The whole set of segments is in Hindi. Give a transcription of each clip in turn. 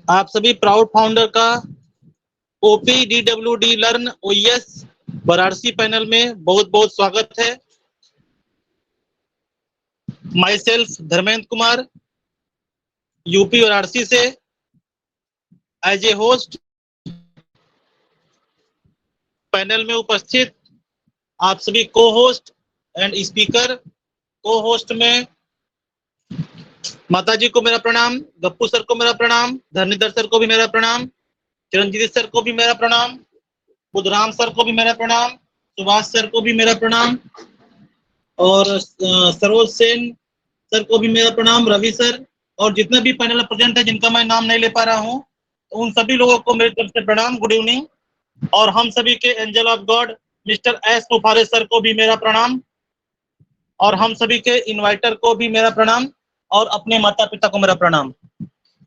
आप सभी प्राउड फाउंडर का OPDWD learn OES Varanasi panel में बहुत बहुत स्वागत है। My self Dharmendra Kumar, UP Varanasi से, एज ए होस्ट पैनल में उपस्थित आप सभी को होस्ट एंड स्पीकर। को होस्ट में माता जी को मेरा प्रणाम, गप्पू सर को मेरा प्रणाम, धरणीधर सर को भी मेरा प्रणाम, चिरंजीत सर को भी मेरा प्रणाम, बुधराम सर को भी मेरा प्रणाम, सुभाष सर को भी मेरा प्रणाम और सरोज सेन सर को भी मेरा प्रणाम, रवि सर और जितने भी पैनल प्रेजेंट है जिनका मैं नाम नहीं ले पा रहा हूँ, तो उन सभी लोगों को मेरी तरफ से प्रणाम, गुड इवनिंग। और हम सभी के angel of God mister S मुफारे sir को भी मेरा प्रणाम और हम सभी के इन्वाइटर को भी मेरा प्रणाम और अपने माता पिता को मेरा प्रणाम।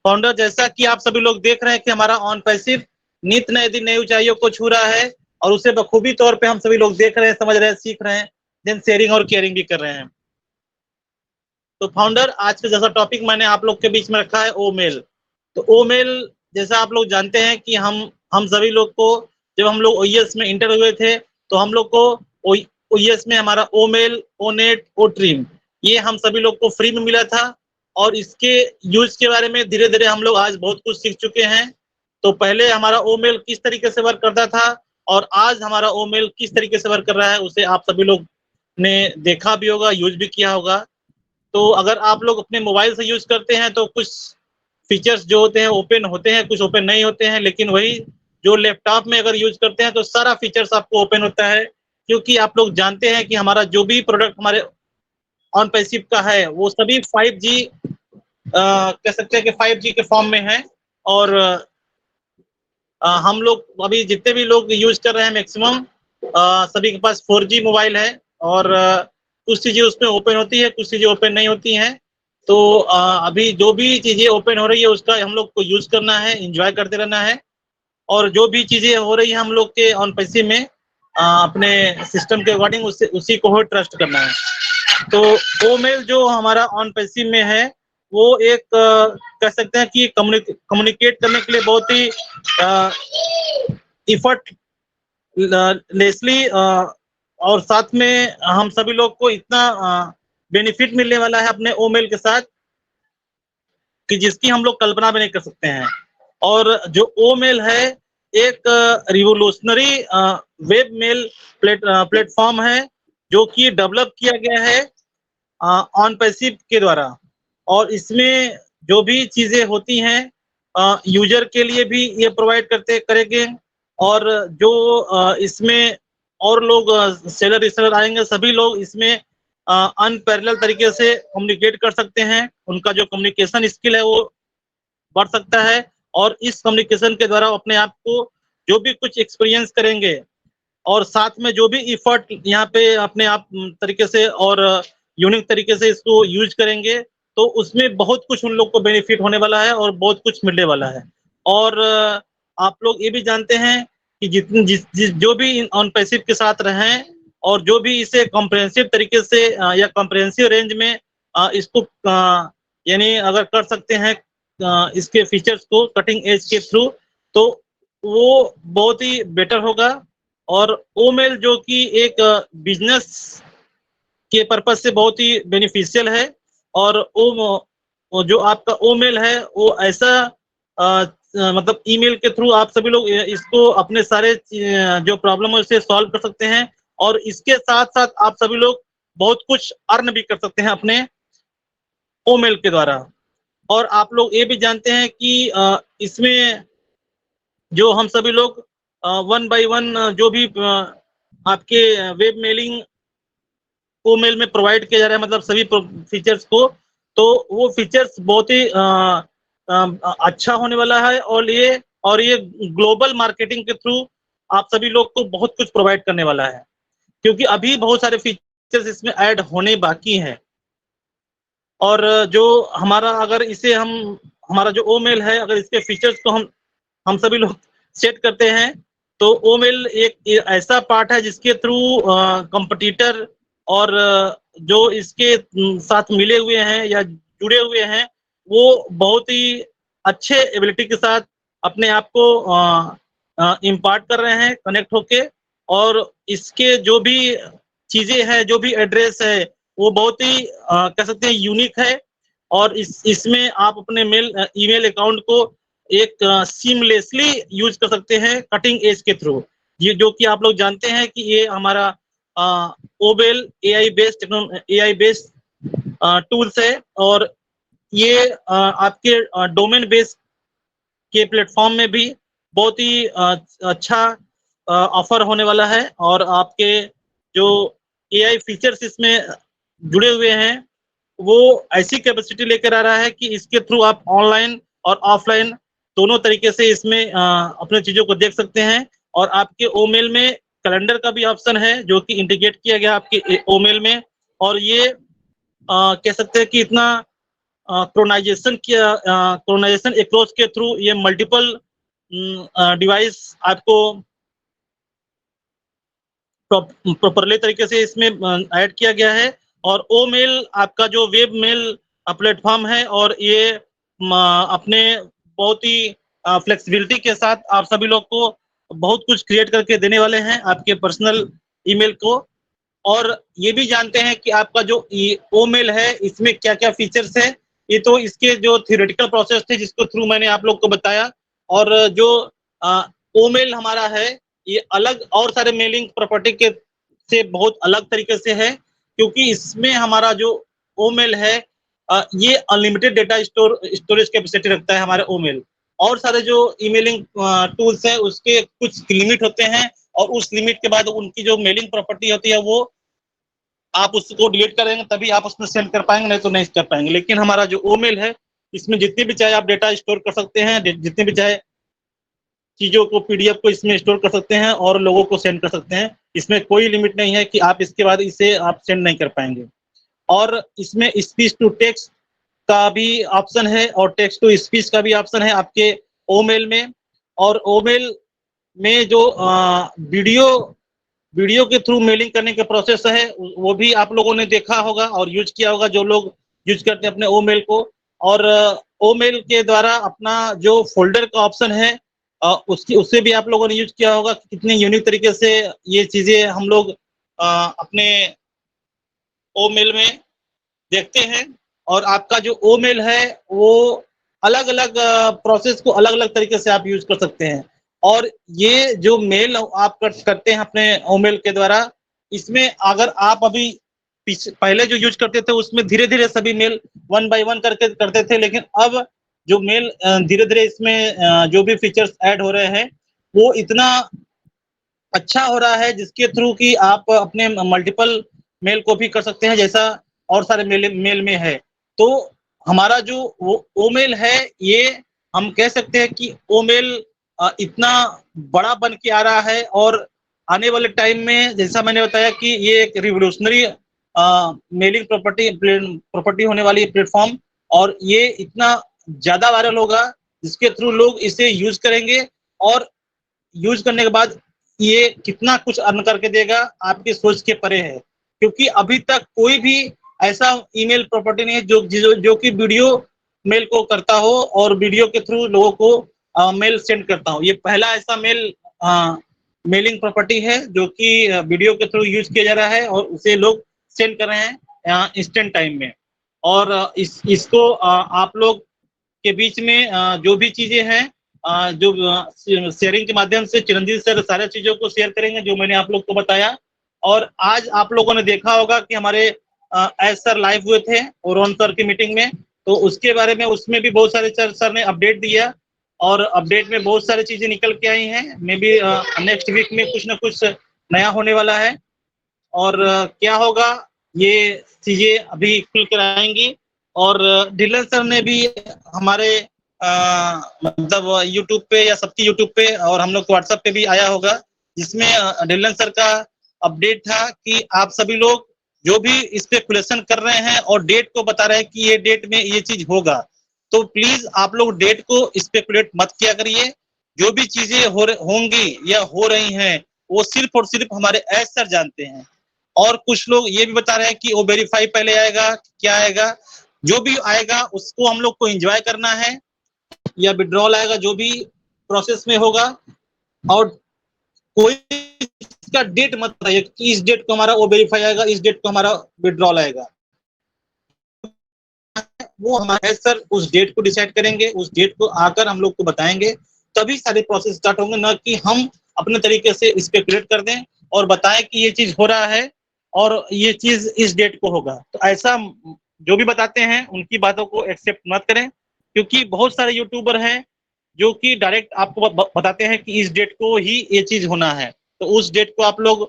फाउंडर, जैसा कि आप सभी लोग देख रहे हैं कि हमारा ऑन पैसिव नित नए दिन नई ऊंचाइयों को छू रहा है और उसे बखूबी तौर पे हम सभी लोग देख रहे हैं, समझ रहे हैं, सीख रहे हैं, देन शेयरिंग और केयरिंग भी कर रहे हैं। तो फाउंडर, आज का जैसा टॉपिक मैंने आप लोग के बीच में रखा है ओ मेल। तो ओ मेल जैसा आप लोग जानते हैं कि हम सभी लोग को जब हम लोग OES में इंटर हुए थे तो हम लोग को OES में हमारा ओ मेल, ओ नेट, ओ ट्रीम ये हम सभी लोग को फ्री में मिला था और इसके यूज के बारे में धीरे धीरे हम लोग आज बहुत कुछ सीख चुके हैं। तो पहले हमारा ओ मेल किस तरीके से वर्क करता था और आज हमारा ओ मेल किस तरीके से वर्क कर रहा है उसे आप सभी लोग ने देखा भी होगा, यूज भी किया होगा। तो अगर आप लोग अपने मोबाइल से यूज करते हैं तो कुछ फीचर्स जो होते हैं ओपन होते हैं, कुछ ओपन नहीं होते हैं, लेकिन वही जो लैपटॉप में अगर यूज करते हैं तो सारा फीचर्स आपको ओपन होता है, क्योंकि आप लोग जानते हैं कि हमारा जो भी प्रोडक्ट हमारे ऑन पैसिव का है वो सभी 5G कह सकते हैं कि 5G के फॉर्म में है। और हम लोग अभी जितने भी लोग यूज कर रहे हैं मैक्सिमम सभी के पास 4G मोबाइल है और कुछ चीजें उसमें ओपन होती है, कुछ चीजें ओपन नहीं होती हैं। तो अभी जो भी चीजें ओपन हो रही है उसका हम लोग को यूज करना है, एंजॉय करते रहना है और जो भी चीजें हो रही है हम लोग के ऑन पैसिव में अपने सिस्टम के अकॉर्डिंग उसी को हो ट्रस्ट करना है। तो ओ मेल जो हमारा ऑन पैसिव में है वो एक कह सकते हैं कि कम्युनिकेट करने के लिए बहुत ही इफर्ट लेसली और साथ में हम सभी लोग को इतना बेनिफिट मिलने वाला है अपने ओ मेल के साथ कि जिसकी हम लोग कल्पना भी नहीं कर सकते हैं। और जो ओ मेल है एक रिवोल्यूशनरी वेब मेल प्लेटफॉर्म है जो कि डेवलप किया गया है ऑन पैसिव के द्वारा और इसमें जो भी चीजें होती हैं यूजर के लिए भी ये प्रोवाइड करेंगे और जो इसमें और लोग सेलर रिसेलर आएंगे सभी लोग इसमें अनपैरेलल तरीके से कम्युनिकेट कर सकते हैं, उनका जो कम्युनिकेशन स्किल है वो बढ़ सकता है और इस कम्युनिकेशन के द्वारा अपने आप को जो भी कुछ एक्सपीरियंस करेंगे और साथ में जो भी इफर्ट यहाँ पे अपने आप तरीके से और यूनिक तरीके से इसको यूज करेंगे तो उसमें बहुत कुछ उन लोग को बेनिफिट होने वाला है और बहुत कुछ मिलने वाला है। और आप लोग ये भी जानते हैं कि जो भी ऑन पैसिव के साथ रहें और जो भी इसे कॉम्प्रिहेंसिव तरीके से या कॉम्प्रिहेंसिव रेंज में इसको यानी अगर कर सकते हैं इसके फीचर्स को कटिंग एज के थ्रू तो वो बहुत ही बेटर होगा। और ओ मेल जो कि एक बिजनेस के पर्पज से बहुत ही बेनिफिशियल है और वो जो आपका ओ मेल है वो ऐसा मतलब ईमेल के थ्रू आप सभी लोग इसको अपने सारे जो प्रॉब्लम है उसे सॉल्व कर सकते हैं और इसके साथ साथ आप सभी लोग बहुत कुछ अर्न भी कर सकते हैं अपने ओ मेल के द्वारा। और आप लोग ये भी जानते हैं कि इसमें जो हम सभी लोग 1 by 1 जो भी आपके वेब मेलिंग ओ मेल में प्रोवाइड किया जा रहा है मतलब सभी फीचर्स को, तो वो फीचर्स बहुत ही अच्छा होने वाला है और ये ग्लोबल मार्केटिंग के थ्रू आप सभी लोग को बहुत कुछ प्रोवाइड करने वाला है, क्योंकि अभी बहुत सारे फीचर्स इसमें ऐड होने बाकी हैं। और जो हमारा अगर इसे हमारा जो ओ मेल है अगर इसके फीचर्स को हम सभी लोग सेट करते हैं तो ओ मेल एक ऐसा पार्ट है जिसके थ्रू कंपटीटर और जो इसके साथ मिले हुए हैं या जुड़े हुए हैं वो बहुत ही अच्छे एबिलिटी के साथ अपने आप को इम्पार्ट कर रहे हैं कनेक्ट होके, और इसके जो भी चीजें हैं, जो भी एड्रेस है, वो बहुत ही कह सकते हैं यूनिक है। और इसमें आप अपने ईमेल अकाउंट को एक सीमलेसली यूज कर सकते हैं कटिंग एज के थ्रू। ये जो कि आप लोग जानते हैं कि ये हमारा ओबेल एआई बेस्ड टूल्स है, और ये आपके डोमेन बेस्ड के प्लेटफॉर्म में भी बहुत ही अच्छा ऑफर होने वाला है। और आपके जो एआई फीचर्स इसमें जुड़े हुए हैं, वो ऐसी कैपेसिटी लेकर आ रहा है कि इसके थ्रू आप ऑनलाइन और ऑफलाइन दोनों तरीके से इसमें अपने चीजों को देख सकते हैं। और आपके ओमेल में कैलेंडर का भी ऑप्शन है जो कि इंटीग्रेट किया गया आपके ओमेल में। और ये कह सकते हैं कि इतना क्रोनाइजेशन अप्रोच के थ्रू ये मल्टीपल डिवाइस आपको प्रॉपरली तरीके से इसमें ऐड किया गया है। और ओ मेल आपका जो वेब मेल प्लेटफॉर्म है, और ये अपने बहुत ही फ्लेक्सिबिलिटी के साथ आप सभी लोग को बहुत कुछ क्रिएट करके देने वाले हैं आपके पर्सनल ईमेल को। और ये भी जानते हैं कि आपका जो ओ मेल है इसमें क्या क्या फीचर्स है। ये तो इसके जो थियोरेटिकल प्रोसेस थे जिसको थ्रू मैंने आप लोग को बताया। और जो ओ मेल हमारा है, ये अलग और सारे मेलिंग प्रॉपर्टी के से बहुत अलग तरीके से है, क्योंकि इसमें हमारा जो ओ मेल है ये अनलिमिटेड डेटा स्टोरेज कैपेसिटी रखता है हमारे ओ मेल। और सारे जो ईमेलिंग टूल्स है उसके कुछ लिमिट होते हैं, और उस लिमिट के बाद उनकी जो मेलिंग प्रॉपर्टी होती है वो आप उसको डिलीट करेंगे तभी आप उसमें सेंड कर पाएंगे, नहीं तो नहीं कर पाएंगे। लेकिन हमारा जो ओमेल है इसमें जितने भी चाहे आप डेटा स्टोर कर सकते हैं, जितने भी चाहे चीजों को पीडीएफ को इसमें स्टोर कर सकते हैं और लोगों को सेंड कर सकते हैं। इसमें कोई लिमिट नहीं है कि आप इसके बाद इसे आप सेंड नहीं कर पाएंगे। और इसमें स्पीच टू टेक्स्ट का भी ऑप्शन है, और टेक्स्ट टू स्पीच का भी ऑप्शन है आपके ओमेल में। और ओमेल में जो वीडियो के थ्रू मेलिंग करने का प्रोसेस है वो भी आप लोगों ने देखा होगा और यूज किया होगा, जो लोग यूज करते हैं अपने ओमेल को। और ओमेल के द्वारा अपना जो फोल्डर का ऑप्शन है उससे भी आप लोगों ने यूज किया होगा। कितने यूनिक तरीके से ये चीजें हम लोग अपने ओमेल में देखते हैं। और आपका जो ओमेल है वो अलग अलग प्रोसेस को अलग अलग तरीके से आप यूज कर सकते हैं। और ये जो मेल आप करते हैं अपने ओमेल के द्वारा, इसमें अगर आप अभी पहले जो यूज करते थे उसमें धीरे धीरे सभी मेल 1 बाय 1 करके करते थे, लेकिन अब जो मेल धीरे धीरे इसमें जो भी फीचर्स ऐड हो रहे हैं वो इतना अच्छा हो रहा है जिसके थ्रू कि आप अपने मल्टीपल मेल को भी कर सकते हैं, जैसा और सारे मेल में है। तो हमारा जो ओ मेल है, ये हम कह सकते हैं कि ओ मेल इतना बड़ा बन के आ रहा है, और आने वाले टाइम में जैसा मैंने बताया कि ये एक रिवोल्यूशनरी मेलिंग प्रॉपर्टी होने वाली प्लेटफॉर्म, और ये इतना ज्यादा वायरल होगा जिसके थ्रू लोग इसे यूज करेंगे। और यूज करने के बाद ये कितना कुछ अर्न करके देगा आपकी सोच के परे है, क्योंकि अभी तक कोई भी ऐसा ईमेल प्रॉपर्टी नहीं है जो कि वीडियो मेल को करता हो और वीडियो के थ्रू लोगों को मेल सेंड करता हो। ये पहला ऐसा मेलिंग प्रॉपर्टी है जो कि वीडियो के थ्रू यूज किया जा रहा है, और उसे लोग सेंड कर रहे हैं इंस्टेंट टाइम में। और इसको आप लोग के बीच में जो भी चीजें हैं, जो शेयरिंग के माध्यम से चिरंजीव सर सारे चीजों को शेयर करेंगे जो मैंने आप लोग को बताया। और आज आप लोगों ने देखा होगा कि हमारे एस सर लाइव हुए थे और रोहन सर की मीटिंग में, तो उसके बारे में उसमें भी बहुत सारे सर ने अपडेट दिया, और अपडेट में बहुत सारी चीजें निकल के आई हैं। मे बी नेक्स्ट वीक में कुछ ना कुछ नया होने वाला है, और क्या होगा ये चीजें अभी खुल कर आएंगी। और ढिल्लन सर ने भी हमारे मतलब यूट्यूब पे या सबकी यूट्यूब पे और हम लोग व्हाट्सएप पे भी आया होगा, जिसमें ढिल्लन सर का अपडेट था कि आप सभी लोग जो भी स्पेकुलेशन कर रहे हैं और डेट को बता रहे हैं कि ये डेट में ये चीज होगा, तो प्लीज आप लोग डेट को स्पेकुलेट मत किया करिए। जो भी चीजें होंगी या हो रही हैं वो सिर्फ और सिर्फ हमारे एस सर जानते हैं। और कुछ लोग ये भी बता रहे हैं कि वो वेरीफाई पहले आएगा, क्या आएगा, जो भी आएगा उसको हम लोग को एंजॉय करना है। या विड्रॉल आएगा, जो भी प्रोसेस में होगा, और कोई इसका डेट मत बताइए कि इस डेट को हमारा वो वेरीफाई आएगा, इस डेट को हमारा विड्रॉल आएगा। वो हमारे सर उस डेट को डिसाइड करेंगे, उस डेट को आकर हम लोग को बताएंगे, तभी सारे प्रोसेस स्टार्ट होंगे, ना कि हम अपने तरीके से स्पेकुलेट कर दें और बताएं कि ये चीज हो रहा है और ये चीज इस डेट को होगा। तो ऐसा जो भी बताते हैं उनकी बातों को एक्सेप्ट मत करें, क्योंकि बहुत सारे यूट्यूबर हैं जो कि डायरेक्ट आपको बताते हैं कि इस डेट को ही ये चीज होना है, तो उस डेट को आप लोग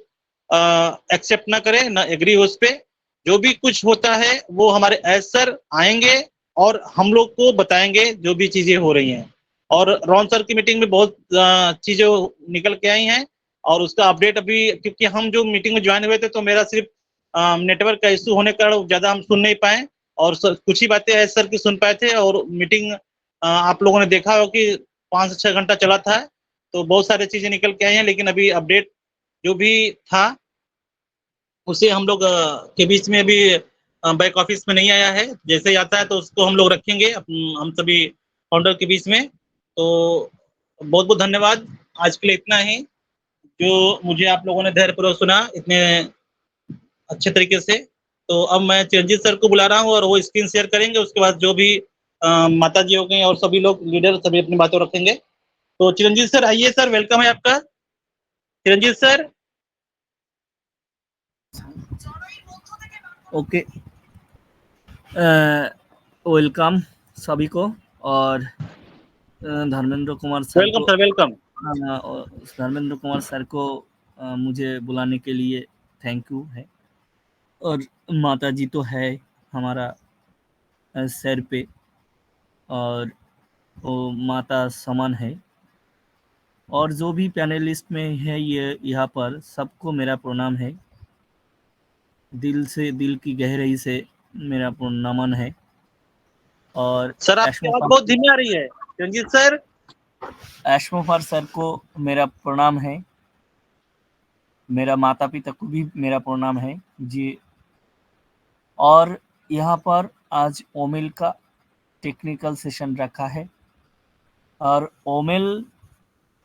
एक्सेप्ट ना करें, ना एग्री हो उस पर। जो भी कुछ होता है वो हमारे एज सर आएंगे और हम लोग को बताएंगे जो भी चीजें हो रही हैं। और रॉन सर की मीटिंग में बहुत चीजें निकल के आई हैं, और उसका अपडेट अभी, क्योंकि हम जो मीटिंग में ज्वाइन हुए थे तो मेरा सिर्फ नेटवर्क का इशू होने के कारण ज्यादा हम सुन नहीं पाए, और कुछ ही बातें एज सर की सुन पाए थे। और मीटिंग आप लोगों ने देखा हो कि 5 से 6 घंटा चला था, तो बहुत सारी चीजें निकल के आई हैं, लेकिन अभी अपडेट जो भी था उसे हम लोग के बीच में अभी बैक ऑफिस में नहीं आया है। जैसे ही आता है तो उसको हम लोग रखेंगे हम सभी फाउंडर के बीच में। तो बहुत बहुत धन्यवाद, आज के लिए इतना ही, जो मुझे आप लोगों ने धैर्यपूर्वक सुना इतने अच्छे तरीके से। तो अब मैं चिरंजीत सर को बुला रहा हूँ और वो स्क्रीन शेयर करेंगे, उसके बाद जो भी माता जी हो गई और सभी लोग लीडर सभी अपनी बातें रखेंगे। तो चिरंजीत सर आइए सर, वेलकम है आपका चिरंजीत सर। ओके, वेलकम सभी को। और धर्मेंद्र कुमार सर वेलकम को sir, welcome. Dharmendra Kumar sir को मुझे बुलाने के लिए थैंक यू है। और माता जी तो है हमारा सर पे, और वो माता समान है। और जो भी पैनलिस्ट में है ये यहाँ पर, सबको मेरा प्रणाम है, दिल से, दिल की गहराई से मेरा नमन है। और सर आपकी आवाज बहुत धीमी आ रही है चिरंजीत सर। एशमोफर सर को मेरा प्रणाम है, मेरा माता पिता को भी मेरा प्रणाम है जी। और यहाँ पर आज ओमेल का टेक्निकल सेशन रखा है। और ओमेल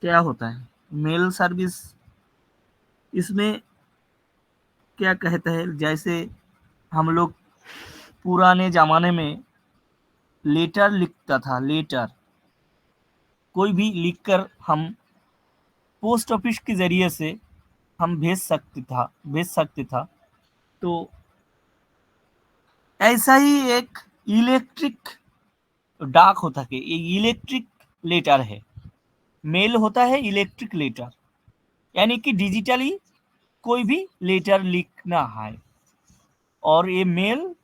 क्या होता है, मेल सर्विस, इसमें क्या कहते हैं, जैसे हम लोग पुराने ज़माने में लेटर लिखता था, लेटर कोई भी लिखकर हम पोस्ट ऑफिस के ज़रिए से हम भेज सकते था। तो ऐसा ही एक इलेक्ट्रिक डाक होता है, ये इलेक्ट्रिक लेटर है। मेल होता है इलेक्ट्रिक लेटर, यानी कि डिजिटली कोई भी लेटर लिखना है। और ये मेल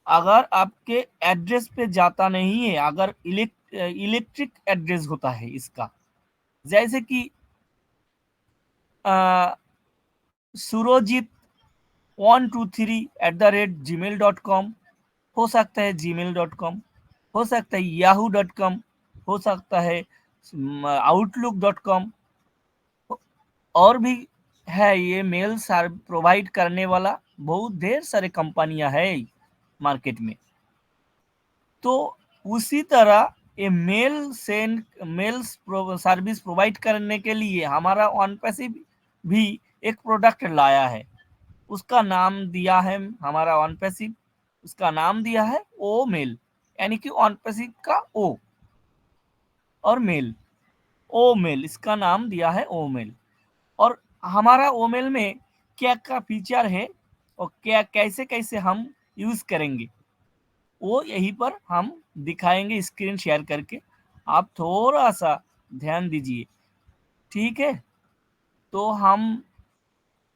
अगर आपके एड्रेस पे जाता नहीं है, अगर इलेक्ट्रिक एड्रेस होता है इसका, जैसे कि surojit123@gmail.com हो सकता है, gmail.com हो सकता है, yahoo.com हो सकता है, outlook.com, और भी है। ये मेल प्रोवाइड करने वाला बहुत ढेर सारे कंपनियां है मार्केट में। तो उसी तरह ये मेल्स सर्विस प्रोवाइड करने के लिए हमारा OnePassive भी एक प्रोडक्ट लाया है। उसका नाम दिया है, हमारा OnePassive उसका नाम दिया है ओ मेल, यानी कि OnePassive का ओ और मेल, ओ मेल इसका नाम दिया है ओ मेल। और हमारा ओ मेल में क्या क्या फीचर है और क्या कैसे कैसे हम यूज करेंगे, वो यहीं पर हम दिखाएंगे स्क्रीन शेयर करके। आप थोड़ा सा ध्यान दीजिए, ठीक है? तो हम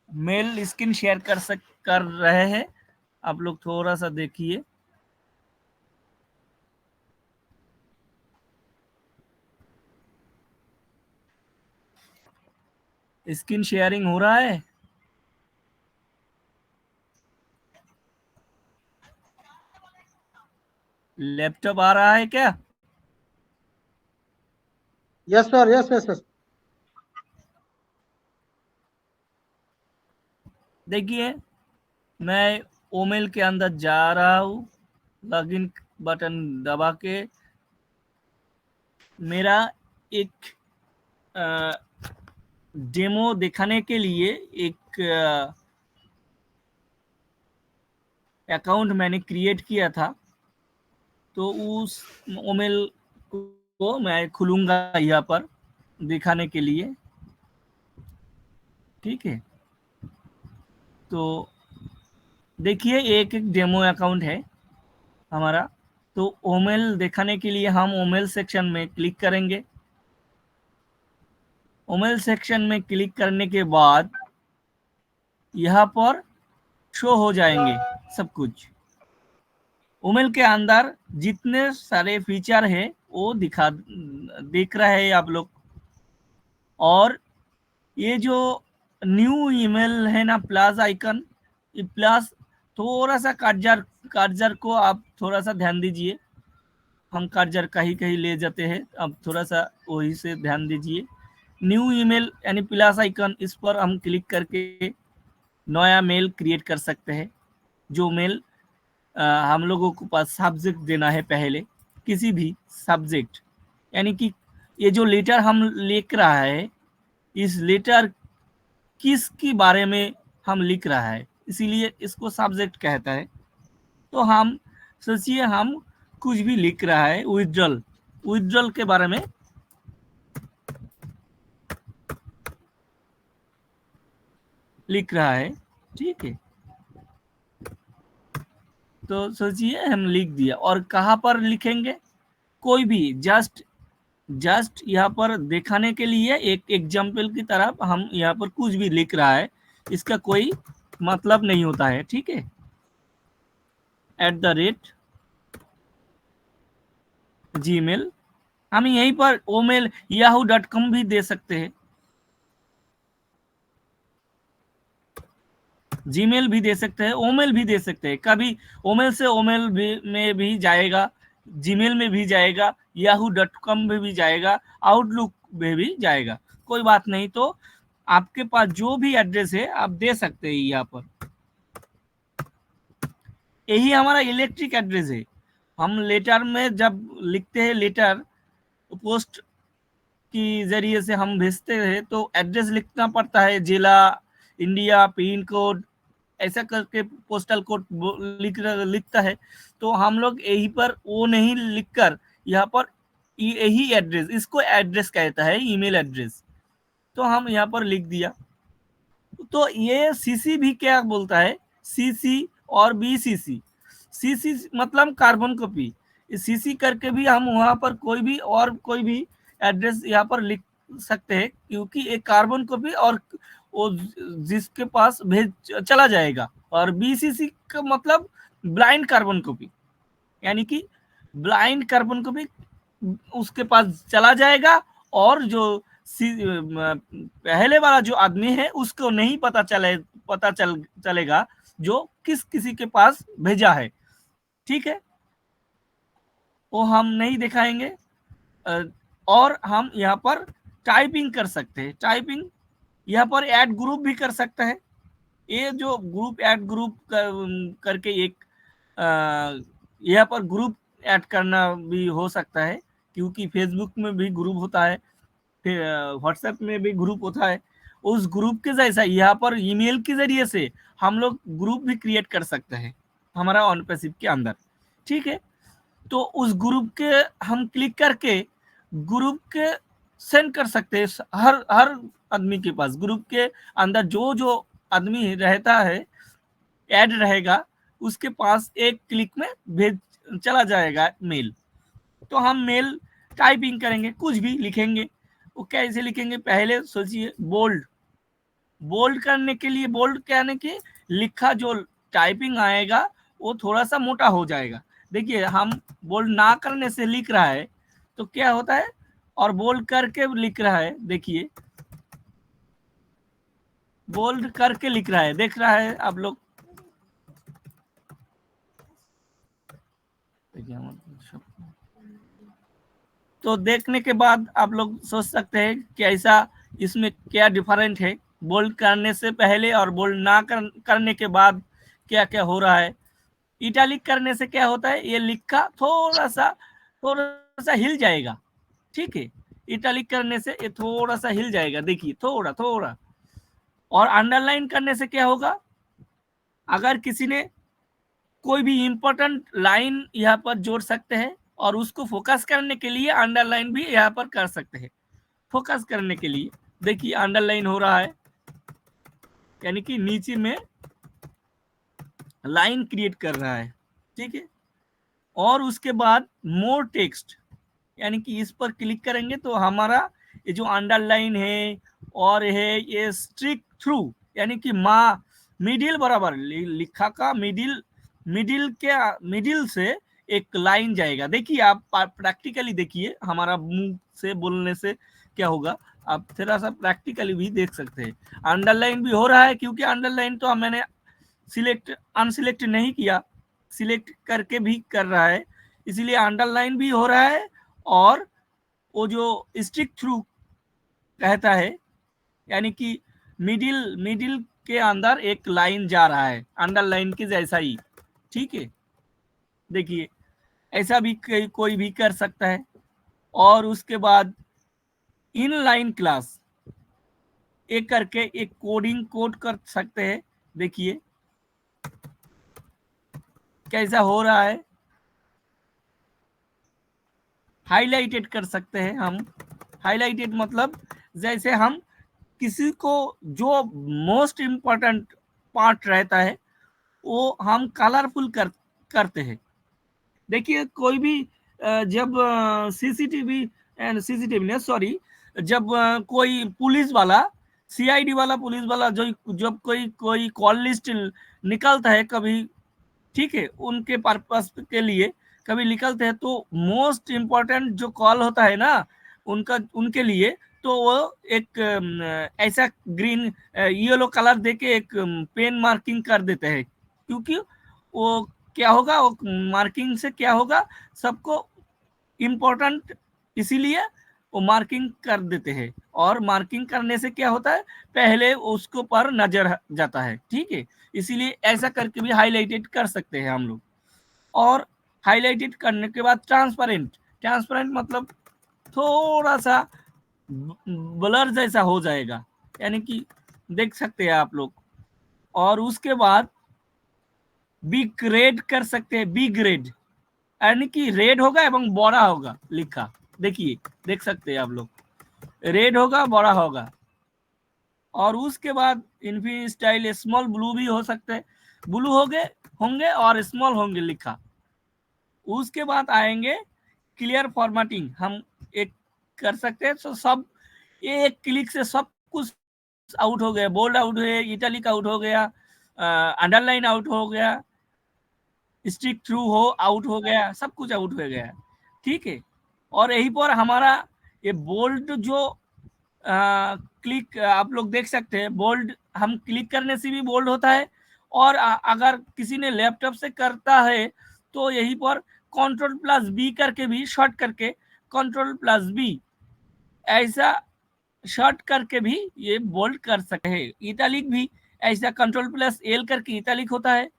मेल स्क्रीन शेयर कर रहे हैं, आप लोग थोड़ा सा देखिए। स्क्रीन शेयरिंग हो रहा है। लैपटॉप आ रहा है क्या? Yes sir, yes yes yes. देखिए, मैं ओमेल के अंदर जा रहा हूँ, लॉगिन बटन दबा के मेरा एक डेमो दिखाने के लिए एक अकाउंट मैंने क्रिएट किया था, तो उस ईमेल को मैं खुलूंगा यहाँ पर दिखाने के लिए। ठीक है, तो देखिए एक डेमो अकाउंट है हमारा। तो ईमेल दिखाने के लिए हम ईमेल सेक्शन में क्लिक करेंगे। ईमेल सेक्शन में क्लिक करने के बाद यहाँ पर शो हो जाएंगे सब कुछ। ईमेल के अंदर जितने सारे फीचर है वो दिख रहा है आप लोग। और ये जो न्यू ईमेल है ना, प्लस आइकन, ये प्लस थोड़ा सा कर्सर को आप थोड़ा सा ध्यान दीजिए। हम कर्सर कहीं कहीं ले जाते हैं, अब थोड़ा सा वही से ध्यान दीजिए। न्यू ईमेल यानी प्लस आइकन, इस पर हम क्लिक करके नया मेल क्रिएट कर सकते हैं। जो मेल हम लोगों को पास सब्जेक्ट देना है पहले, किसी भी सब्जेक्ट, यानी कि ये जो लेटर हम लिख रहा है, इस लेटर किसके बारे में हम लिख रहा है, इसीलिए इसको सब्जेक्ट कहता है। तो हम सोचिए हम कुछ भी लिख रहा है, विथड्रॉल के बारे में लिख रहा है। ठीक है, तो सोचिए हम लिख दिया। और कहाँ पर लिखेंगे, कोई भी जस्ट यहाँ पर दिखाने के लिए एक एग्जाम्पल की तरफ हम यहाँ पर कुछ भी लिख रहा है, इसका कोई मतलब नहीं होता है। ठीक है, @gmail, हम यहीं पर ओमेल yahoo.com भी दे सकते हैं, जीमेल भी दे सकते हैं, ओमेल भी दे सकते हैं। कभी ओमेल से ओमेल में भी जाएगा, जीमेल में भी जाएगा, yahoo.com में भी जाएगा, आउटलुक में भी जाएगा, कोई बात नहीं। तो आपके पास जो भी एड्रेस है आप दे सकते हैं यहाँ पर। यही हमारा इलेक्ट्रिक एड्रेस है। हम लेटर में जब लिखते हैं, लेटर पोस्ट की जरिए से हम भेजते हैं, तो एड्रेस लिखना पड़ता है, जिला, इंडिया, पिन कोड, ऐसा करके पोस्टल कोड लिखता है। तो हम लोग यही पर वो नहीं लिखकर यहाँ पर यही एड्रेस, इसको एड्रेस कहता है, ईमेल एड्रेस, तो हम यहाँ पर लिख दिया। तो ये सीसी भी क्या बोलता है, सीसी और बीसीसी। सीसी मतलब कार्बन कॉपी, सीसी करके भी हम वहां पर कोई भी एड्रेस यहाँ पर लिख सकते हैं, क्योंकि एक कार्बन कॉपी और वो जिसके पास भेज चला जाएगा। और बीसीसी का मतलब ब्लाइंड कार्बन कॉपी, यानी कि ब्लाइंड कार्बन कॉपी उसके पास चला जाएगा, और जो पहले वाला जो आदमी है उसको नहीं पता चलेगा जो किसी के पास भेजा है। ठीक है, वो हम नहीं दिखाएंगे। और हम यहाँ पर टाइपिंग कर सकते हैं, टाइपिंग यहाँ पर ऐड ग्रुप भी कर सकते हैं। ये जो ग्रुप ऐड ग्रुप करके एक यहाँ पर ग्रुप ऐड करना भी हो सकता है, क्योंकि फेसबुक में भी ग्रुप होता है, फिर व्हाट्सएप में भी ग्रुप होता है। उस ग्रुप के जैसा यहाँ पर ईमेल के जरिए से हम लोग ग्रुप भी क्रिएट कर सकते हैं हमारा ऑन पैसिव के अंदर। ठीक है, तो उस ग्रुप के हम क्लिक करके ग्रुप के सेंड कर सकते हैं हर आदमी के पास। ग्रुप के अंदर जो आदमी रहता है, ऐड रहेगा, उसके पास एक क्लिक में भेज चला जाएगा मेल। तो हम मेल टाइपिंग करेंगे, कुछ भी लिखेंगे। वो कैसे लिखेंगे, पहले सोचिए, बोल्ड करने के लिए, बोल्ड कहने की लिखा जो टाइपिंग आएगा वो थोड़ा सा मोटा हो जाएगा। देखिए हम बोल्ड ना करने से लिख रहा है तो क्या होता है, और बोल्ड करके लिख रहा है, देखिए बोल्ड करके लिख रहा है, देख रहा है आप लोग। तो देखने के बाद आप लोग सोच सकते हैं कि ऐसा इसमें क्या डिफरेंट है, बोल्ड करने से पहले और बोल्ड ना करने के बाद क्या क्या हो रहा है। इटैलिक करने से क्या होता है, ये लिखा थोड़ा सा हिल जाएगा, ठीक है। इटैलिक करने से ये थोड़ा सा हिल जाएगा, देखिए थोड़ा थोड़ा। और अंडरलाइन करने से क्या होगा, अगर किसी ने कोई भी इंपॉर्टेंट लाइन यहाँ पर जोड़ सकते हैं, और उसको फोकस करने के लिए अंडरलाइन भी यहाँ पर कर सकते हैं। फोकस करने के लिए देखिए अंडरलाइन हो रहा है, यानी कि नीचे में लाइन क्रिएट कर रहा है, ठीक है। और उसके बाद मोर टेक्स्ट, यानी कि इस पर क्लिक करेंगे तो हमारा ये जो अंडरलाइन है और है ये स्ट्रिक थ्रू, यानी कि मिडिल बराबर लिखा का मिडिल से एक लाइन जाएगा। देखिए आप प्रैक्टिकली देखिए, हमारा मुंह से बोलने से क्या होगा, आप थोड़ा सा प्रैक्टिकली भी देख सकते हैं। अंडरलाइन भी हो रहा है, क्योंकि अंडरलाइन तो मैंने अनसिलेक्ट नहीं किया, सिलेक्ट करके भी कर रहा है, इसीलिए अंडरलाइन भी हो रहा है। और वो जो स्टिक थ्रू कहता है, यानी कि मिडिल के अंदर एक लाइन जा रहा है अंडरलाइन के जैसा ही, ठीक है। देखिए ऐसा भी कोई भी कर सकता है। और उसके बाद इन लाइन क्लास एक करके एक कोडिंग कोड कर सकते हैं। देखिए कैसा हो रहा है, हाईलाइटेड कर सकते हैं हम। हाईलाइटेड मतलब जैसे हम किसी को जो मोस्ट इम्पोर्टेंट पार्ट रहता है वो हम कलरफुल करते हैं। देखिए कोई भी जब सीसीटीवी नहीं सॉरी, जब कोई पुलिस वाला सीआईडी वाला पुलिस वाला जो जब कोई कॉल लिस्ट निकलता है कभी, ठीक है, उनके पर्पस के लिए कभी निकलते हैं, तो मोस्ट इम्पोर्टेंट जो कॉल होता है ना उनके लिए, तो वो एक ऐसा ग्रीन येलो कलर देके एक पेन मार्किंग कर देते हैं, क्योंकि वो क्या होगा, वो मार्किंग से क्या होगा, सबको इम्पोर्टेंट, इसीलिए वो मार्किंग कर देते हैं। और मार्किंग करने से क्या होता है, पहले उसको पर नजर जाता है, ठीक है। इसीलिए ऐसा करके भी हाईलाइटेड कर सकते हैं हम लोग। और हाईलाइटेड करने के बाद ट्रांसपेरेंट मतलब थोड़ा सा ब्लर जैसा हो जाएगा, यानी कि देख सकते हैं आप लोग। और उसके बाद बिग रेड कर सकते हैं, बिग रेड यानी कि रेड होगा एवं बड़ा होगा लिखा, देखिए देख सकते हैं आप लोग, रेड होगा बड़ा होगा। और उसके बाद इन्फिनिटी स्टाइल स्मॉल ब्लू भी हो सकते हैं, ब्लू होंगे और स्मॉल होंगे लिखा। उसके बाद आएंगे क्लियर फॉर्मेटिंग, हम एक कर सकते हैं, तो सब एक क्लिक से सब कुछ आउट हो गया, बोल्ड आउट हो गया, इटैलिक आउट हो गया, अंडरलाइन आउट हो गया, स्टिक थ्रू आउट हो गया, सब कुछ आउट हो गया, ठीक है। और यहीं पर हमारा ये बोल्ड जो क्लिक आप लोग देख सकते हैं, बोल्ड हम क्लिक करने से भी बोल्ड होता है। और अगर किसी ने लैपटॉप से करता है तो यहीं पर Ctrl+B करके भी शॉर्ट करके Ctrl+B ऐसा शॉर्ट करके भी ये बोल्ड कर सकते हैं। इटैलिक भी ऐसा Ctrl+L करके इटैलिक होता है,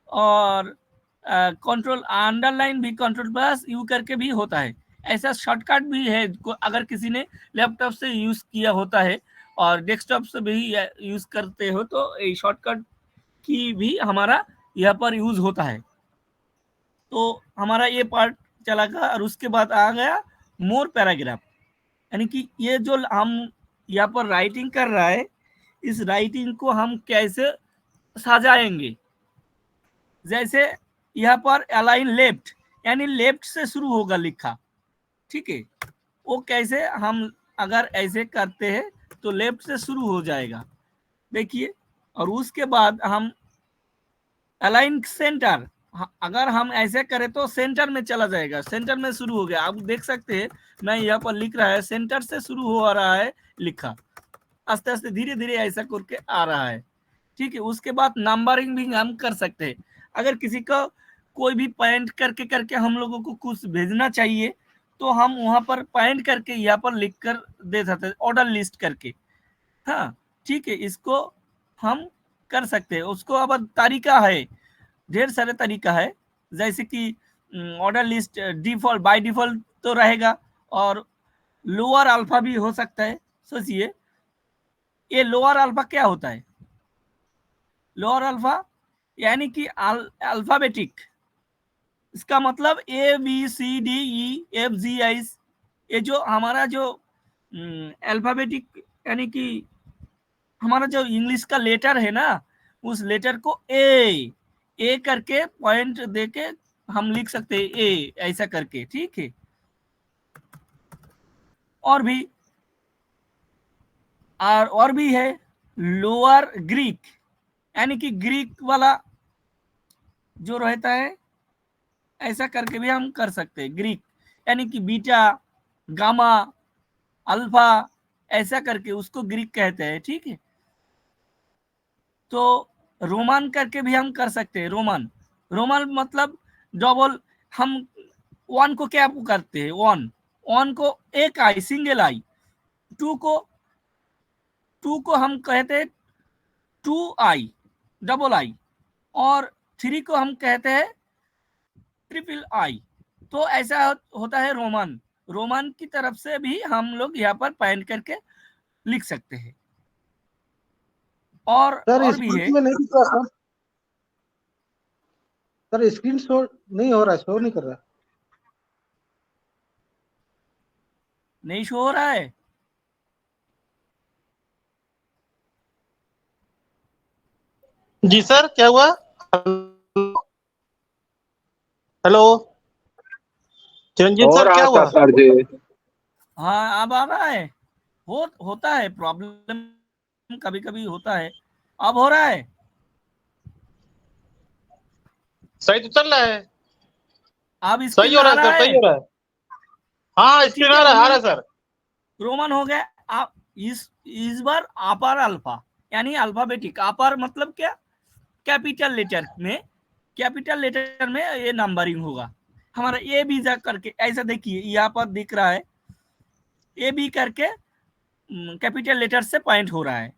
और कंट्रोल अंडरलाइन भी Ctrl+U करके भी होता है। ऐसा शॉर्टकट भी है, अगर किसी ने लैपटॉप से यूज किया होता है और डेस्कटॉप से भी यूज करते हो तो ये शॉर्टकट की भी हमारा यहाँ पर यूज होता है। तो हमारा ये पार्ट चला गया। और उसके बाद आ गया मोर पैराग्राफ, यानी कि ये जो हम यहाँ पर राइटिंग कर रहा है, इस राइटिंग को हम कैसे सजाएंगे। जैसे यहाँ पर अलाइन लेफ्ट, यानी लेफ्ट से शुरू होगा लिखा, ठीक है। वो कैसे हम अगर ऐसे करते हैं तो लेफ्ट से शुरू हो जाएगा, देखिए। और उसके बाद हम अलाइन सेंटर, अगर हम ऐसे करें तो सेंटर में चला जाएगा, सेंटर में शुरू हो गया। आप देख सकते हैं मैं यहाँ पर लिख रहा है, सेंटर से शुरू हो रहा है लिखा, आस्ते आस्ते धीरे धीरे ऐसा करके आ रहा है, ठीक है। उसके बाद नंबरिंग भी हम कर सकते हैं। अगर किसी को कोई भी पॉइंट करके करके हम लोगों को कुछ भेजना चाहिए तो हम वहां पर पॉइंट करके यहाँ पर लिख कर दे सकते हैं, ऑर्डर लिस्ट करके, हाँ ठीक है। इसको हम कर सकते हैं। उसको अब तरीका है, ढेर सारे तरीका है, जैसे कि order list default by default तो रहेगा, और लोअर अल्फा भी हो सकता है। सोचिए ये लोअर अल्फा क्या होता है? लोअर अल्फा यानी कि अल्फाबेटिक, इसका मतलब A B C D E F G S, ये जो हमारा जो अल्फाबेटिक यानी कि हमारा जो इंग्लिश का लेटर है ना, उस लेटर को ए करके पॉइंट देके हम लिख सकते हैं, ए ऐसा करके, ठीक है। और भी है लोअर ग्रीक, यानी कि ग्रीक वाला जो रहता है, ऐसा करके भी हम कर सकते हैं। ग्रीक यानी कि बीटा, गामा, अल्फा, ऐसा करके उसको ग्रीक कहते हैं, ठीक है। तो रोमन करके भी हम कर सकते हैं। रोमन रोमन मतलब डबल, हम वन को क्या करते हैं, वन को एक आई, सिंगल आई। टू को हम कहते हैं टू आई, डबल आई। और थ्री को हम कहते हैं ट्रिपल आई। तो ऐसा होता है रोमन। रोमन की तरफ से भी हम लोग यहाँ पर पॉइंट करके लिख सकते हैं। सर और भी स्क्रीन है। में नहीं दिख रहा सर, स्क्रीन शो नहीं हो रहा, शो नहीं कर रहा। नहीं शो हो रहा है? जी सर, क्या हुआ? हेलो चिरंजीव सर, क्या हुआ? सर जी, हाँ अब आ रहा है। होता है प्रॉब्लम, कभी कभी होता है। अब हो रहा है? सही तो चल रहा है। अब सही स्क्रीन हो आ रहा है रहा सर, सही है? हो रहा है। हाँ, ठीक स्क्रीन है, आ रहा है रोमन सर। रोमन हो गया। आप इस बार अपर अल्फा यानी अल्फाबेटिक। अपर मतलब क्या? कैपिटल लेटर में ये नंबरिंग होगा हमारा। ए बी जा करके ऐसा देखिए, यहाँ पर दिख रहा है ए बी करके कैपिटल लेटर से पॉइंट हो रहा है।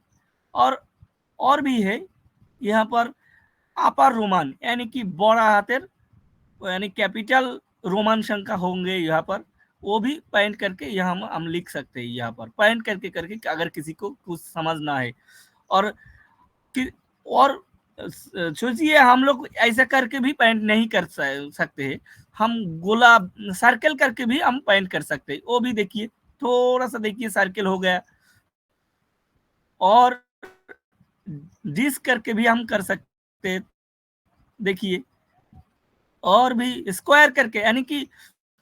और भी है यहाँ पर अपर रोमन, यानी कि बड़ा हाथेर, यानी कैपिटल रोमन संख्या होंगे यहाँ पर, वो भी पॉइंट करके यहाँ हम लिख सकते हैं। यहाँ पर पॉइंट करके अगर किसी को कुछ समझना है। और और सोचिए हम लोग ऐसा करके भी पॉइंट नहीं कर सकते हैं, हम गोला सर्कल करके भी हम पॉइंट कर सकते हैं। वो भी देखिए, थोड़ा सा देखिए, सर्कल हो गया। और डिस्क करके भी हम कर सकते हैं, देखिए। और भी स्क्वायर करके, यानी कि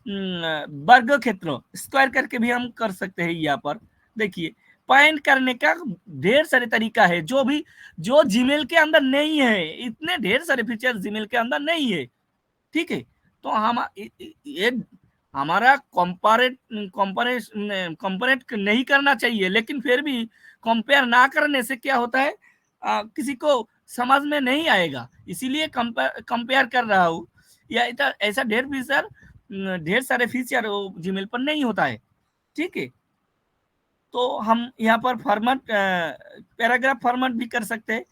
वर्ग क्षेत्र स्क्वायर करके भी हम कर सकते हैं। यहाँ पर देखिए, पॉइंट करने का ढेर सारे तरीका है, जो जीमेल के अंदर नहीं है। इतने ढेर सारे फीचर जीमेल के अंदर नहीं है, ठीक है। तो हम ये हमारा कंपेरेट नहीं करना चाहिए, लेकिन फिर भी कंपेयर ना करने से क्या होता है, किसी को समझ में नहीं आएगा, इसीलिए कंपेयर कर रहा हूँ। या ऐसा ढेर सारे फीचर जीमेल पर नहीं होता है, ठीक है। तो हम यहाँ पर फॉर्मेट, पैराग्राफ फॉर्मेट भी कर सकते हैं।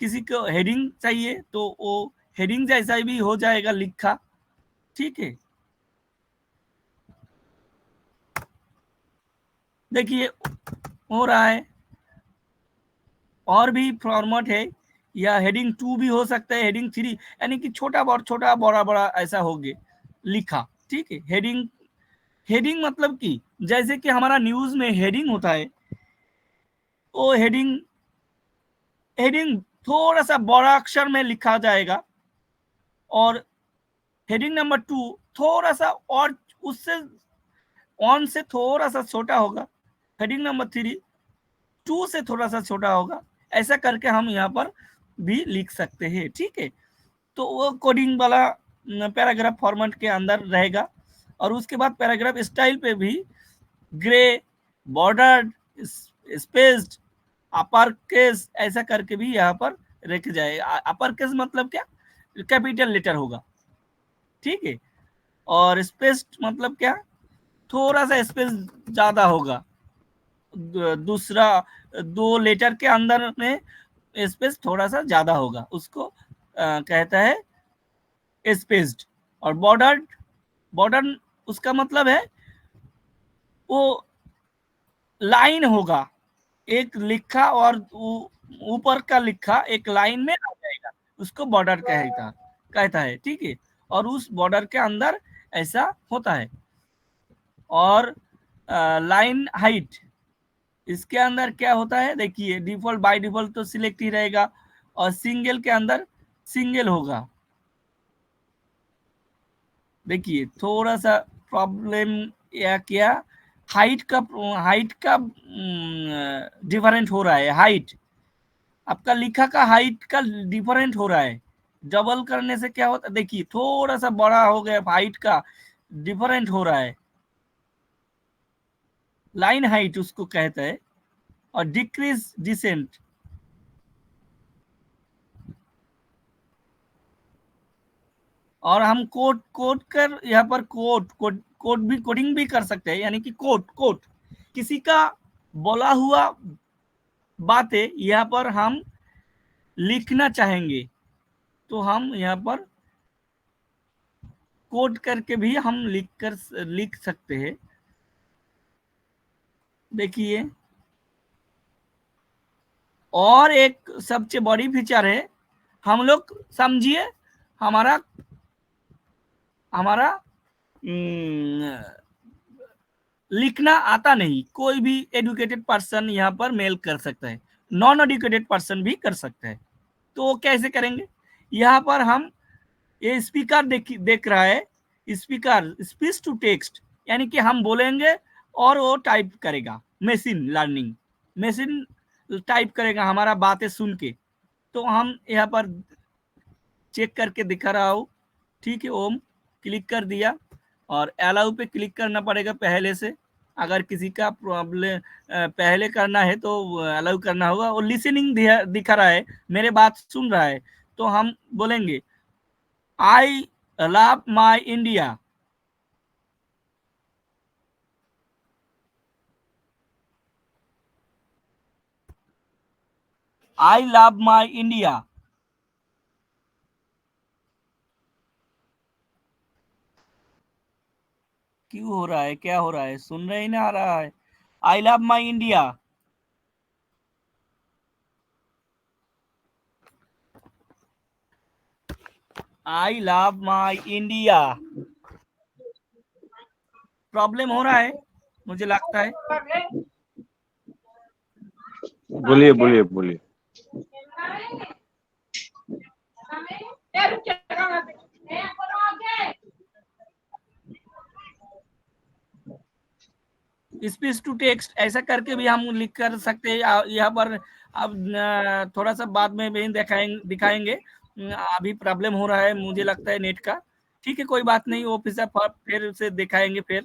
किसी को हेडिंग चाहिए तो वो हेडिंग जैसा भी हो जाएगा लिखा, ठीक है। देखिए हो रहा है। और भी फॉर्मेट है, या हेडिंग 2 भी हो सकता है, हेडिंग 3, यानी कि छोटा बड़ा बड़ा ऐसा हो गया लिखा, ठीक है। हेडिंग मतलब कि जैसे कि हमारा न्यूज में हेडिंग होता है, वो हेडिंग थोड़ा सा बड़ा अक्षर में लिखा जाएगा। और हेडिंग नंबर 2 थोड़ा सा और उससे ऑन से थोड़ा सा छोटा होगा। हेडिंग नंबर 3 2 से थोड़ा सा छोटा होगा। ऐसा करके हम यहाँ पर भी लिख सकते हैं, ठीक है। तो वो कोडिंग वाला पैराग्राफ फॉर्मेट के अंदर रहेगा। और उसके बाद पैराग्राफ स्टाइल पे भी grey, bordered, spaced, upper case, ऐसा करके भी यहाँ पर रख जाए। अपर केस मतलब क्या? कैपिटल लेटर होगा, ठीक है। और स्पेस्ड मतलब क्या? थोड़ा सा स्पेस ज्यादा होगा, दूसरा 2 लेटर के अंदर में स्पेस थोड़ा सा ज्यादा होगा, उसको कहता है स्पेस्ड। और बॉर्डर, बॉर्डर उसका मतलब है वो लाइन होगा, एक लिखा और ऊपर का लिखा एक लाइन में आ जाएगा, उसको बॉर्डर कहता है, ठीक है। और उस बॉर्डर के अंदर ऐसा होता है। और लाइन हाइट, इसके अंदर क्या होता है, देखिए डिफॉल्ट बाय डिफॉल्ट तो सिलेक्ट ही रहेगा, और सिंगल के अंदर सिंगल होगा। देखिए थोड़ा सा प्रॉब्लम या क्या, हाइट का डिफरेंट हो रहा है। हाइट आपका लिखा का हाइट का डिफरेंट हो रहा है। डबल करने से क्या होता है, देखिए थोड़ा सा बड़ा हो गया, हाइट का डिफरेंट हो रहा है। लाइन हाइट उसको कहता है। और डिक्रीज डिसेंट, और हम कोट कर यहाँ पर कोट भी कोडिंग भी कर सकते हैं, यानी कि कोट किसी का बोला हुआ बातें यहाँ पर हम लिखना चाहेंगे तो हम यहाँ पर कोड करके भी हम लिख सकते हैं। देखिए और एक सबसे बड़ी फीचर है, हम लोग समझिए हमारा लिखना आता नहीं, कोई भी एजुकेटेड पर्सन यहाँ पर मेल कर सकता है, नॉन एजुकेटेड पर्सन भी कर सकता है। तो कैसे करेंगे, यहाँ पर हम ये स्पीकर देख रहा है, स्पीकर स्पीच टू टेक्स्ट, यानी कि हम बोलेंगे और वो टाइप करेगा, मशीन लर्निंग, मशीन टाइप करेगा हमारा बातें सुन के। तो हम यहाँ पर चेक करके दिखा रहा हूँ, ठीक है। ओम क्लिक कर दिया और अलाउ पे क्लिक करना पड़ेगा पहले से, अगर किसी का प्रॉब्लम पहले करना है तो अलाउ करना होगा। और लिसनिंग दिखा रहा है, मेरे बात सुन रहा है, तो हम बोलेंगे I love my India. I love my India. क्यों हो रहा है, क्या हो रहा है, सुन रहे ही ना आ रहा है। I love my India. I love my India. Problem हो रहा है मुझे लगता है। बोलिए बोलिए बोलिए। स्पीच टू टेक्स्ट ऐसा करके भी हम लिख कर सकते हैं। यहाँ पर अब थोड़ा सा बाद में भी दिखाएंगे। अभी प्रॉब्लम हो रहा है मुझे लगता है नेट का, ठीक है कोई बात नहीं, वो फिर से दिखाएंगे फिर।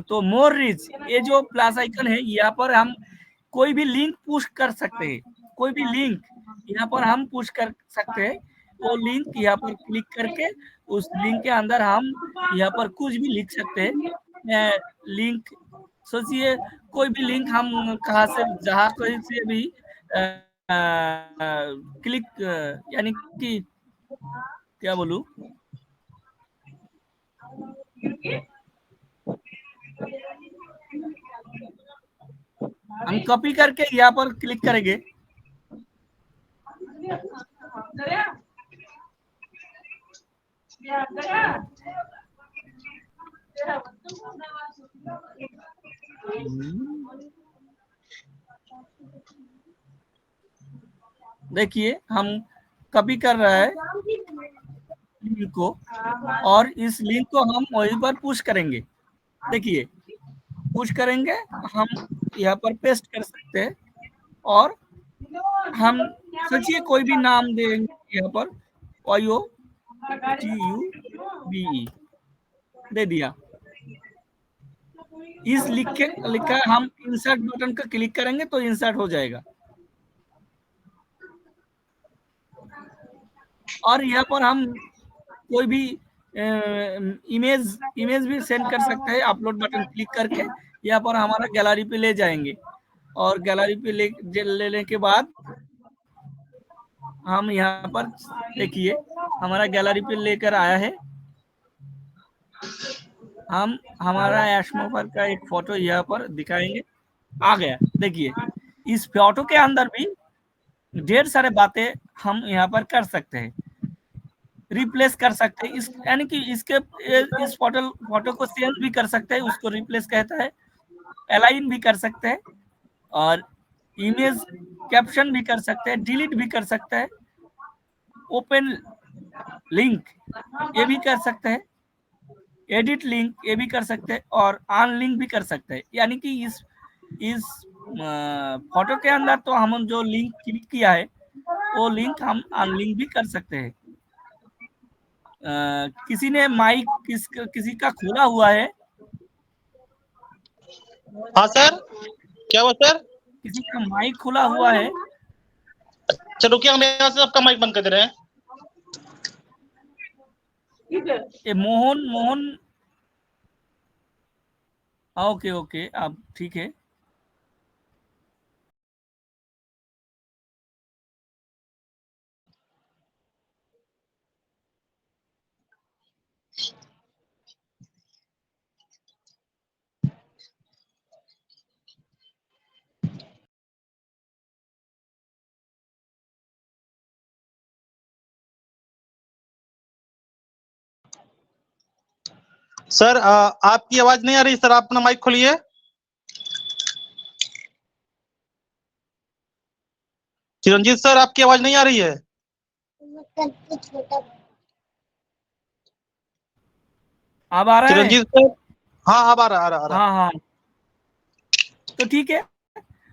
तो मोर रिच, ये जो प्लस आइकन है यहाँ पर हम कोई भी लिंक पुश कर सकते हैं, कोई भी लिंक यहाँ पर हम पुश कर सकते हैं। वो लिंक यहाँ पर क्लिक करके उस लिंक के अंदर हम यहाँ पर कुछ भी लिख सकते हैं। लिंक सोचिए, कोई भी लिंक हम कहाँ से जहाँ कहीं से भी क्लिक, यानी कि क्या बोलूं, हम कॉपी करके यहाँ पर क्लिक करेंगे। देखिए हम कॉपी कर रहा है लिंक को, और इस लिंक को हम वहीं पर पुश करेंगे। देखिए पुश करेंगे, हम यहाँ पर पेस्ट कर सकते हैं। और हम सोचिए कोई भी नाम देंगे यहाँ पर, YOTUBE दे दिया। इस लिखा हम इंसर्ट बटन का क्लिक करेंगे तो इंसर्ट हो जाएगा। और यहाँ पर हम कोई भी इमेज भी सेंड कर सकते हैं, अपलोड बटन क्लिक करके यहाँ पर हमारा गैलरी पे ले जाएंगे। और गैलरी पे लेने के बाद हम यहाँ पर देखिए हमारा गैलरी पे लेकर आया है। हम हमारा एशमोफर का एक फोटो यहाँ पर दिखाएंगे। आ गया, देखिए इस फोटो के अंदर भी ढेर सारे बातें हम यहाँ पर कर सकते हैं, रिप्लेस कर सकते हैं। इस यानी कि इसके इस फोटो को चेंज भी कर सकते हैं, उसको रिप्लेस कहता है। अलाइन भी कर सकते हैं और इमेज कैप्शन भी कर सकते हैं, डिलीट भी कर सकते हैं, ओपन लिंक ये भी कर सकते हैं, एडिट लिंक ये भी कर सकते हैं और अनलिंक भी कर सकते हैं। यानी कि इस फोटो के अंदर तो हम जो लिंक क्लिक किया है वो लिंक हम अनलिंक भी कर सकते हैं। किसी ने माइक किसी का खोला हुआ है, हाँ सर, क्या हुआ सर? किसी का माइक खुला हुआ है। चलो रुकिए, हम यहाँ से सबका माइक बंद कर दे रहे हैं। ये मोहन ओके ओके, अब ठीक है। सर आपकी आवाज नहीं आ रही सर, आप अपना माइक खोलिए। चिरंजीत सर, आपकी आवाज नहीं आ रही है। अब आ रहा है? चिरंजीत सर, हाँ अब आ रहा, आ रहा। हाँ हाँ, तो ठीक है,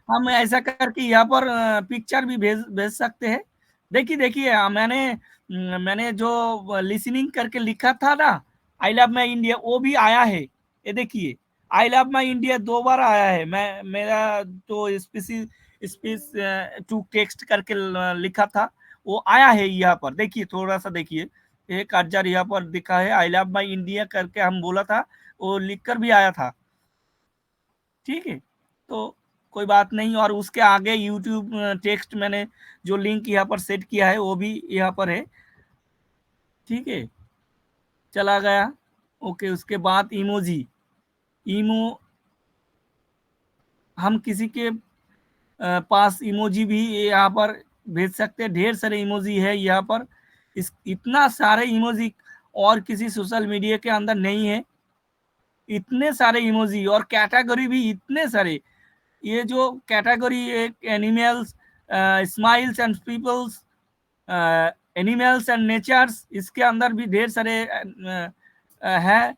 हम ऐसा करके यहाँ पर पिक्चर भी भेज सकते हैं। देखिए मैंने जो लिसनिंग करके लिखा था ना, आई लव माई इंडिया, वो भी आया है। ये देखिए आई लव माई इंडिया 2 बार आया है। मेरा तो स्पीच टू टेक्स्ट करके लिखा था, वो आया है यहाँ पर। देखिए थोड़ा सा देखिए, एक अक्षर यहाँ पर दिखा है, आई लव माई इंडिया करके हम बोला था, वो लिखकर भी आया था। ठीक है, तो कोई बात नहीं। और उसके आगे यूट्यूब टेक्स्ट मैंने जो लिंक यहाँ पर सेट किया है वो भी यहाँ पर है। ठीक है, चला गया। ओके, उसके बाद इमोजी, हम किसी के पास इमोजी भी यहाँ पर भेज सकते हैं। ढेर सारे इमोजी है यहाँ पर। इतना सारे इमोजी और किसी सोशल मीडिया के अंदर नहीं है। इतने सारे इमोजी और कैटेगरी भी इतने सारे। ये जो कैटेगरी एक animals, smiles and peoples, animals and natures, इसके अंदर भी ढेर सारे है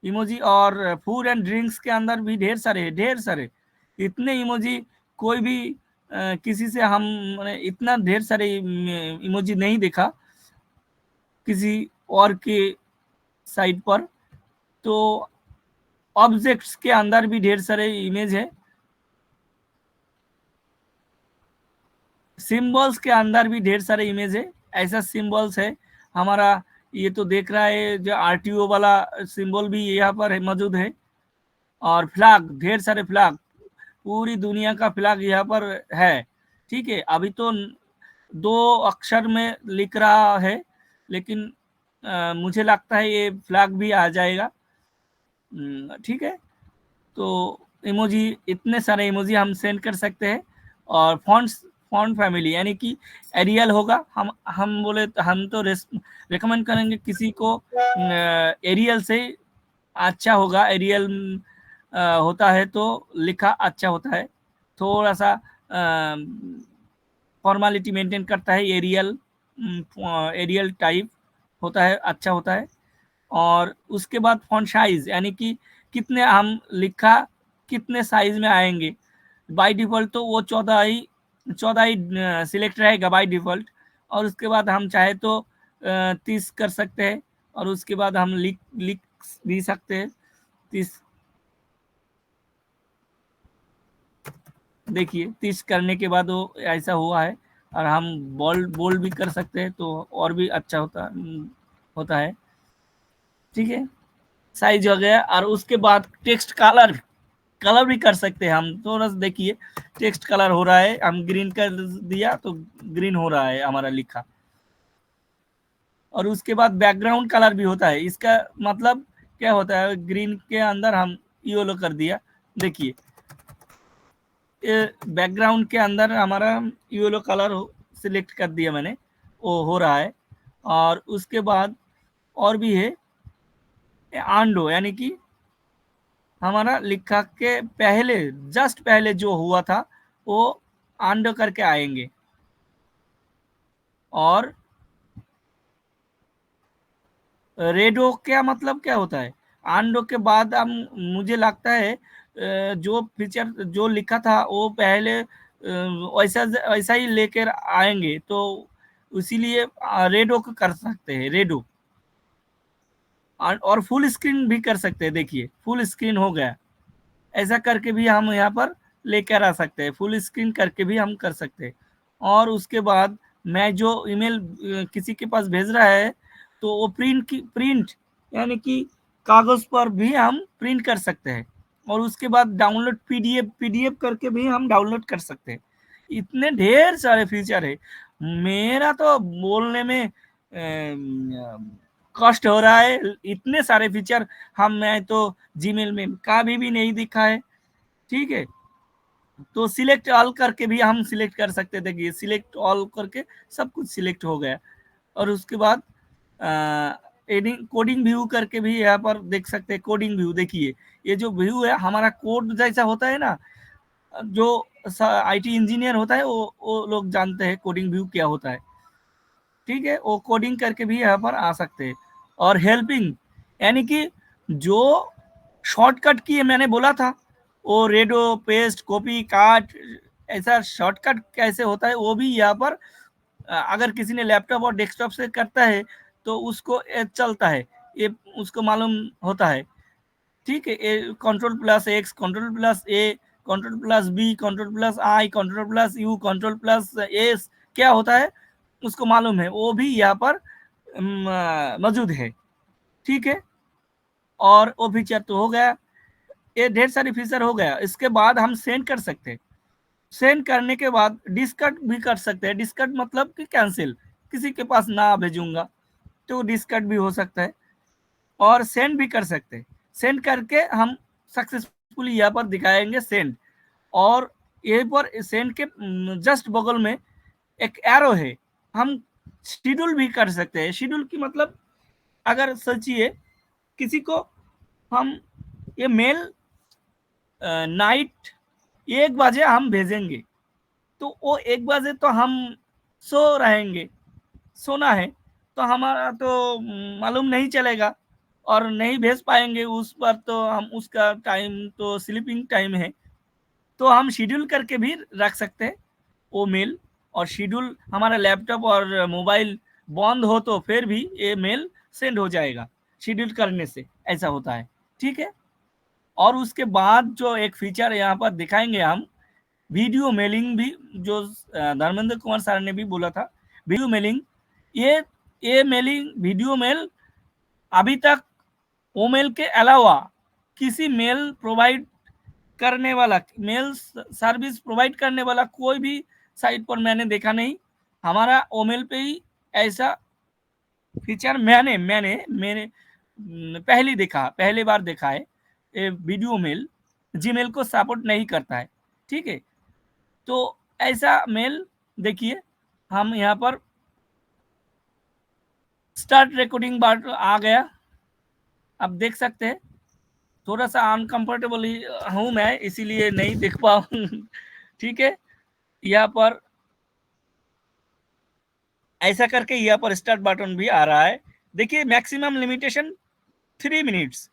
इमोजी। और फूड एंड ड्रिंक्स के अंदर भी ढेर सारे इतने इमोजी। कोई भी किसी से हम इतना ढेर सारे इमोजी नहीं देखा किसी और के साइट पर। तो ऑब्जेक्ट्स के अंदर भी ढेर सारे इमेज है, सिंबल्स के अंदर भी ढेर सारे इमेज है। ऐसा सिंबल्स है हमारा, ये तो देख रहा है जो आरटीओ वाला सिंबल भी यहाँ पर मौजूद है। और फ्लैग, ढेर सारे फ्लैग, पूरी दुनिया का फ्लैग यहाँ पर है। ठीक है, अभी तो 2 अक्षर में लिख रहा है, लेकिन मुझे लगता है ये फ्लैग भी आ जाएगा। ठीक है, तो इमोजी, इतने सारे इमोजी हम सेंड कर सकते हैं। और फॉन्ट फैमिली यानी कि एरियल होगा। हम बोले तो हम तो रेकमेंड करेंगे किसी को एरियल से अच्छा होगा। एरियल होता है तो लिखा अच्छा होता है, थोड़ा सा फॉर्मेलिटी मेंटेन करता है। एरियल टाइप होता है, अच्छा होता है। और उसके बाद फॉन्ट साइज यानी कि कितने हम लिखा कितने साइज में आएंगे। बाय डिफॉल्ट तो वो 14 ही सिलेक्ट रहेगा बाय डिफॉल्ट। और उसके बाद हम चाहे तो 30 कर सकते हैं। और उसके बाद हम लिख भी सकते हैं 30। देखिए 30 करने के बाद वो ऐसा हुआ है। और हम बोल्ड भी कर सकते हैं तो और भी अच्छा होता है। ठीक है, साइज हो गया। और उसके बाद टेक्स्ट कलर भी कर सकते हैं हम। थोड़ा सा देखिए टेक्स्ट कलर हो रहा है, हम ग्रीन कर दिया तो ग्रीन हो रहा है हमारा लिखा। और उसके बाद बैकग्राउंड कलर भी होता है। इसका मतलब क्या होता है, ग्रीन के अंदर हम येलो कर दिया, देखिए बैकग्राउंड के अंदर हमारा येलो कलर सिलेक्ट कर दिया मैंने, वो हो रहा है। और उसके बाद और भी है आंडो, यानी कि हमारा लिखा के पहले जस्ट पहले जो हुआ था वो आंडो करके आएंगे। और रेडो क्या मतलब क्या होता है, आंडो के बाद हम मुझे लगता है जो फीचर जो लिखा था वो पहले वैसा वैसा ही लेकर आएंगे, तो इसीलिए रेडो को कर सकते हैं, रेडो। और फुल स्क्रीन भी कर सकते हैं, देखिए फुल स्क्रीन हो गया, ऐसा करके भी हम यहाँ पर लेकर आ सकते हैं, फुल स्क्रीन करके भी हम कर सकते हैं। और उसके बाद मैं जो ईमेल किसी के पास भेज रहा है तो वो प्रिंट यानी कि कागज पर भी हम प्रिंट कर सकते हैं। और उसके बाद डाउनलोड पीडीएफ करके भी हम डाउनलोड कर सकते हैं। इतने ढेर सारे फीचर है, मेरा तो बोलने में कष्ट हो रहा है, इतने सारे फीचर हम मैं तो जीमेल में कभी भी नहीं दिखा है। ठीक है, तो सिलेक्ट ऑल करके भी हम सिलेक्ट कर सकते थे कि सिलेक्ट ऑल करके सब कुछ सिलेक्ट हो गया। और उसके बाद एडिंग कोडिंग व्यू करके भी यहाँ पर देख सकते हैं। कोडिंग व्यू देखिए, ये जो व्यू है हमारा कोड जैसा होता है ना, जो आईटी इंजीनियर होता है वो लोग जानते हैं कोडिंग व्यू क्या होता है। ठीक है, वो कोडिंग करके भी यहाँ पर आ सकते हैं। और हेल्पिंग यानी कि जो शॉर्टकट की मैंने बोला था, वो रेडो पेस्ट कॉपी काट ऐसा शॉर्टकट कैसे होता है वो भी यहाँ पर अगर किसी ने लैपटॉप और डेस्कटॉप से करता है तो उसको चलता है, ये उसको मालूम होता है। ठीक है, control plus X, control plus A, control plus B, control plus I, control plus U, control plus S क्या होता है उसको मालूम है, वो भी यहाँ पर मौजूद है। ठीक है, और वो फीचर तो हो गया, ये ढेर सारी फीचर हो गया। इसके बाद हम सेंड कर सकते हैं। सेंड करने के बाद डिस्कट भी कर सकते हैं। डिस्कट मतलब कि कैंसिल, किसी के पास ना भेजूंगा तो डिस्कट भी हो सकता है। और सेंड भी कर सकते हैं। सेंड करके हम सक्सेसफुली यहाँ पर दिखाएंगे सेंड। और यहीं पर सेंड के जस्ट बगल में एक एरो है, हम शेड्यूल भी कर सकते हैं। शेड्यूल की मतलब अगर सोचिए किसी को हम ये मेल नाइट 1 बजे हम भेजेंगे, तो वो 1 बजे तो हम सो रहेंगे, सोना है, तो हमारा तो मालूम नहीं चलेगा और नहीं भेज पाएंगे उस पर, तो हम उसका टाइम तो स्लीपिंग टाइम है, तो हम शेड्यूल करके भी रख सकते हैं वो मेल। और शेड्यूल हमारा लैपटॉप और मोबाइल बंद हो तो फिर भी ये मेल सेंड हो जाएगा शेड्यूल करने से, ऐसा होता है। ठीक है, और उसके बाद जो एक फीचर यहाँ पर दिखाएंगे हम, वीडियो मेलिंग भी, जो धर्मेंद्र कुमार सर ने भी बोला था वीडियो मेलिंग, ये मेलिंग वीडियो मेल अभी तक ओ मेल के अलावा किसी मेल प्रोवाइड करने वाला, मेल सर्विस प्रोवाइड करने वाला कोई भी साइट पर मैंने देखा नहीं। हमारा ओमेल पे ही ऐसा फीचर मैंने मैंने मैंने पहली बार देखा है। ये वीडियो मेल जीमेल को सपोर्ट नहीं करता है। ठीक है, तो ऐसा मेल देखिए, हम यहाँ पर स्टार्ट रिकॉर्डिंग बार आ गया, आप देख सकते हैं। थोड़ा सा अनकंफर्टेबल हूँ मैं, इसीलिए नहीं देख पाऊँ। ठीक है, यहाँ पर ऐसा करके यहाँ पर स्टार्ट बटन भी आ रहा है। देखिए मैक्सिमम लिमिटेशन 3 मिनट्स,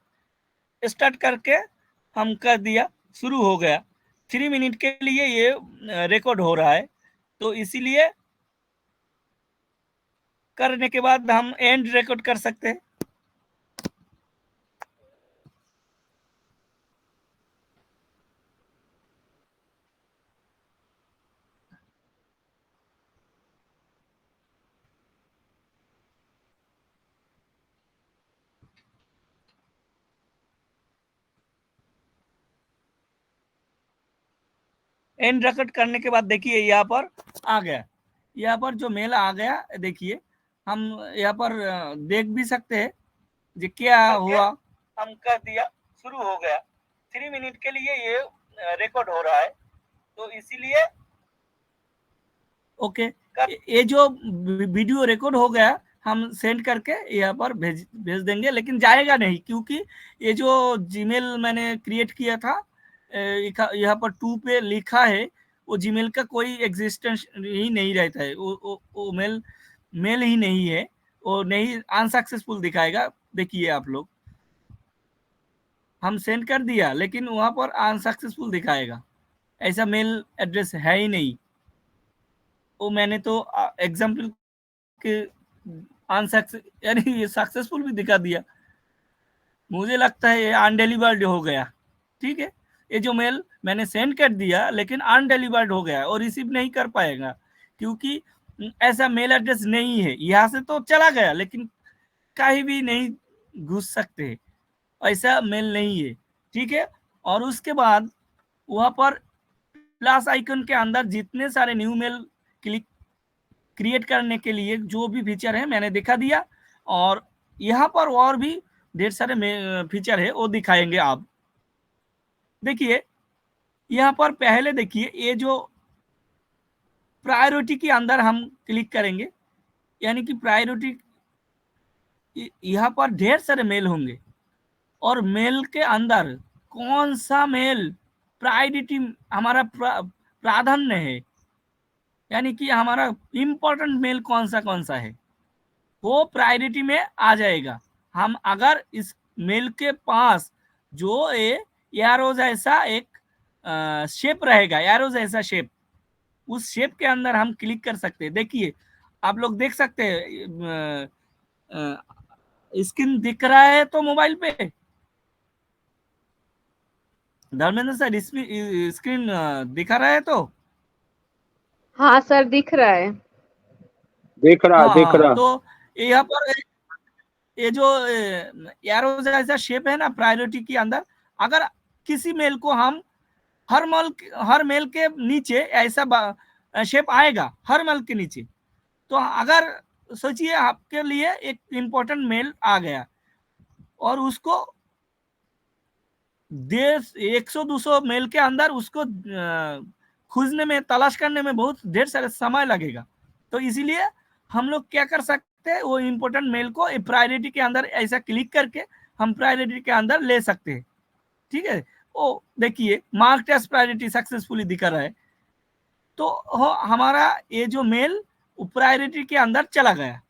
स्टार्ट करके हम कर दिया, शुरू हो गया। 3 मिनट के लिए ये रिकॉर्ड हो रहा है, तो इसीलिए करने के बाद हम एंड रिकॉर्ड कर सकते हैं। एंड रिकॉर्ड करने के बाद देखिए यहाँ पर आ गया, यहाँ पर जो मेल आ गया देखिए, हम यहाँ पर देख भी सकते हैं जो क्या हुआ। हम कर दिया, शुरू हो गया, 3 मिनट के लिए ये रिकॉर्ड हो रहा है, तो इसीलिए ओके ये जो वीडियो रिकॉर्ड हो गया हम सेंड करके यहाँ पर भेज देंगे, लेकिन जाएगा नहीं, क्योंकि ये जो जीमेल मैंने क्रिएट किया था यहाँ पर 2 पे लिखा है, वो जीमेल का कोई एग्जिस्टेंस ही नहीं रहता है, वो मेल ही नहीं है, वो नहीं, अनसक्सेसफुल दिखाएगा। देखिए आप लोग, हम सेंड कर दिया लेकिन वहां पर अनसक्सेसफुल दिखाएगा, ऐसा मेल एड्रेस है ही नहीं। वो मैंने तो एग्जाम्पल के अनसक्सेस यानी ये सक्सेसफुल भी दिखा दिया, मुझे लगता है ये अनडिलीवर्ड हो गया। ठीक है, ये जो मेल मैंने सेंड कर दिया लेकिन अनडिलीवर्ड हो गया और रिसीव नहीं कर पाएगा, क्योंकि ऐसा मेल एड्रेस नहीं है। यहाँ से तो चला गया लेकिन कहीं भी नहीं घुस सकते, ऐसा मेल नहीं है। ठीक है, और उसके बाद वहां पर प्लस आइकन के अंदर जितने सारे न्यू मेल क्रिएट करने के लिए जो भी फीचर है मैंने दिखा दिया, और यहाँ पर और भी ढेर सारे फीचर है वो दिखाएंगे आप। देखिए यहाँ पर पहले देखिए, ये जो प्रायोरिटी के अंदर हम क्लिक करेंगे, यानी कि प्रायोरिटी, यहाँ पर ढेर सारे मेल होंगे और मेल के अंदर कौन सा मेल प्रायोरिटी हमारा प्राधान्य है, यानी कि हमारा इंपॉर्टेंट मेल कौन सा है, वो प्रायोरिटी में आ जाएगा। हम अगर इस मेल के पास जो एरो जैसा एक शेप रहेगा, एरो जैसा शेप, उस शेप के अंदर हम क्लिक कर सकते हैं। देखिए आप लोग देख सकते हैं, स्क्रीन दिख रहा है तो मोबाइल पे धर्मेंद्र सर, स्क्रीन दिखा रहा है तो? हाँ सर दिख रहा है। देख रहा हाँ, देख रहा। तो यहाँ पर ये जो एरो जैसा शेप है ना प्रायोरिटी के अंदर, अगर किसी मेल को हम हर मेल के नीचे ऐसा शेप आएगा, हर मेल के नीचे, तो अगर सोचिए आपके लिए एक इंपॉर्टेंट मेल आ गया और उसको 100-200 मेल के अंदर उसको खोजने में, तलाश करने में बहुत ढेर सारे समय लगेगा, तो इसीलिए हम लोग क्या कर सकते हैं, वो इंपॉर्टेंट मेल को प्रायोरिटी के अंदर ऐसा क्लिक करके हम प्रायोरिटी के अंदर ले सकते हैं। ठीक है, ओ देखिए मार्क एज प्रायोरिटी सक्सेसफुली दिखा रहा है, तो हमारा ये जो मेल प्रायोरिटी के अंदर चला गया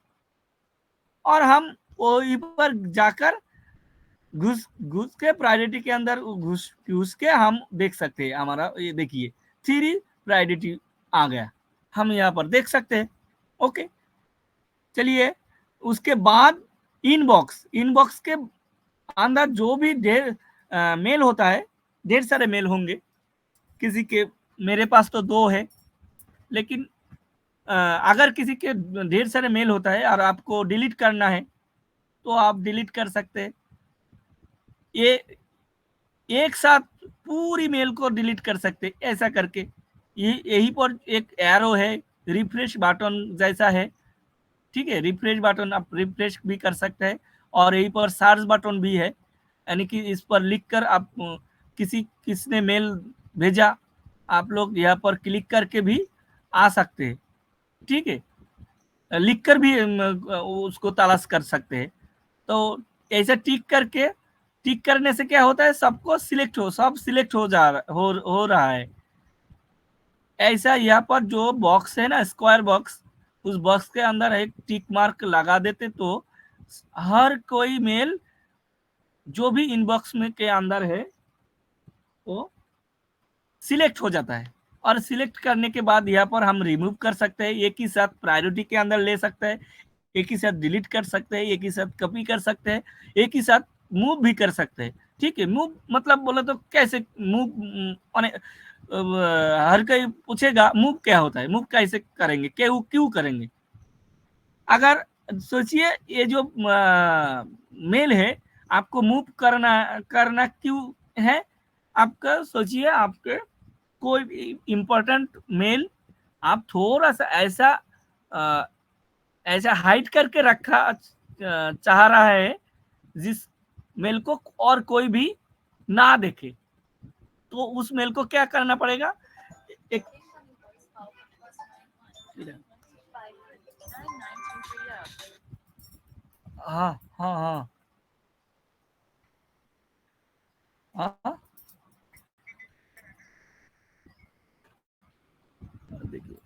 और हम वही पर जाकर घुस के प्रायोरिटी के अंदर घुस के हम देख सकते हैं। हमारा ये देखिए 3 प्रायोरिटी आ गया, हम यहाँ पर देख सकते हैं। ओके, चलिए उसके बाद इनबॉक्स के अंदर जो भी ढेर मेल होता है, ढेर सारे मेल होंगे, किसी के, मेरे पास तो 2 है, लेकिन अगर किसी के ढेर सारे मेल होता है और आपको डिलीट करना है तो आप डिलीट कर सकते हैं। ये एक साथ पूरी मेल को डिलीट कर सकते हैं ऐसा करके। यही पर एक एरो है, रिफ्रेश बटन जैसा है। ठीक है, रिफ्रेश बटन आप रिफ्रेश भी कर सकते हैं, और यहीं पर सर्च बटन भी है, यानी कि इस पर लिखकर आप किसने मेल भेजा, आप लोग यहाँ पर क्लिक करके भी आ सकते हैं। ठीक है, लिखकर भी उसको तलाश कर सकते हैं। तो ऐसे टिक करने से क्या होता है, सबको सब सिलेक्ट हो रहा है। ऐसा यहाँ पर जो बॉक्स है ना, स्क्वायर बॉक्स, उस बॉक्स के अंदर एक टिक मार्क लगा देते तो हर कोई मेल जो भी इनबॉक्स में के अंदर है वो सिलेक्ट हो जाता है, और सिलेक्ट करने के बाद यहाँ पर हम रिमूव कर सकते हैं, एक ही साथ प्रायोरिटी के अंदर ले सकते हैं, एक ही साथ डिलीट कर सकते हैं, एक ही साथ कॉपी कर सकते हैं, एक ही साथ मूव भी कर सकते हैं। ठीक है, मूव मतलब बोले तो कैसे मूव, हर कोई पूछेगा मूव क्या होता है, मूव कैसे करेंगे, क्यों करेंगे। अगर सोचिए ये जो मेल है आपको मूव करना क्यों है, आपका सोचिए आपके कोई इम्पोर्टेंट मेल आप थोड़ा सा ऐसा हाइड करके रखा चाह रहा है जिस मेल को और कोई भी ना देखे, तो उस मेल को क्या करना पड़ेगा, एक हाँ हाँ हाँ हाँ देखिए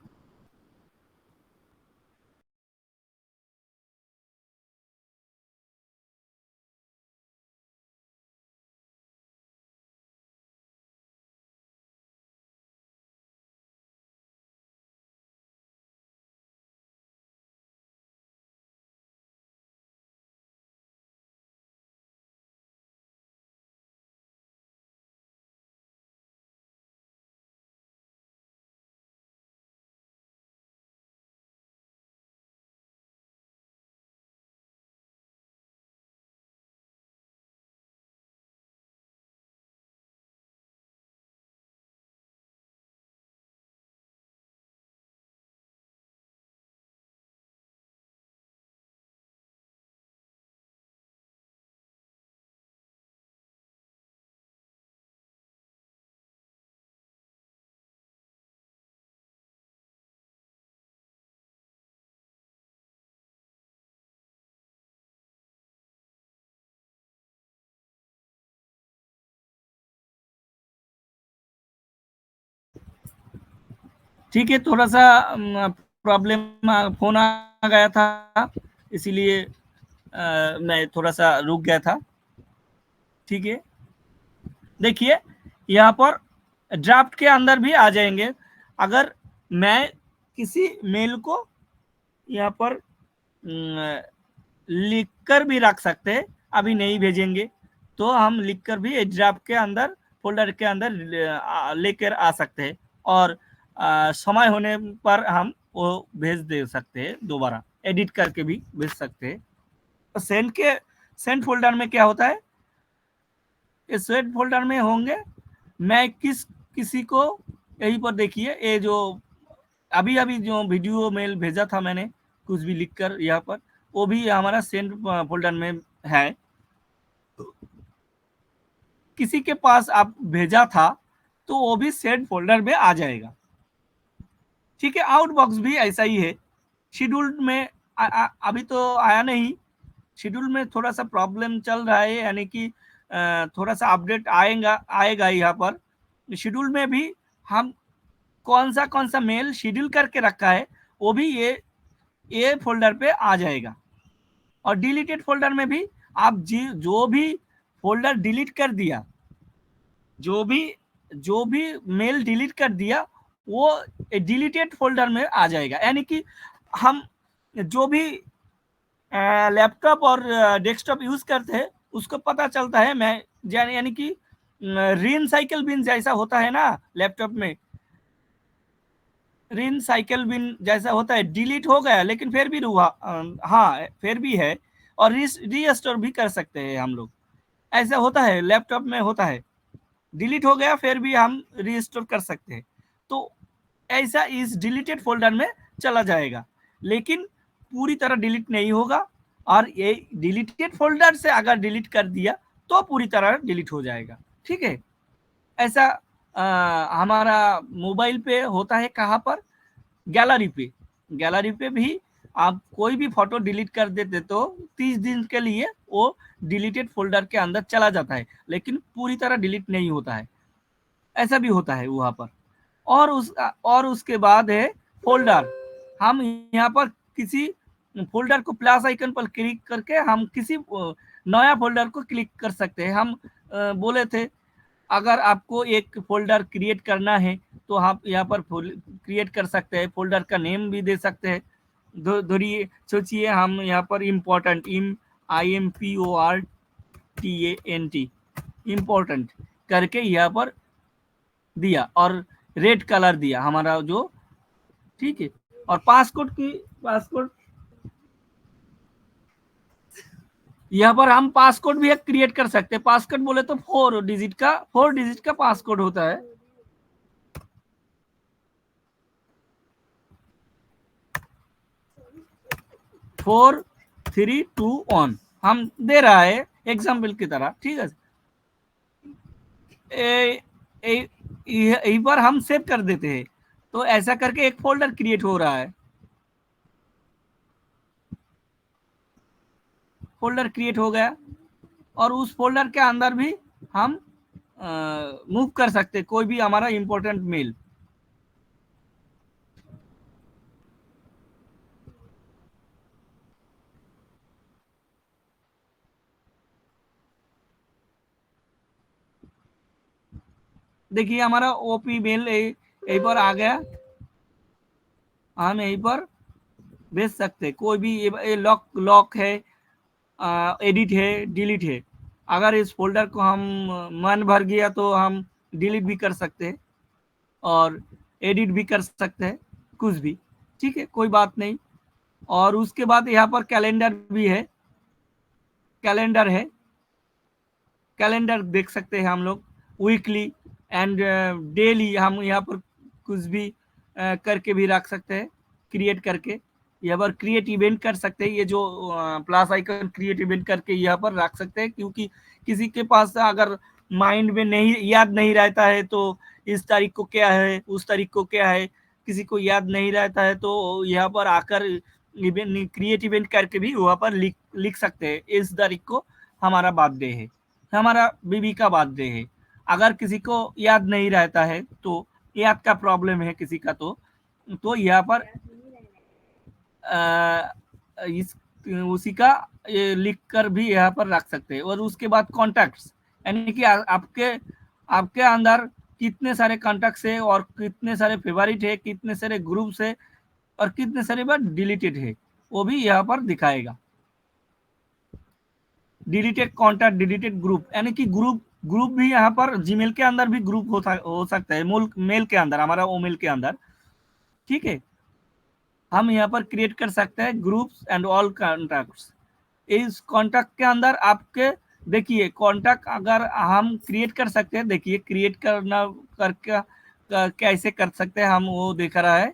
ठीक है, थोड़ा सा प्रॉब्लम फोन आ गया था, इसीलिए मैं थोड़ा सा रुक गया था। ठीक है, देखिए यहाँ पर ड्राफ्ट के अंदर भी आ जाएंगे। अगर मैं किसी मेल को यहाँ पर लिख कर भी रख सकते हैं, अभी नहीं भेजेंगे तो हम लिख कर भी ड्राफ्ट के अंदर फोल्डर के अंदर लेकर आ सकते हैं, और समय होने पर हम वो भेज दे सकते हैं, दोबारा एडिट करके भी भेज सकते हैं। सेंड फोल्डर में क्या होता है, इस सेंड फोल्डर में होंगे मैं किसी को, यहीं पर देखिए ये जो अभी अभी जो वीडियो मेल भेजा था मैंने कुछ भी लिखकर यहाँ पर, वो भी हमारा सेंड फोल्डर में है। किसी के पास आप भेजा था तो वो भी सेंड फोल्डर में आ जाएगा। ठीक है, आउटबॉक्स भी ऐसा ही है। शेड्यूल में अभी तो आया नहीं, शेड्यूल में थोड़ा सा प्रॉब्लम चल रहा है, यानी कि थोड़ा सा अपडेट आएगा यहाँ पर। शेड्यूल में भी हम कौन सा मेल शेड्यूल करके रखा है वो भी ये फोल्डर पे आ जाएगा। और डिलीटेड फोल्डर में भी आप जो भी फोल्डर डिलीट कर दिया, जो भी मेल डिलीट कर दिया वो डिलीटेड फोल्डर में आ जाएगा। यानी कि हम जो भी लैपटॉप और डेस्कटॉप यूज करते हैं उसको पता चलता है, मैं यानी कि रिन साइकिल बिन जैसा होता है ना, लैपटॉप में रिन साइकिल बिन जैसा होता है, डिलीट हो गया लेकिन फिर भी हाँ फिर भी है, और रीस्टोर भी कर सकते हैं हम लोग। ऐसा होता है, लैपटॉप में होता है, डिलीट हो गया फिर भी हम रीस्टोर कर सकते हैं। तो ऐसा इस डिलीटेड फोल्डर में चला जाएगा, लेकिन पूरी तरह डिलीट नहीं होगा। और ये डिलीटेड फोल्डर से अगर डिलीट कर दिया तो पूरी तरह डिलीट हो जाएगा। ठीक है, ऐसा हमारा मोबाइल पे होता है। कहाँ पर, गैलरी पे भी आप कोई भी फोटो डिलीट कर देते तो 30 दिन के लिए वो डिलीटेड फोल्डर के अंदर चला जाता है, लेकिन पूरी तरह डिलीट नहीं होता है। ऐसा भी होता है वहां पर। और उसके बाद है फोल्डर। हम यहाँ पर किसी फोल्डर को प्लस आइकन पर क्लिक करके हम किसी नया फोल्डर को क्लिक कर सकते हैं। हम बोले थे अगर आपको एक फोल्डर क्रिएट करना है तो आप यहाँ पर क्रिएट कर सकते हैं, फोल्डर का नेम भी दे सकते हैं। धरिए सोचिए हम यहाँ पर इम्पोर्टेंट IMPORTANT इम्पोर्टेंट करके यहाँ पर दिया और रेड कलर दिया हमारा जो, ठीक है। और पासकोड यहाँ पर हम पासकोड भी क्रिएट कर सकते हैं। पासकोड बोले तो 4 डिजिट का पासकोड होता है। 4-3-2-1 हम दे रहा है एग्जाम्पल की तरह, ठीक है। यहीं पर हम सेव कर देते हैं, तो ऐसा करके एक फोल्डर क्रिएट हो रहा है, फोल्डर क्रिएट हो गया, और उस फोल्डर के अंदर भी हम मूव कर सकते हैं कोई भी हमारा इंपॉर्टेंट मेल। देखिए हमारा ओपी मेल यहीं पर आ गया, हम यहीं पर भेज सकते हैं कोई भी। ये लॉक है, एडिट है, डिलीट है। अगर इस फोल्डर को हम मन भर गया तो हम डिलीट भी कर सकते हैं और एडिट भी कर सकते हैं, कुछ भी, ठीक है, कोई बात नहीं। और उसके बाद यहाँ पर कैलेंडर भी है, कैलेंडर है, कैलेंडर देख सकते हैं हम लोग, वीकली एंड डेली हम यहाँ पर कुछ भी करके भी रख सकते हैं, क्रिएट करके। यहाँ पर क्रिएट इवेंट कर सकते हैं, ये जो प्लस आइकन क्रिएट इवेंट करके यहाँ पर रख सकते हैं, क्योंकि किसी के पास अगर माइंड में नहीं याद नहीं रहता है तो इस तारीख को क्या है, उस तारीख को क्या है, किसी को याद नहीं रहता है, तो यहाँ पर आकर इवेंट क्रिएट इवेंट करके भी वहाँ पर लिख सकते हैं इस तारीख को हमारा बर्थडे है, हमारा बीबी का बर्थडे है। अगर किसी को याद नहीं रहता है, तो याद का प्रॉब्लम है किसी का, तो यहाँ पर इस उसी का लिख कर भी यहाँ पर रख सकते हैं। और उसके बाद कॉन्टैक्ट्स, यानी कि आपके अंदर कितने सारे कॉन्टैक्ट्स है और कितने सारे फेवरेट है, कितने सारे ग्रुप्स है और कितने सारे बार डिलीटेड है, वो भी यहाँ पर दिखाएगा। डिलीटेड कॉन्टैक्ट, डिलीटेड ग्रुप, यानी कि ग्रुप भी यहाँ पर जीमेल के अंदर भी ग्रुप हो सकता है, मेल के अंदर, हमारा ओ मेल के अंदर, ठीक है। हम यहाँ पर क्रिएट कर सकते हैं ग्रुप्स एंड ऑल कॉन्टैक्ट्स। इस कॉन्टैक्ट के अंदर आपके देखिए कॉन्टैक्ट अगर हम क्रिएट कर सकते हैं, देखिए क्रिएट करना करके कैसे कर सकते हैं हम, वो देख रहा है।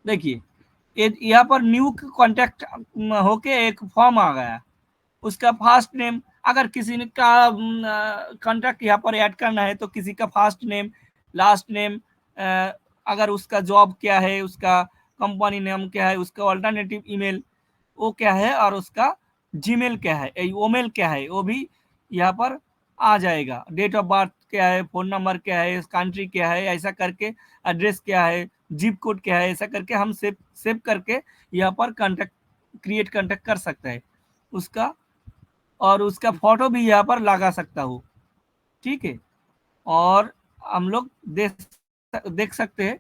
देखिए यहाँ पर न्यू कॉन्टैक्ट होके एक फॉर्म आ गया, उसका फर्स्ट नेम, अगर किसी ने का कॉन्टैक्ट यहाँ पर ऐड करना है तो किसी का फर्स्ट नेम, लास्ट नेम, अगर उसका जॉब क्या है, उसका कंपनी नेम क्या है, उसका अल्टरनेटिव ईमेल वो क्या है, और उसका जीमेल क्या है, ईमेल क्या है, वो भी यहाँ पर आ जाएगा। डेट ऑफ बर्थ क्या है, फोन नंबर क्या है, कंट्री क्या है, ऐसा करके एड्रेस क्या है, जिप कोड क्या है, ऐसा करके हम सेव करके यहाँ पर कॉन्टैक्ट क्रिएट कॉन्टैक्ट कर सकते हैं उसका, और उसका फोटो भी यहाँ पर लगा सकता हूँ, ठीक है। और हम लोग देख सकते हैं,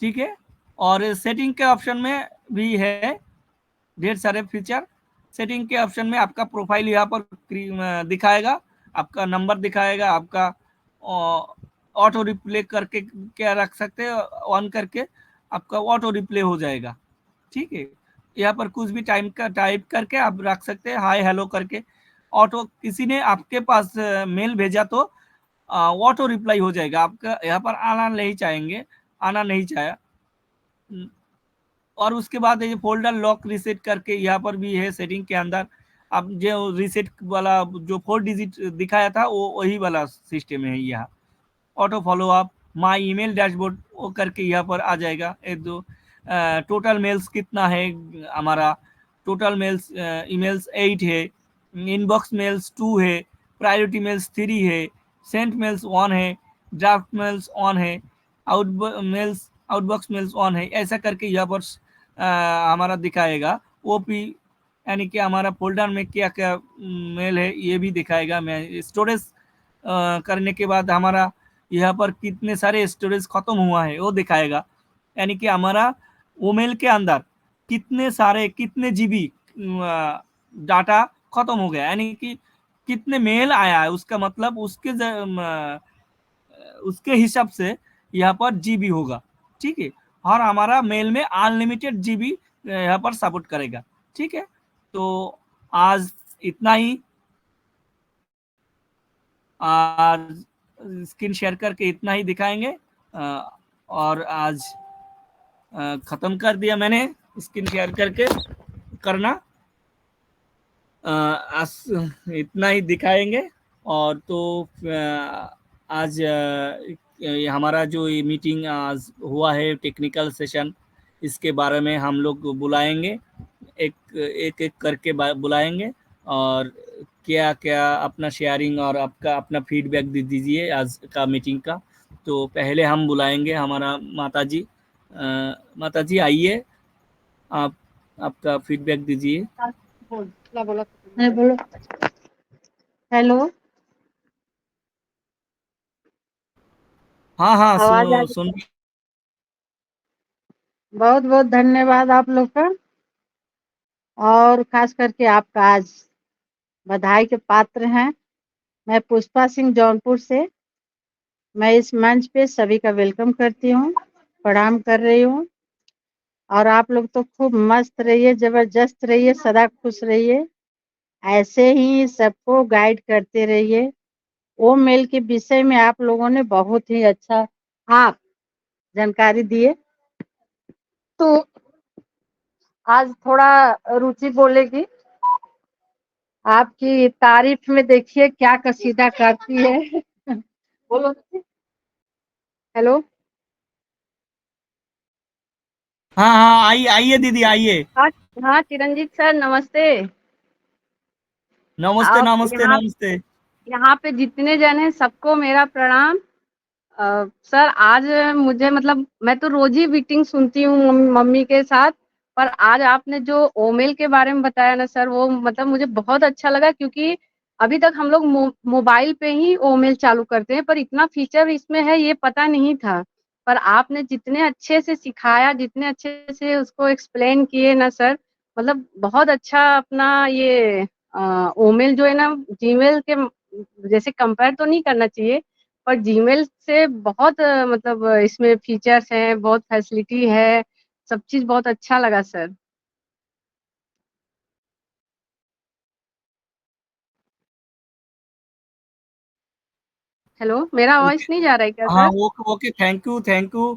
ठीक है। और सेटिंग के ऑप्शन में भी है ढेर सारे फीचर। सेटिंग के ऑप्शन में आपका प्रोफाइल यहाँ पर दिखाएगा, आपका नंबर दिखाएगा, आपका ऑटो रिप्ले करके क्या रख सकते हैं, ऑन करके आपका ऑटो रिप्ले हो जाएगा, ठीक है। यहाँ पर कुछ भी टाइप करके आप रख सकते हैं, हाय हेलो करके ऑटो, किसी ने आपके पास मेल भेजा तो ऑटो रिप्लाई हो जाएगा, आपका यहाँ पर आना नहीं चाहे। और उसके बाद ये फोल्डर लॉक रीसेट करके यहाँ पर भी है सेटिंग के अंदर। अब जो रीसेट वाला जो 4 डिजिट दिखाया था वो वही वाला सिस्टम है यहाँ। Auto follow up, my email dashboard वो करके यहाँ पर आ जाएगा। एक दो टोटल मेल्स कितना है हमारा, टोटल मेल्स ईमेल्स 8 है, इनबॉक्स मेल्स 2 है, प्रायोरिटी मेल्स 3 है, सेंट मेल्स 1 है, ड्राफ्ट मेल्स 1 है, आउटबॉक्स मेल्स 1 है, ऐसा करके यहाँ पर हमारा दिखाएगा। ओपी यानी कि हमारा फोल्डर में क्या क्या मेल है ये भी दिखाएगा। मैं स्टोरेज करने के बाद हमारा यहाँ पर कितने सारे स्टोरेज खत्म हुआ है वो दिखाएगा, यानी कि हमारा वो मेल के अंदर कितने जीबी डाटा खत्म हो गया, यानी कि कितने मेल आया है, उसका मतलब उसके हिसाब से यहाँ पर जीबी होगा, ठीक है। और हमारा मेल में अनलिमिटेड जीबी यहाँ पर सपोर्ट करेगा। ठीक है, तो आज इतना ही। आज स्क्रीन शेयर करके इतना ही दिखाएंगे और आज खत्म कर दिया मैंने स्क्रीन शेयर करके करना। आज इतना ही दिखाएंगे। और तो आज हमारा जो ये मीटिंग आज हुआ है टेक्निकल सेशन, इसके बारे में हम लोग बुलाएंगे, एक करके बुलाएंगे और क्या क्या अपना शेयरिंग और आपका अपना फीडबैक दे दीजिए आज का मीटिंग का। तो पहले हम बुलाएंगे हमारा माता जी आइए, आप आपका फीडबैक दीजिए। बोलो। हेलो, हाँ हाँ आवाज आ रही? सुन। बहुत बहुत धन्यवाद आप लोग का, और खास करके आपका आज बधाई के पात्र हैं। मैं पुष्पा सिंह जौनपुर से, मैं इस मंच पे सभी का वेलकम करती हूँ, प्रणाम कर रही हूँ। और आप लोग तो खूब मस्त रहिए, जबरदस्त रहिए, सदा खुश रहिए, ऐसे ही सबको गाइड करते रहिए। ओ मेल के विषय में आप लोगों ने बहुत ही अच्छा आप जानकारी दिए। तो आज थोड़ा रुचि बोलेगी, आपकी तारीफ में देखिए क्या कसीदा करती है। बोलो। हेलो। हाँ हाँ आइए दीदी आइए। हाँ हाँ, चिरंजीत सर नमस्ते। नमस्ते आप नमस्ते नमस्ते। यहाँ पे जितने जन हैं सबको मेरा प्रणाम। सर आज मुझे मतलब मैं तो रोज ही मीटिंग सुनती हूँ मम्मी के साथ, पर आज आपने जो ओमेल के बारे में बताया ना सर, वो मतलब मुझे बहुत अच्छा लगा, क्योंकि अभी तक हम लोग मोबाइल पे ही ओमेल चालू करते हैं, पर इतना फीचर इसमें है ये पता नहीं था। पर आपने जितने अच्छे से सिखाया, जितने अच्छे से उसको एक्सप्लेन किए ना सर, मतलब बहुत अच्छा अपना ये ओमेल जो है ना जीमेल के जैसे कंपेयर तो नहीं करना चाहिए, पर जीमेल से बहुत मतलब इसमें फीचर्स हैं, बहुत फैसिलिटी है, सब चीज बहुत अच्छा लगा सर। हेलो, मेरा वॉइस नहीं जा रहा है क्या हाँ sir? Okay thank you thank you.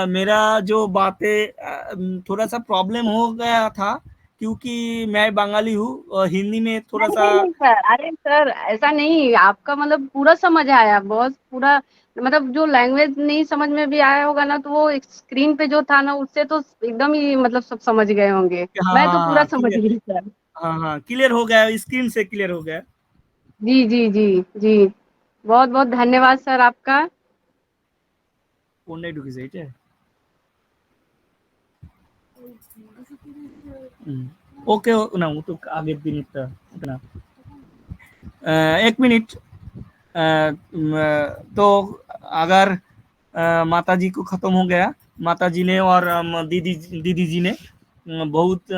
मेरा जो बातें थोड़ा सा प्रॉब्लम हो गया था, क्योंकि मैं बंगाली हूँ, हिंदी में थोड़ा नहीं सा। नहीं नहीं सर, अरे सर ऐसा नहीं, आपका मतलब पूरा समझ आया, बहुत पूरा मतलब जो लैंग्वेज नहीं समझ में भी आया होगा ना, तो वो स्क्रीन पे जो था ना उससे तो एकदम ही मतलब सब समझ गए होंगे। हाँ मैं तो हाँ पूरा हाँ समझ क्लियर। गई सर। हाँ हाँ क्लियर हो गया, स्क्रीन से क्लियर हो गया। जी जी जी जी, बहुत बहुत धन्यवाद सर आपका। কোনটাই ঢুকেছে এটা? ওকে না ও তো আগের দিনেরটা ওটা না। एक मिनट। तो अगर माता जी को खत्म हो गया, माता जी ने और दीदी जी ने बहुत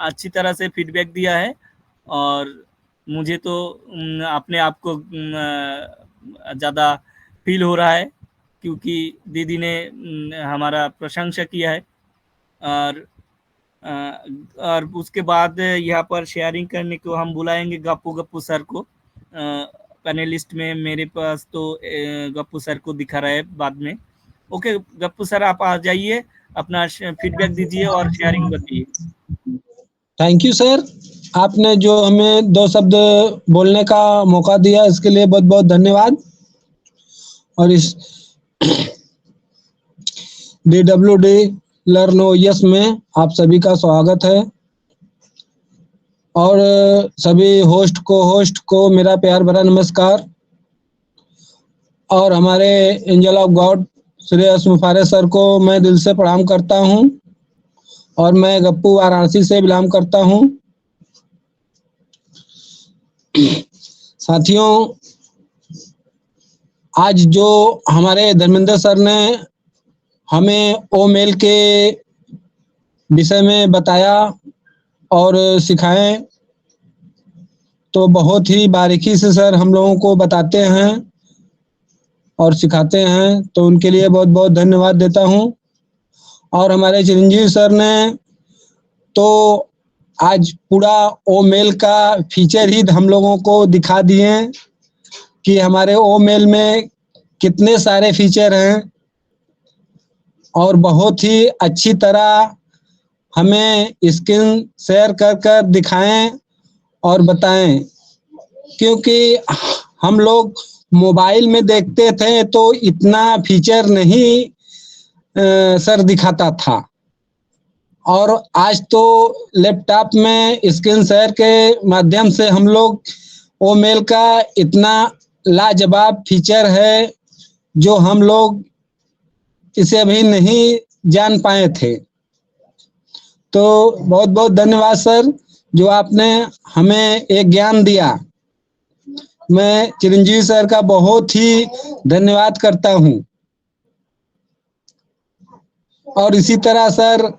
अच्छी तरह से फीडबैक दिया है। और मुझे तो अपने आप को ज़्यादा फील हो रहा है, क्योंकि दीदी ने हमारा प्रशंसा किया है। और और उसके बाद यहाँ पर शेयरिंग करने को हम बुलाएंगे गप्पू गप्पू सर को। पैनलिस्ट में मेरे पास तो गप्पू सर को दिखा रहा है बाद में। ओके गप्पू सर आप आ जाइए, अपना फीडबैक दीजिए और शेयरिंग बताइए। थैंक यू सर, आपने जो हमें 2 शब्द बोलने का मौका दिया इसके लिए बहुत बहुत धन्यवाद। और इस DWD लर्न ओएस में आप सभी का स्वागत है। और सभी होस्ट को मेरा प्यार भरा नमस्कार। और हमारे angel of God Shri मुफारे sir को मैं दिल से प्रणाम करता हूँ। और मैं गप्पू वाराणसी से बिलोंग करता हूँ। साथियों, आज जो हमारे धर्मेंद्र सर ने हमें ओ मेल के विषय में बताया और सिखाए, तो बहुत ही बारीकी से सर हम लोगों को बताते हैं और सिखाते हैं, तो उनके लिए बहुत बहुत धन्यवाद देता हूं। और हमारे चिरंजीवी सर ने तो आज पूरा ओ मेल का फीचर ही हम लोगों को दिखा दिए कि हमारे ओ मेल में कितने सारे फीचर हैं, और बहुत ही अच्छी तरह हमें स्क्रीन शेयर कर कर दिखाएं और बताएं, क्योंकि हम लोग मोबाइल में देखते थे तो इतना फीचर नहीं सर दिखाता था, और आज तो लैपटॉप में स्क्रीन शेयर के माध्यम से हम लोग ओ मेल का इतना लाजवाब फीचर है जो हम लोग इसे अभी नहीं जान पाए थे। तो बहुत बहुत धन्यवाद सर, जो आपने हमें एक ज्ञान दिया। मैं चिरंजीवी सर का बहुत ही धन्यवाद करता हूं। और इसी तरह सर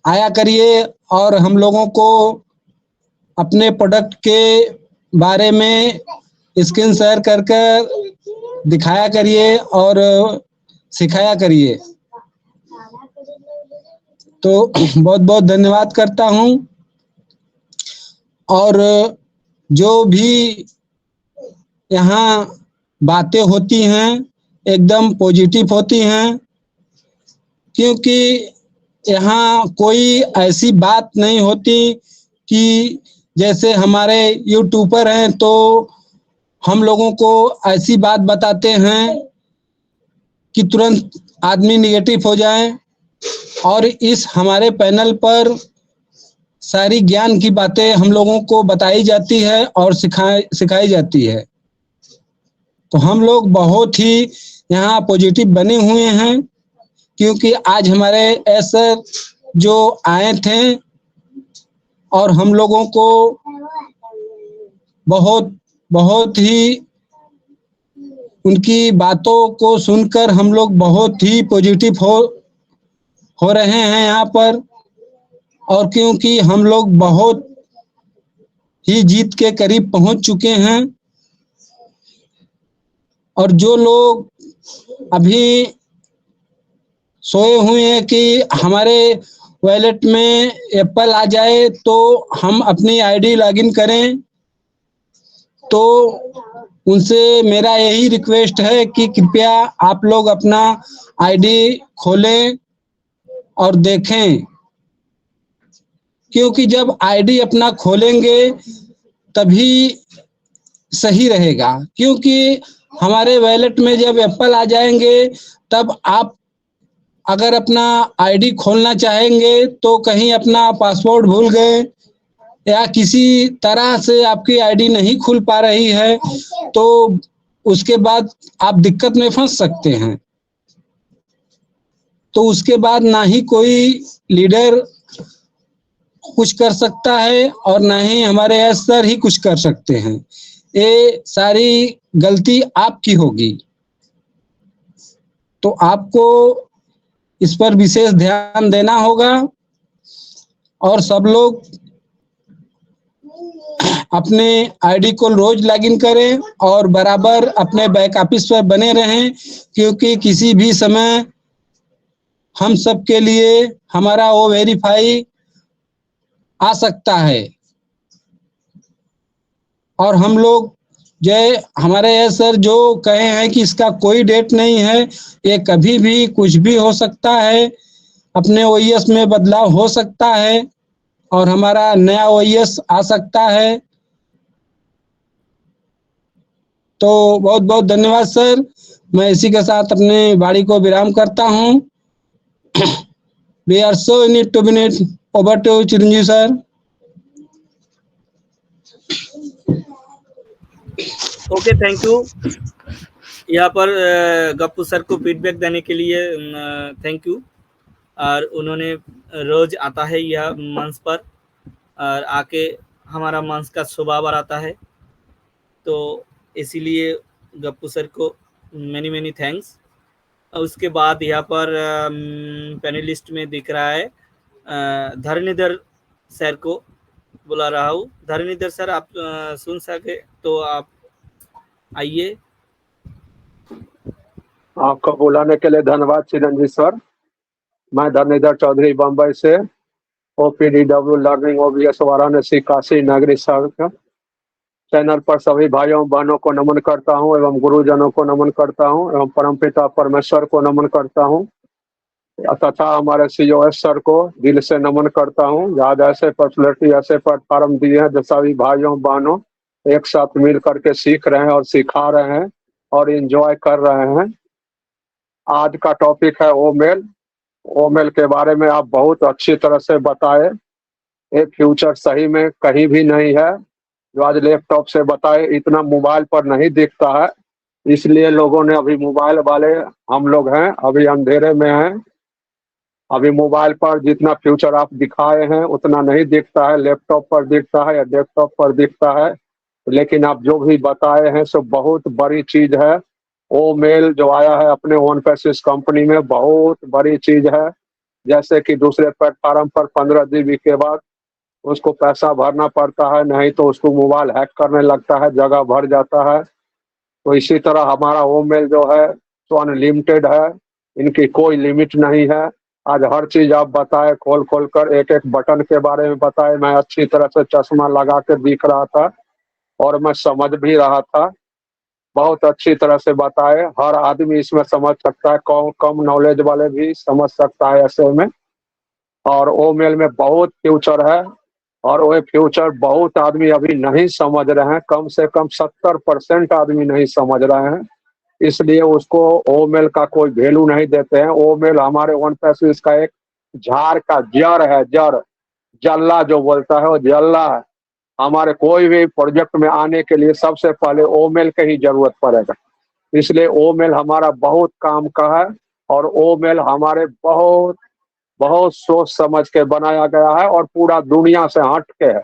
आया करिए और हम लोगों को अपने प्रोडक्ट के बारे में स्क्रीन शेयर कर कर दिखाया करिए और सिखाया करिए। तो बहुत बहुत धन्यवाद करता हूं। और जो भी यहाँ बातें होती हैं एकदम पॉजिटिव होती हैं, क्योंकि यहाँ कोई ऐसी बात नहीं होती कि जैसे हमारे यूट्यूबर हैं तो हम लोगों को ऐसी बात बताते हैं कि तुरंत आदमी निगेटिव हो जाए, और इस हमारे पैनल पर सारी ज्ञान की बातें हम लोगों को बताई जाती है और सिखाई जाती है। तो हम लोग बहुत ही यहाँ पॉजिटिव बने हुए हैं, क्योंकि आज हमारे ऐसे जो आए थे और हम लोगों को बहुत बहुत ही उनकी बातों को सुनकर हम लोग बहुत ही पॉजिटिव हो रहे हैं यहाँ पर। और क्योंकि हम लोग बहुत ही जीत के करीब पहुंच चुके हैं, और जो लोग अभी सोए हुए हैं कि हमारे वॉलेट में एप्पल आ जाए तो हम अपनी आईडी लॉगिन करें, तो उनसे मेरा यही रिक्वेस्ट है कि कृपया आप लोग अपना आईडी खोलें और देखें, क्योंकि जब आईडी अपना खोलेंगे तभी सही रहेगा। क्योंकि हमारे वॉलेट में जब एप्पल आ जाएंगे तब आप अगर अपना आईडी खोलना चाहेंगे तो कहीं अपना पासवर्ड भूल गए या किसी तरह से आपकी आईडी नहीं खुल पा रही है तो उसके बाद आप दिक्कत में फंस सकते हैं। तो उसके बाद ना ही कोई लीडर कुछ कर सकता है और ना ही हमारे सर ही कुछ कर सकते हैं। ये सारी गलती आपकी होगी। तो आपको इस पर विशेष ध्यान देना होगा, और सब लोग अपने आईडी को रोज लॉगिन करें और बराबर अपने बैक ऑफिस पर बने रहें, क्योंकि किसी भी समय हम सब के लिए हमारा वो वेरीफाई आ सकता है। और हम लोग जो हमारे सर जो कहे हैं कि इसका कोई डेट नहीं है, ये कभी भी कुछ भी हो सकता है, अपने ओएस में बदलाव हो सकता है और हमारा नया ओएस आ सकता है। तो बहुत बहुत धन्यवाद सर। मैं इसी के साथ अपने वाणी को विराम करता हूँ। We are so in it to be it. Over to Chiranjeevi sir. Okay, thank you. यहाँ पर गप्पू सर को फीडबैक देने के लिए थैंक यू। और उन्होंने रोज आता है यह मंच पर और आके हमारा मंच का शोभा बढ़ाता है, तो इसीलिए गप्पू सर को मैनी मैनी थैंक्स। उसके बाद यहाँ पर पैनलिस्ट में दिख रहा है धरणीधर सर को बुला रहा हूँ। धरणीधर सर, आप सुन सके तो आप आइए। आपको बुलाने के लिए धन्यवाद चिरंजीवी सर। मैं धर्मेंद्र चौधरी बम्बई से, OPDW learning OBS Varanasi Kashi नगरी सड़क चैनल पर सभी भाइयों बहनों को नमन करता हूं एवं गुरुजनों को नमन करता हूं एवं परमपिता परमेश्वर को नमन करता हूं तथा हमारे COS सर को दिल से नमन करता हूं। आज ऐसे पर्सनैलिटी ऐसे प्लेटफॉर्म दिए हैं जो सभी भाइयों बहनों एक साथ मिल करके सीख रहे हैं और सिखा रहे हैं और एंजॉय कर रहे हैं। आज का टॉपिक है ओमेल। ओमेल के बारे में आप बहुत अच्छी तरह से बताए। एक फ्यूचर सही में कहीं भी नहीं है जो आज लैपटॉप से बताए, इतना मोबाइल पर नहीं दिखता है, इसलिए लोगों ने अभी मोबाइल वाले हम लोग हैं अभी अंधेरे में हैं। अभी मोबाइल पर जितना फ्यूचर आप दिखाए हैं उतना नहीं दिखता है, लैपटॉप पर दिखता है या डेस्कटॉप पर दिखता है। लेकिन आप जो भी बताए हैं सो बहुत बड़ी चीज है। ओ मेल जो आया है अपने ओनफेसिस कंपनी में बहुत बड़ी चीज है। जैसे कि दूसरे प्लेटफॉर्म पर 15 GB के बाद उसको पैसा भरना पड़ता है, नहीं तो उसको मोबाइल हैक करने लगता है, जगह भर जाता है। तो इसी तरह हमारा ओ मेल जो है तो अनलिमिटेड है, इनकी कोई लिमिट नहीं है। आज हर चीज आप बताए खोल खोल कर, एक एक बटन के बारे में बताए। मैं अच्छी तरह से चश्मा लगा कर दिख रहा था और मैं समझ भी रहा था। बहुत अच्छी तरह से बताए, हर आदमी इसमें समझ सकता है, कम नॉलेज वाले भी समझ सकता है ऐसे में। और ओ मेल में बहुत फ्यूचर है और वो फ्यूचर बहुत आदमी अभी नहीं समझ रहे हैं, कम से कम 70% आदमी नहीं समझ रहे हैं, इसलिए उसको ओ मेल का कोई वैल्यू नहीं देते हैं। ओ मेल हमारे वन पैसेज का एक झाड़ का जड़ है, जड़ जल्ला जो बोलता है वो जल्ला है। हमारे कोई भी प्रोजेक्ट में आने के लिए सबसे पहले ओ मेल की ही जरूरत पड़ेगा, इसलिए ओ मेल हमारा बहुत काम का है। और ओ मेल हमारे बहुत बहुत सोच समझ के बनाया गया है और पूरा दुनिया से हट के है।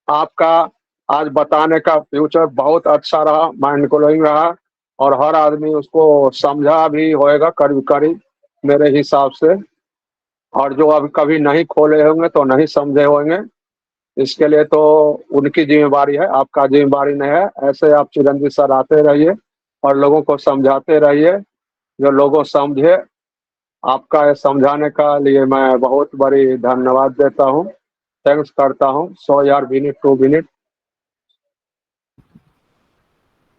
आपका आज बताने का फ्यूचर बहुत अच्छा रहा, माइंड ब्लोइंग रहा और हर आदमी उसको समझा भी होएगा करीब करीब मेरे हिसाब से। और जो अभी कभी नहीं खोले होंगे तो नहीं समझे होंगे, इसके लिए तो उनकी जिम्मेवारी है, आपका जिम्मेवारी नहीं है। ऐसे आप चिरंजीव सर आते रहिए और लोगों को समझाते रहिए, जो लोगों समझे। आपका ये समझाने का लिए मैं बहुत बड़ी धन्यवाद देता हूँ, थैंक्स करता हूँ। 100 यार minute 2 minute.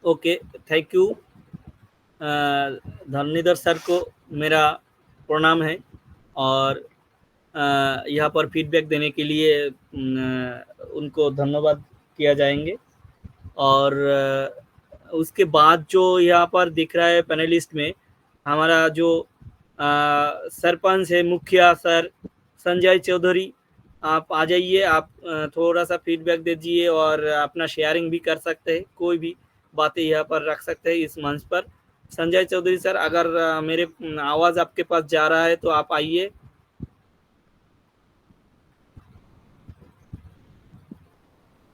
Okay, thank you. Dharmendra sir को मेरा प्रणाम है और यहाँ पर फीडबैक देने के लिए उनको धन्यवाद किया जाएंगे। और उसके बाद जो यहाँ पर दिख रहा है पैनलिस्ट में हमारा जो सरपंच है, मुखिया सर संजय चौधरी, आप आ जाइए। आप थोड़ा सा फीडबैक दे दीजिए और अपना शेयरिंग भी कर सकते हैं, कोई भी बातें यहाँ पर रख सकते हैं इस मंच पर। संजय चौधरी सर, अगर मेरे आवाज़ आपके पास जा रहा है तो आप आइए।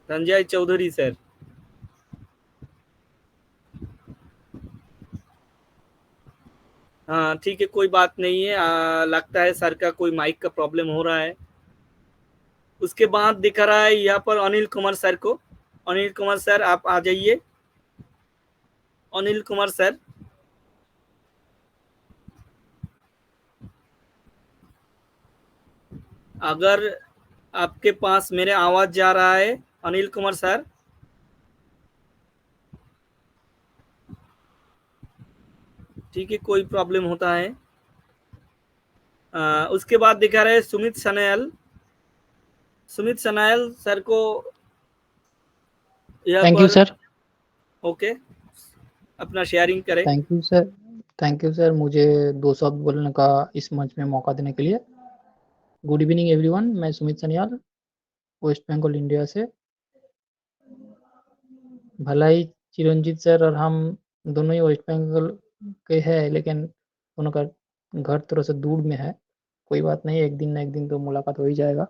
संजय चौधरी सर, हाँ ठीक है, कोई बात नहीं है। लगता है सर का कोई माइक का प्रॉब्लम हो रहा है। उसके बाद दिख रहा है यहाँ पर अनिल कुमार सर को। अनिल कुमार सर, आप आ जाइए। अनिल कुमार सर, अगर आपके पास मेरे आवाज जा रहा है अनिल कुमार सर। ठीक है, कोई प्रॉब्लम होता है। उसके बाद दिखा रहे सुमित सनयल। सुमित सनायल सर को थैंक यू सर। ओके, अपना शेयरिंग करें। Thank you sir. Thank you sir, मुझे 2 शब्द बोलने का इस मंच में मौका देने के लिए। गुड इवनिंग एवरीवन, मैं सुमित सनियाल वेस्ट बंगाल इंडिया से। भला ही चिरंजीत सर और हम दोनों ही वेस्ट बंगाल के हैं, लेकिन दोनों का घर थोड़ा सा दूर में है। कोई बात नहीं, एक दिन ना एक दिन तो मुलाकात हो ही जाएगा।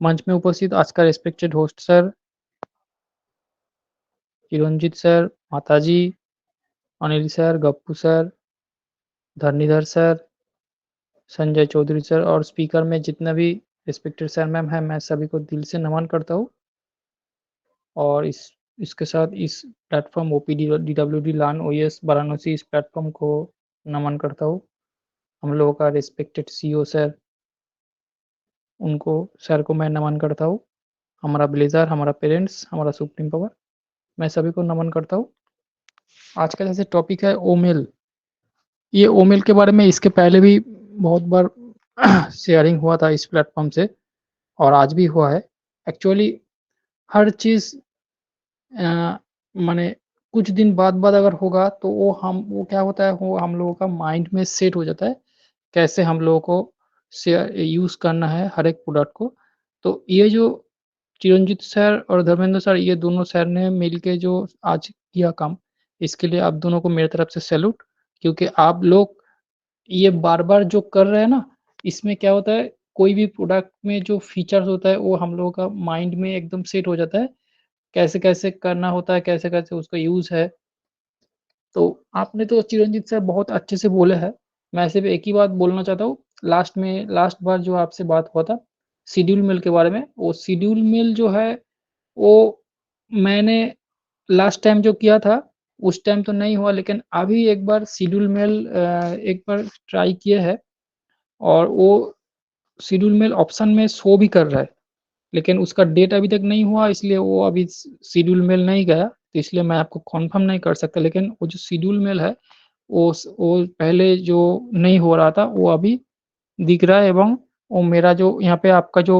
मंच में उपस्थित आज का respected host sir, Chiranjit sir, माताजी, Anil sir, Gappu sir, Dharanidhar sir, Sanjay Chaudhary sir और स्पीकर में जितना भी रिस्पेक्टेड सर मैम है, मैं सभी को दिल से नमन करता हूँ। और इसके साथ इस platform OPD DWD LAN OS Varanasi इस प्लेटफॉर्म को नमन करता हूँ। हम लोगों का रिस्पेक्टेड सीईओ सर, उनको सर को मैं नमन करता हूँ। हमारा ब्लेज़र, हमारा पेरेंट्स, हमारा सुप्रीम पावर, मैं सभी को नमन करता हूँ। आज का जैसे टॉपिक है ओमेल, ये ओमेल के बारे में इसके पहले भी बहुत बार शेयरिंग हुआ था इस प्लेटफ़ॉर्म से और आज भी हुआ है। एक्चुअली हर चीज़ माने कुछ दिन बाद अगर होगा तो वो क्या होता है, वो हम लोगों का माइंड में सेट हो जाता है, कैसे हम लोगों को यूज़ करना है हर एक प्रोडक्ट को। तो ये जो चिरंजीत सर और धर्मेंद्र सर, ये दोनों सर ने मिलके जो आज किया काम, इसके लिए आप दोनों को मेरी तरफ से सैल्यूट, क्योंकि आप लोग ये बार-बार जो कर रहे हैं ना, इसमें क्या होता है, कोई भी प्रोडक्ट में जो फीचर्स होता है, वो हम लोगों का माइंड में एकदम सेट हो जाता है। कैसे-कैसे करना होता है, कैसे-कैसे उसका यूज़ है। तो आपने तो चिरंजीत सर बहुत अच्छे से बोले हैं। मैं सिर्फ़ एक ही बात बोलना चाहता हूँ, लास्ट बार जो आपसे बात हुआ था, शेड्यूल मिल के बारे में, वो शेड्यूल मिल जो है, वो मैंने लास्ट टाइम जो किया था, उस टाइम तो नहीं हुआ, लेकिन अभी एक बार शेड्यूल मेल एक बार ट्राई किए हैं और वो शेड्यूल मेल ऑप्शन में शो भी कर रहा है, लेकिन उसका डेट अभी तक नहीं हुआ, इसलिए वो अभी शेड्यूल मेल नहीं गया, तो इसलिए मैं आपको कन्फर्म नहीं कर सकता। लेकिन वो जो शेड्यूल मेल है, वो पहले जो नहीं हो रहा था, वो अभी दिख रहा है एवं वो मेरा जो यहाँ पे आपका जो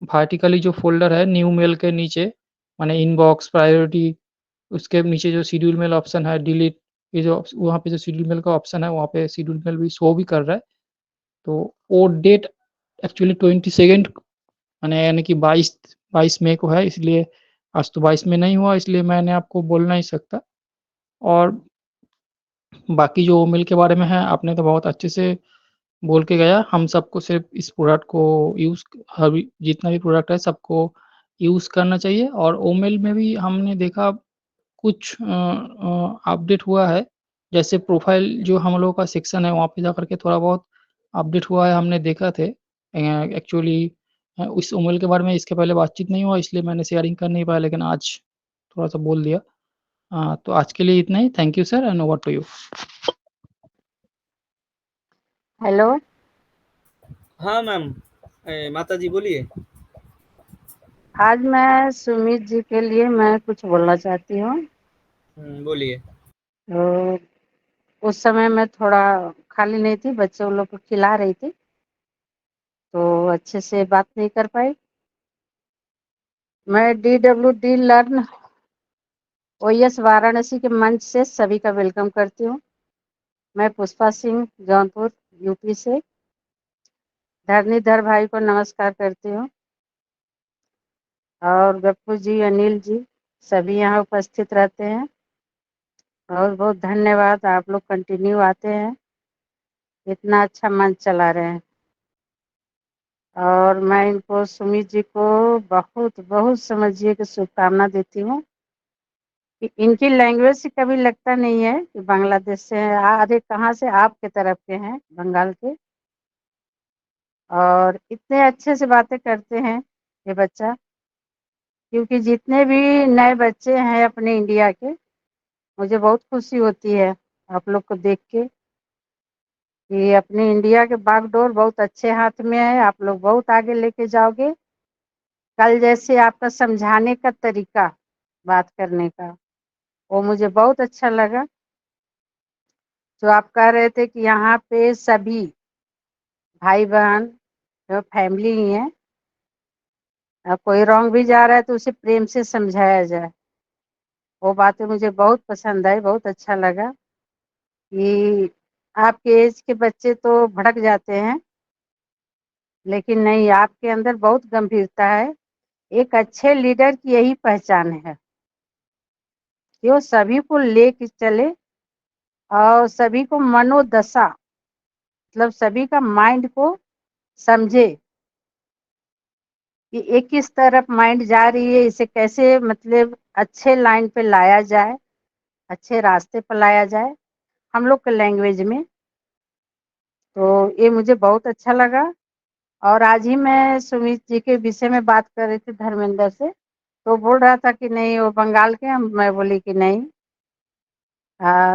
वर्टिकली जो फ़ोल्डर है न्यू मेल के नीचे, माने इनबॉक्स, प्रायोरिटी, उसके नीचे जो शेड्यूल मेल ऑप्शन है, डिलीट, ये जो वहाँ पे जो शेड्यूल मेल का ऑप्शन है, वहाँ पे शेड्यूल मेल भी शो भी कर रहा है। तो वो डेट एक्चुअली 22 माने यानी कि 22 मई को है, इसलिए आज तो 22 में नहीं हुआ, इसलिए मैंने आपको बोल नहीं सकता। और बाकी जो ओमेल के बारे में है, आपने तो बहुत अच्छे से बोल के गया। हम सबको सिर्फ़ इस प्रोडक्ट को यूज़ जितना भी प्रोडक्ट है, सबको यूज़ करना चाहिए। और ओमेल में भी हमने देखा कुछ अपडेट हुआ है, जैसे प्रोफ़ाइल जो हम लोगों का सेक्शन है, वहाँ पे जाकर के थोड़ा बहुत अपडेट हुआ है, हमने देखा थे। एक्चुअली उस ओमेल के बारे में इसके पहले बातचीत नहीं हुआ, इसलिए मैंने शेयरिंग कर नहीं पाया, लेकिन आज थोड़ा-सा बोल दिया। तो आज के लिए इतना ही। Thank you sir and over to you. Hello. हाँ मैम, माता जी बोलिए। आज मैं सुमित जी के लिए मैं कुछ बोलना चाहती हूँ। बोलिए। तो उस समय मैं थोड़ा खाली नहीं थी, बच्चे उन लोग को खिला रही थी, तो अच्छे से बात नहीं कर पाई। मैं DWD लर्न OS वाराणसी के मंच से सभी का वेलकम करती हूँ। मैं पुष्पा सिंह जौनपुर यूपी से धरणीधर भाई को नमस्कार करती हूँ और गप्पू जी, अनिल जी सभी यहाँ उपस्थित रहते हैं। बहुत बहुत धन्यवाद, आप लोग कंटिन्यू आते हैं, इतना अच्छा मंच चला रहे हैं। और मैं इनको सुमित जी को बहुत बहुत समझिए कि शुभकामना देती हूँ कि इनकी लैंग्वेज से कभी लगता नहीं है कि बांग्लादेश से हैं। अरे कहाँ से, आपके तरफ के हैं, बंगाल के। और इतने अच्छे से बातें करते हैं ये बच्चा, क्योंकि जितने भी नए बच्चे हैं अपने इंडिया के, मुझे बहुत खुशी होती है आप लोग को देख के कि अपने इंडिया के बागडोर बहुत अच्छे हाथ में है। आप लोग बहुत आगे लेके जाओगे। कल जैसे आपका समझाने का तरीका, बात करने का, वो मुझे बहुत अच्छा लगा। जो आप कह रहे थे कि यहाँ पे सभी भाई बहन जो फैमिली ही है, कोई रॉन्ग भी जा रहा है तो उसे प्रेम से समझाया जाए। वो बातें मुझे बहुत पसंद आई, बहुत अच्छा लगा कि आपके एज के बच्चे तो भड़क जाते हैं, लेकिन नहीं, आपके अंदर बहुत गंभीरता है। एक अच्छे लीडर की यही पहचान है कि वो सभी को लेके चले और सभी को मनोदशा, मतलब सभी का माइंड को समझे कि एक किस तरफ माइंड जा रही है, इसे कैसे मतलब अच्छे लाइन पे लाया जाए, अच्छे रास्ते पर लाया जाए हम लोग के लैंग्वेज में। तो ये मुझे बहुत अच्छा लगा। और आज ही मैं सुमित जी के विषय में बात कर रही थी धर्मेंद्र से, तो बोल रहा था कि नहीं वो बंगाल के हैं। मैं बोली कि नहीं।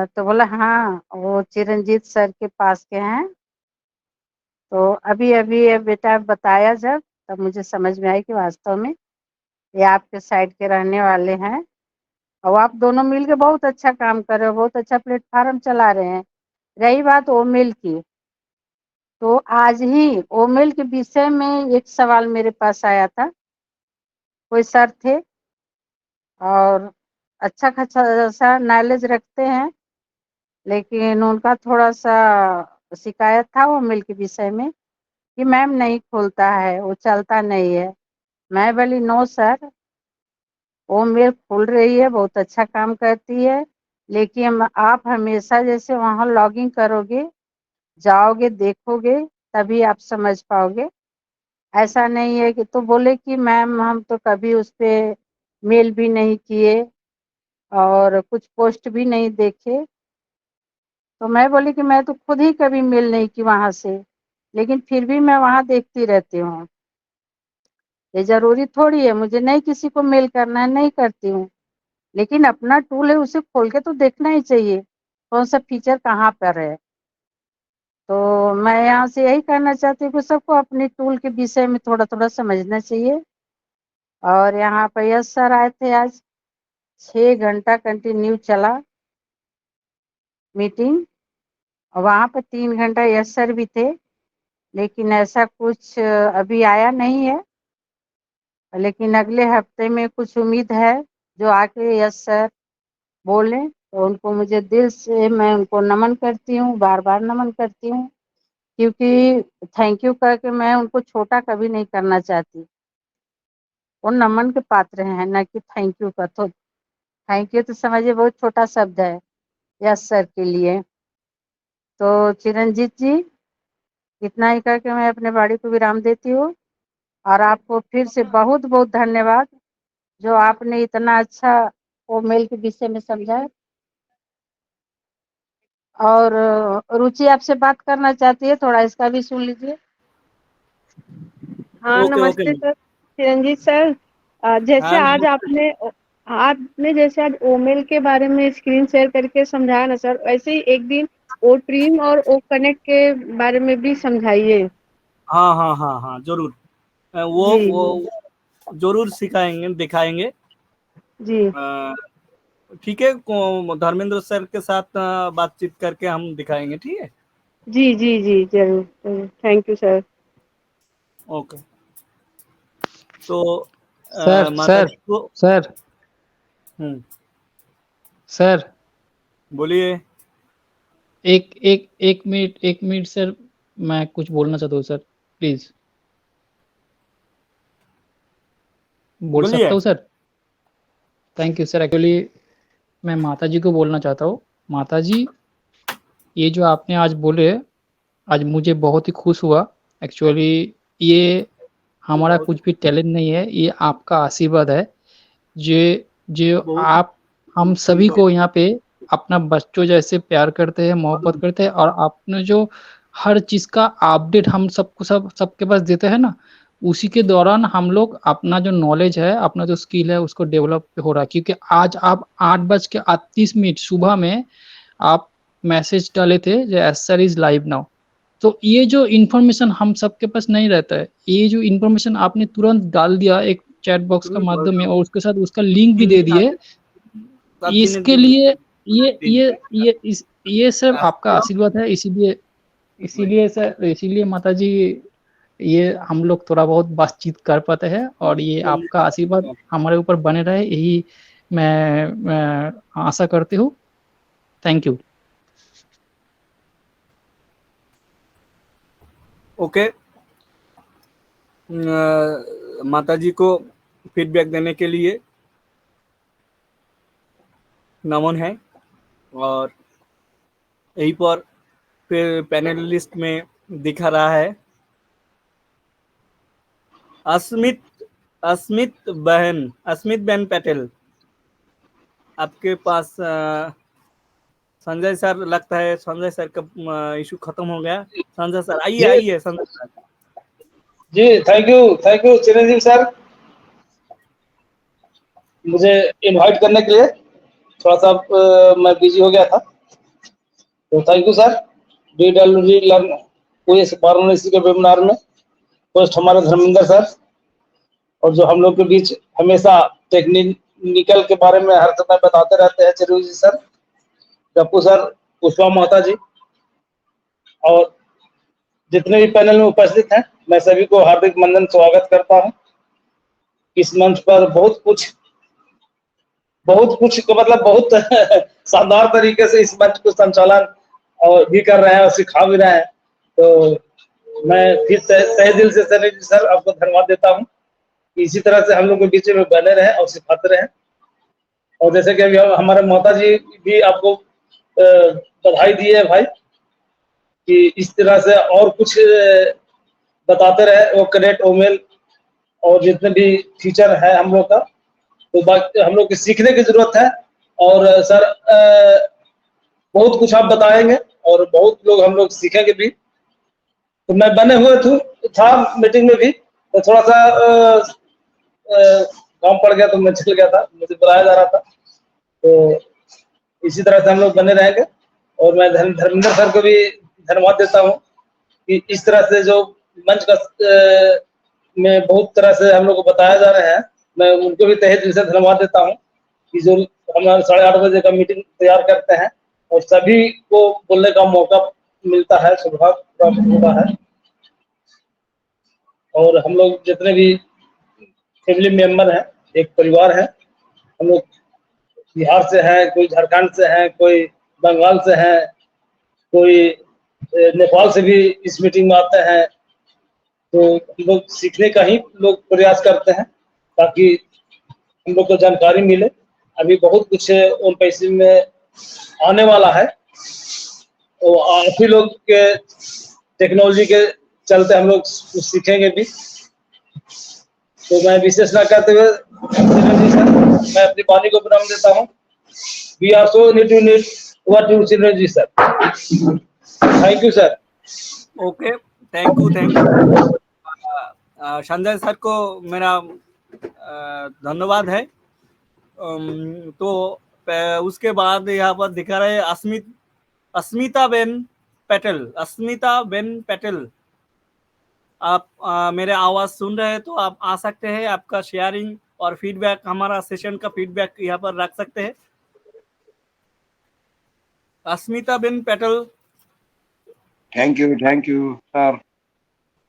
तो बोला हाँ वो चिरंजीत सर के पास के हैं, तो अभी ये बेटा बताया जब, तब मुझे समझ में आई कि वास्तव में ये आपके साइड के रहने वाले हैं और आप दोनों मिलके बहुत अच्छा काम कर रहे हो, बहुत अच्छा प्लेटफार्म चला रहे हैं। रही बात ओमेल की, तो आज ही ओमेल के विषय में एक सवाल मेरे पास आया था। कोई सर थे और अच्छा खासा नॉलेज रखते हैं, लेकिन उनका थोड़ा सा शिकायत था ओमेल के विषय में कि मैम नहीं खुलता है, वो चलता नहीं है। मैं बोली नो सर, ओमेल खुल रही है, बहुत अच्छा काम करती है, लेकिन आप हमेशा जैसे वहाँ लॉगिन करोगे, जाओगे, देखोगे, तभी आप समझ पाओगे। ऐसा नहीं है कि, तो बोले कि मैम हम तो कभी उस पे मेल भी नहीं किए और कुछ पोस्ट भी नहीं देखे। तो मैं बोली कि मैं तो खुद ही कभी मेल नहीं की वहाँ से, लेकिन फिर भी मैं वहाँ देखती रहती हूँ। ये ज़रूरी थोड़ी है, मुझे नहीं किसी को मेल करना है, नहीं करती हूँ, लेकिन अपना टूल है उसे खोल के तो देखना ही चाहिए, कौन सा फीचर कहाँ पर है। तो मैं यहाँ से यही कहना चाहती हूँ कि सबको अपने टूल के विषय में थोड़ा-थोड़ा समझना चाहिए। और यहाँ पर यश सर आए थे आज, 6 घंटा कंटिन्यू चला मीटिंग और वहाँ पे 3 घंटा यश सर भी थे, लेकिन ऐसा कुछ अभी आया नहीं है। लेकिन अगले हफ्ते में कुछ उम्मीद है, जो आके यश सर बोलें, तो उनको मुझे दिल से मैं उनको नमन करती हूँ, बार-बार नमन करती हूँ, क्योंकि थैंक यू कह के मैं उनको छोटा कभी नहीं करना चाहती। वो नमन के पात्र हैं, ना कि थैंक यू का। तो थैंक यू तो समझिए बहुत छोटा शब्द है यश सर के लिए। तो चिरंजीत जी, इतना ही कह के मैं अपने वाणी को विराम देती हूँ और आपको फिर से बहुत-बहुत धन्यवाद, जो आपने इतना अच्छा ओमेल के विषय में समझाया। और रुचि आपसे बात करना चाहती है, थोड़ा इसका भी सुन लीजिए। हाँ, ओके ओके नमस्ते सर, चिरंजीत सर। जैसे हाँ आज आपने जैसे आज ओमेल के बारे में स्क्रीन शेयर करके समझाया ना सर, वैसे ही एक दिन ओ ट्रीम और ओ कनेक्ट के बारे में भी समझाइए। हाँ हाँ हाँ हाँ जरूर। जी वो जरूर सिखाएंगे, दिखाएंगे। जी ठीक है, धर्मेंद्र सर के साथ बातचीत करके हम दिखाएंगे, ठीक है। जी जी जी जरूर जरूर, थैंक यू सर। ओके। तो सर माता सर जी को सर सर बोलिए। एक मिनट सर, मैं कुछ बोलना चाहता हूँ सर, प्लीज बोल बोलिए। सकता हूँ sir? Thank you sir. Actually मैं माता जी को बोलना चाहता हूँ। माता जी, ये जो आपने आज बोले, आज मुझे बहुत ही खुश हुआ। एक्चुअली ये हमारा कुछ भी टैलेंट नहीं है, ये आपका आशीर्वाद है। जे जो बहुत आप हम सभी को यहाँ पे अपना बच्चों जैसे प्यार करते हैं, मोहब्बत करते हैं, और आपने जो हर चीज़ का अपडेट हम सबको सबके पास देते हैं ना, उसी के दौरान हम लोग अपना जो नॉलेज है, अपना जो स्किल है, उसको डेवलप हो रहा है। क्योंकि आज आप 8:38 सुबह में आप मैसेज डाले थे, जो S sir is live now. तो ये जो इन्फॉर्मेशन हम सबके पास नहीं रहता है, ये जो इन्फॉर्मेशन आपने तुरंत डाल दिया एक चैट बॉक्स का माध्यम में, और उसके साथ उसका लिंक भी दे दिए, इसके लिए ये सब आपका आशीर्वाद है। इसीलिए सर, इसीलिए माता जी, ये हम लोग थोड़ा बहुत बातचीत कर पाते हैं, और ये आपका आशीर्वाद हमारे ऊपर बने रहे, यही मैं आशा करती हूँ। Thank you. ओके। माता जी को फीडबैक देने के लिए नमन है। और यहीं पर फिर पैनलिस्ट में दिखा रहा है अस्मित बहन पटेल। आपके पास संजय सर, लगता है संजय सर का इशू खत्म हो गया। संजय सर आइए, आइए संजय सर। जी थैंक यू चिरंजीव सर, मुझे इनवाइट करने के लिए। थोड़ा सा मैं बिजी हो गया था, तो thank you sir. DWD learn OS Varanasi के वेबिनार में होस्ट हमारे धर्मेंद्र सर, और जो हम लोग के बीच हमेशा टेक्निकल के बारे में हर समय बताते रहते हैं चिरंजीव जी सर, गप्पू सर, पुष्पा माता जी, और जितने भी पैनल में उपस्थित हैं, मैं सभी को हार्दिक वंदन स्वागत करता हूं। इस मंच पर बहुत कुछ मतलब बहुत शानदार तरीके से इस मंच को संचालन और भी कर रहे हैं और सिखा भी रहे हैं। तो मैं फिर तहे दिल से सर आपको धन्यवाद देता हूं कि इसी तरह से हम लोग के बीच में बने रहे और सिखाते रहे। और जैसे कि अभी हमारे माता जी भी आपको बधाई दी है भाई कि इस तरह से और कुछ बताते रहे, वो कनेक्ट ओमेल और जितने भी फीचर है हम लोग का, तो बाकी हम लोग को सीखने की जरूरत है। और सर बहुत कुछ आप बताएंगे और बहुत लोग हम लोग सीखेंगे भी। तो मैं बने हुए था मीटिंग में भी, तो थोड़ा सा काम पड़ गया तो मैं चल गया था, मुझे बुलाया जा रहा था। तो इसी तरह से हम लोग बने रहेंगे। और मैं धर्मेंद्र सर को भी धन्यवाद देता हूँ कि इस तरह से जो मंच का में बहुत तरह से हम लोग को बताया जा रहे हैं, मैं उनको भी तहे दिल से धन्यवाद देता हूँ कि जो हमारे 8:30 बजे का मीटिंग तैयार करते हैं और सभी को बोलने का मौका मिलता है, सौभाग्य प्राप्त होता है। और हम लोग जितने भी फैमिली मेंबर हैं, एक परिवार है। हम लोग बिहार से हैं, कोई झारखंड से हैं, कोई बंगाल से हैं, कोई नेपाल से भी इस मीटिंग में आते हैं। तो हम लोग सीखने का ही लोग प्रयास करते हैं ताकि हम लोग को जानकारी मिले। अभी बहुत कुछ उन पैसे में आने वाला है, तो आप ही लोग के टेक्नोलॉजी के चलते हम लोग कुछ सीखेंगे भी। तो मैं विशेष ना करते हुए चिरंजीव सर, मैं अपनी वाणी को विराम देता हूँ। We are so need what you Chiranjeev sir. Thank you sir. Okay, thank you. Sanjay sir को मेरा धन्यवाद है। तो उसके बाद यहाँ पर दिखा रहे अस्मिता बेन पटेल, आप मेरे आवाज सुन रहे हैं तो आप आ सकते हैं। आपका शेयरिंग और फीडबैक, हमारा सेशन का फीडबैक यहाँ पर रख सकते हैं। Asmita ben Patel, thank you sir.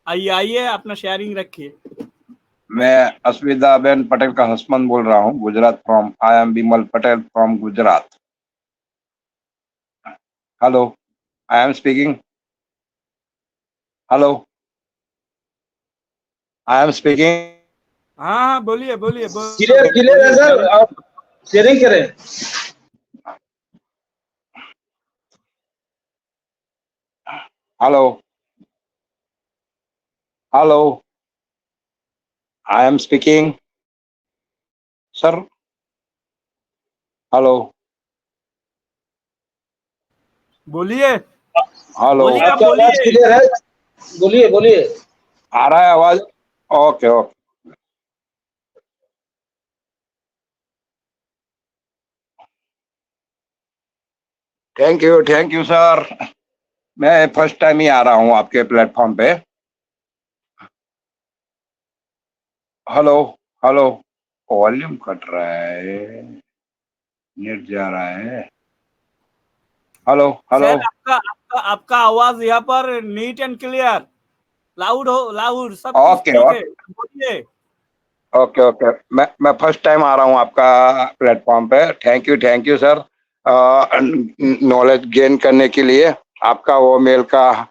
आइए अपना शेयरिंग रखिए। मैं अस्मिता बेन पटेल का हस्बैंड बोल रहा हूँ, Gujarat from. I am Bimal Patel from Gujarat. Hello, I am speaking. Hello, I am speaking. हाँ, बोलिए। क्लियर है सर, आप शेयरिंग करें। Hello, I am speaking sir. Hello, बोलिए। हेलो, आपका आवाज क्लियर है, बोलिए। आ रहा है आवाज? ओके। Thank you sir. मैं फर्स्ट टाइम ही आ रहा हूँ आपके प्लेटफॉर्म पे। हेलो, वॉल्यूम कट रहा है, नेट जा रहा है। हेलो। सर, आपका आवाज यहाँ पर नीट एंड क्लियर, लाउड सब ओके। बोलिए। ओके। मैं फर्स्ट टाइम आ रहा हूँ आपका प्लेटफॉर्म पे। Thank you sir, knowledge gain करने के लिए। आपका वो मेल का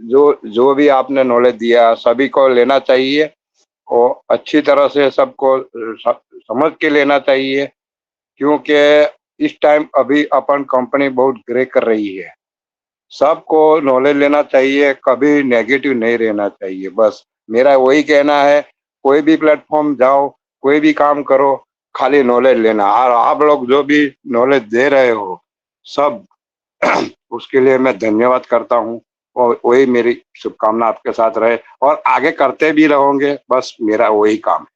जो भी आपने नॉलेज दिया सभी को लेना चाहिए और अच्छी तरह से सबको समझ के लेना चाहिए, क्योंकि इस टाइम अभी अपन कंपनी बहुत ग्रे कर रही है। सबको नॉलेज लेना चाहिए, कभी नेगेटिव नहीं रहना चाहिए। बस मेरा वही कहना है, कोई भी प्लेटफॉर्म जाओ, कोई भी काम करो, खाली नॉलेज लेना। और आप लोग जो भी नॉलेज दे रहे हो सब उसके लिए मैं धन्यवाद करता हूँ। और वही मेरी शुभकामना आपके साथ रहे और आगे करते भी रहोगे, बस मेरा वही काम है।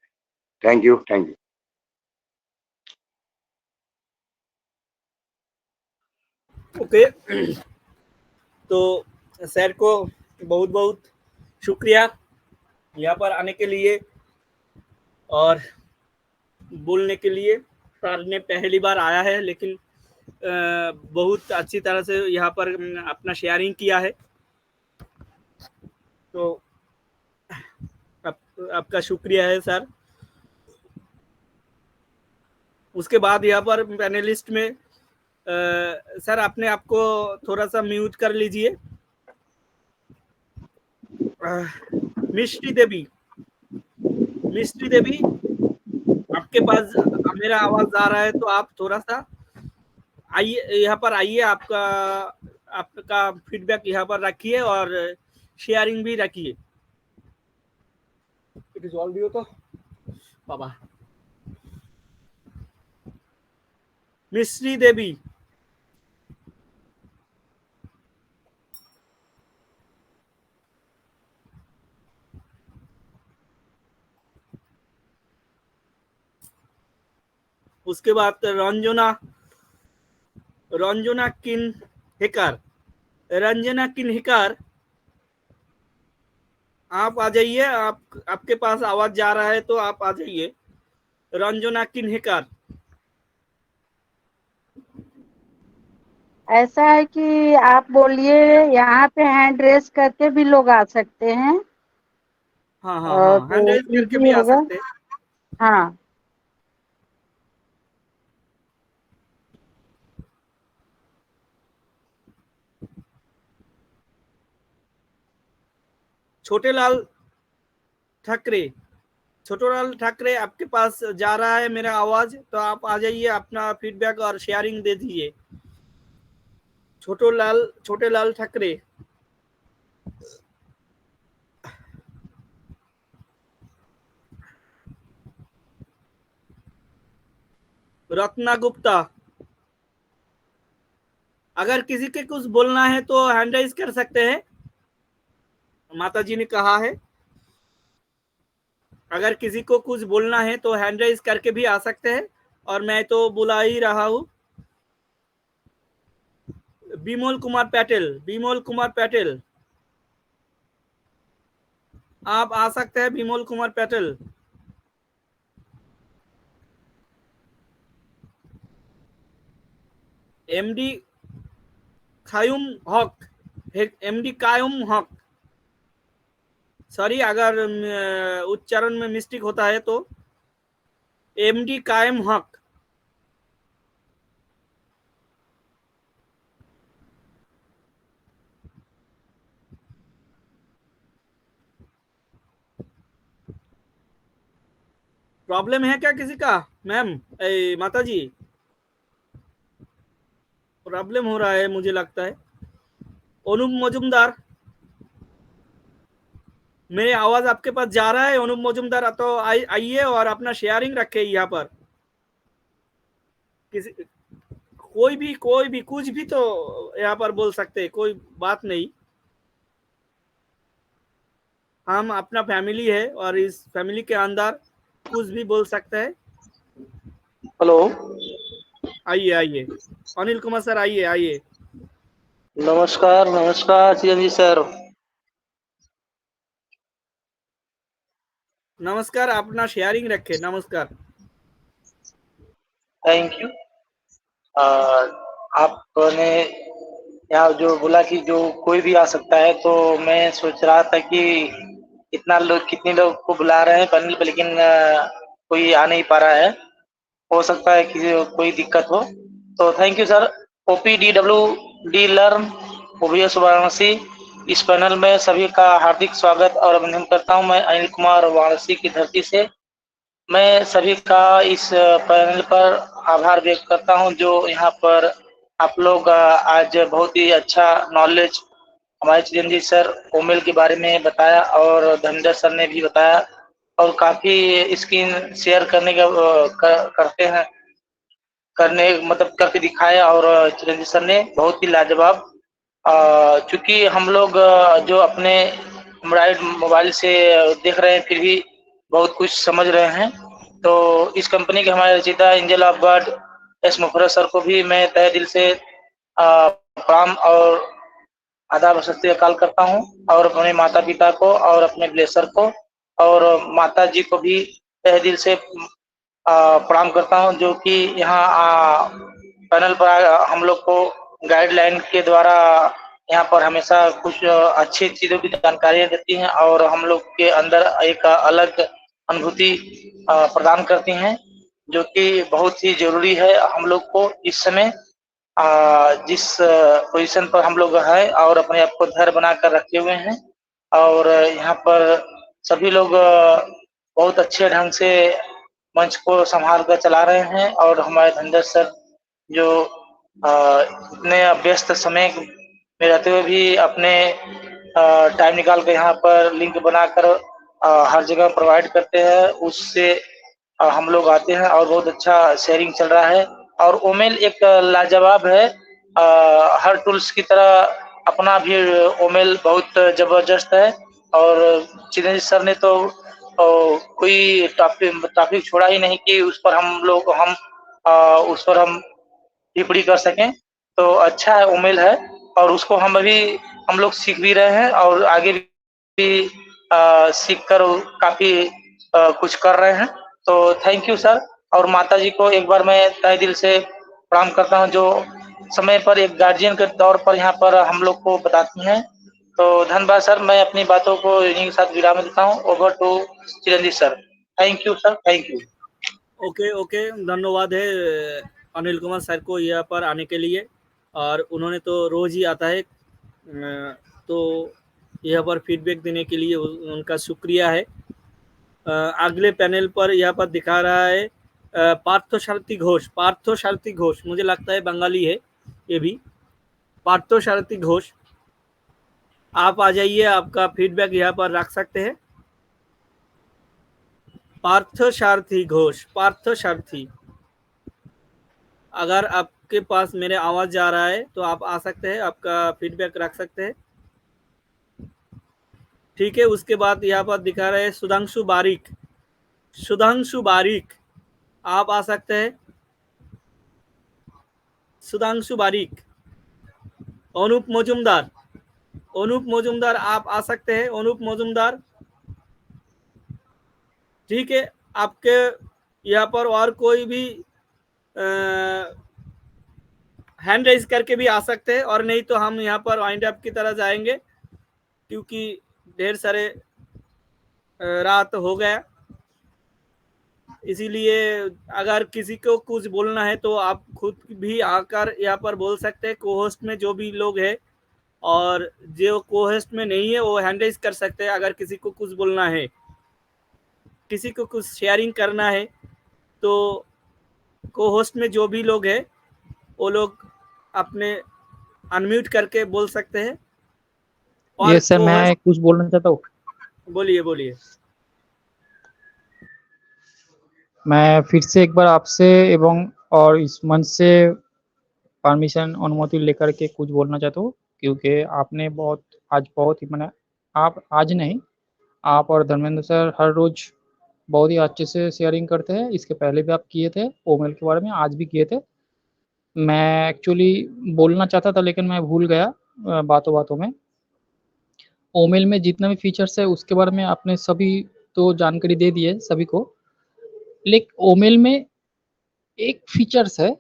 Thank you. ओके, तो सर को बहुत बहुत शुक्रिया यहाँ पर आने के लिए और बोलने के लिए। सर ने पहली बार आया है, लेकिन बहुत अच्छी तरह से यहाँ पर अपना शेयरिंग किया है, तो आपका शुक्रिया है सर। उसके बाद यहाँ पर पैनलिस्ट में सर अपने आपको थोड़ा सा म्यूट कर लीजिए। मिष्टी देवी, मिष्टी देवी आपके पास मेरा आवाज आ रहा है, तो आप थोड़ा सा आइए, यहाँ पर आइए, आपका फीडबैक यहाँ पर रखिए और शेयरिंग भी रखिए। इट इज ऑडियो तो बाबा। मिश्री देवी, उसके बाद रंजना किन्हेकर, रंजना किन्हेकर आप आ जाइए। आपके पास आवाज जा रहा है तो आप आ जाइए। रंजना किन्हेकर। ऐसा है कि आप बोलिए, यहाँ पे हैंड रेस करके भी लोग आ सकते हैं। हाँ हाँ हाँ, हैंड रेस करके भी आ सकते हैं। हाँ, छोटे लाल ठाकरे आपके पास जा रहा है मेरा आवाज, तो आप आ जाइए, अपना फीडबैक और शेयरिंग दे दीजिए। छोटे लाल ठाकरे। रत्ना गुप्ता, अगर किसी के कुछ बोलना है तो हैंड राइज कर सकते हैं, माता जी ने कहा है। अगर किसी को कुछ बोलना है तो हैंड राइज करके भी आ सकते हैं, और मैं तो बुला ही रहा हूं। बिमोल कुमार पैटेल, आप आ सकते हैं। बिमोल कुमार पैटेल। एमडी कायुम हक, सॉरी अगर उच्चारण में मिस्टेक होता है तो। एमडी कायम हक, प्रॉब्लम है क्या किसी का? मैम, माता जी, प्रॉब्लम हो रहा है मुझे लगता है। अनुप मजुमदार, मेरे आवाज आपके पास जा रहा है? अनुप मजुमदार तो आइए और अपना शेयरिंग रखे यहाँ पर। किसी कोई भी कुछ भी तो यहाँ पर बोल सकते हैं, कोई बात नहीं। हम अपना फैमिली है और इस फैमिली के अंदर कुछ भी बोल सकते हैं। हेलो, आइए अनिल कुमार सर, आइए। नमस्कार चिरंजीव सर। नमस्कार, अपना शेयरिंग रखे। नमस्कार, थैंक यू। आपने यहाँ जो बोला कि जो कोई भी आ सकता है, तो मैं सोच रहा था कि कितने लोग को बुला रहे हैं पैनल पे, लेकिन कोई आ नहीं पा रहा है। हो सकता है किसी कोई दिक्कत हो, तो thank you sir. OPDWD learn OBS Varanasi, इस पैनल में सभी का हार्दिक स्वागत और अभिनंदन करता हूं। मैं अनिल कुमार वाराणसी की धरती से मैं सभी का इस पैनल पर आभार व्यक्त करता हूं, जो यहाँ पर आप लोग आज बहुत ही अच्छा नॉलेज हमारे चिरंजीव सर ओमेल के बारे में बताया, और धनंजय सर ने भी बताया, और काफी स्क्रीन शेयर करने का करते हैं, करके दिखाया, और चिरंजीव सर ने बहुत ही लाजवाब। चूंकि हम लोग जो अपने मोबाइल से देख रहे हैं, फिर भी बहुत कुछ समझ रहे हैं। तो इस कंपनी के हमारे रचयिता angel of God S Mukherjee sir को भी मैं तहे दिल से प्रणाम और आदाब सत काल करता हूँ और अपने माता पिता को और अपने ब्लेसर को और माता जी को भी तहे दिल से प्रणाम करता हूँ, जो कि यहाँ पैनल पर हम लोग को गाइडलाइन के द्वारा यहाँ पर हमेशा कुछ अच्छी चीज़ों की जानकारियाँ देती हैं और हम लोग के अंदर एक अलग अनुभूति प्रदान करती हैं, जो कि बहुत ही जरूरी है हम लोग को इस समय जिस पोजीशन पर हम लोग हैं और अपने आप को धैर्य बनाकर रखे हुए हैं। और यहाँ पर सभी लोग बहुत अच्छे ढंग से मंच को संभाल कर चला रहे हैं और हमारे धनंजय सर जो इतने व्यस्त समय में रहते हुए भी अपने टाइम निकाल कर यहाँ पर लिंक बनाकर हर जगह प्रोवाइड करते हैं, उससे हम लोग आते हैं और बहुत अच्छा शेयरिंग चल रहा है। और ओमेल एक लाजवाब है, हर टूल्स की तरह अपना भी ओमेल बहुत जबरदस्त है। और चिरंजीव सर ने तो कोई टॉपिक छोड़ा ही नहीं कि उस पर हम टिप्पणी कर सकें, तो अच्छा है ओमेल है और उसको हम लोग सीख भी रहे हैं और आगे भी सीख कर काफी कुछ कर रहे हैं। तो थैंक यू सर। और माता जी को एक बार मैं तहे दिल से प्रणाम करता हूं, जो समय पर एक गार्जियन के तौर पर यहाँ पर हम लोग को बताती हैं। तो धन्यवाद सर, मैं अपनी बातों को इन्हीं के साथ विराम देता हूँ। Over to Chiranjeev sir. Thank you sir, thank you. Okay, धन्यवाद है अनिल कुमार सर को यहाँ पर आने के लिए, और उन्होंने तो रोज ही आता है, तो यहाँ पर फीडबैक देने के लिए उनका शुक्रिया है। अगले पैनल पर यहाँ पर दिखा रहा है पार्थसारथी घोष, मुझे लगता है बंगाली है ये भी। पार्थसारथी घोष, आप आ जाइए, आपका फीडबैक यहाँ पर रख सकते हैं। पार्थसारथी घोष, अगर आपके पास मेरे आवाज जा रहा है तो आप आ सकते हैं, आपका फीडबैक रख सकते हैं, ठीक है। उसके बाद यहाँ पर दिखा रहे हैं सुधांशु बारिक, आप आ सकते हैं। सुधांशु बारिक। अनूप मजुमदार, आप आ सकते हैं। अनूप मजुमदार, ठीक है। आपके यहाँ पर और कोई भी हैंड रेज करके भी आ सकते हैं, और नहीं तो हम यहाँ पर वाइंड अप की तरह जाएंगे, क्योंकि ढेर सारे रात हो गया। इसीलिए अगर किसी को कुछ बोलना है तो आप खुद भी आकर यहाँ पर बोल सकते हैं। को-होस्ट में जो भी लोग हैं और जो को-होस्ट में नहीं है वो हैंड रेज कर सकते हैं। अगर किसी को कुछ बोलना है, किसी को कुछ शेयरिंग करना है, तो को-होस्ट में जो भी लोग हैं वो लोग अपने अनम्यूट करके बोल सकते हैं। और ये सर मैं कुछ बोलना चाहता हूँ। बोलिए। मैं फिर से एक बार आपसे एवं और इस मंच से परमिशन अनुमति लेकर के कुछ बोलना चाहता हूँ, क्योंकि आपने बहुत ही मैंने आप आज नहीं, आप और धर्मेंद्र सर हर रोज बहुत ही अच्छे से शेयरिंग करते हैं। इसके पहले भी आप किए थे ओमेल के बारे में, आज भी किए थे। मैं एक्चुअली बोलना चाहता था लेकिन मैं भूल गया बातों में। ओमेल में जितना भी फीचर्स है उसके बारे में आपने सभी तो जानकारी दे दी है सभी को, लेकिन ओमेल में एक फीचर्स है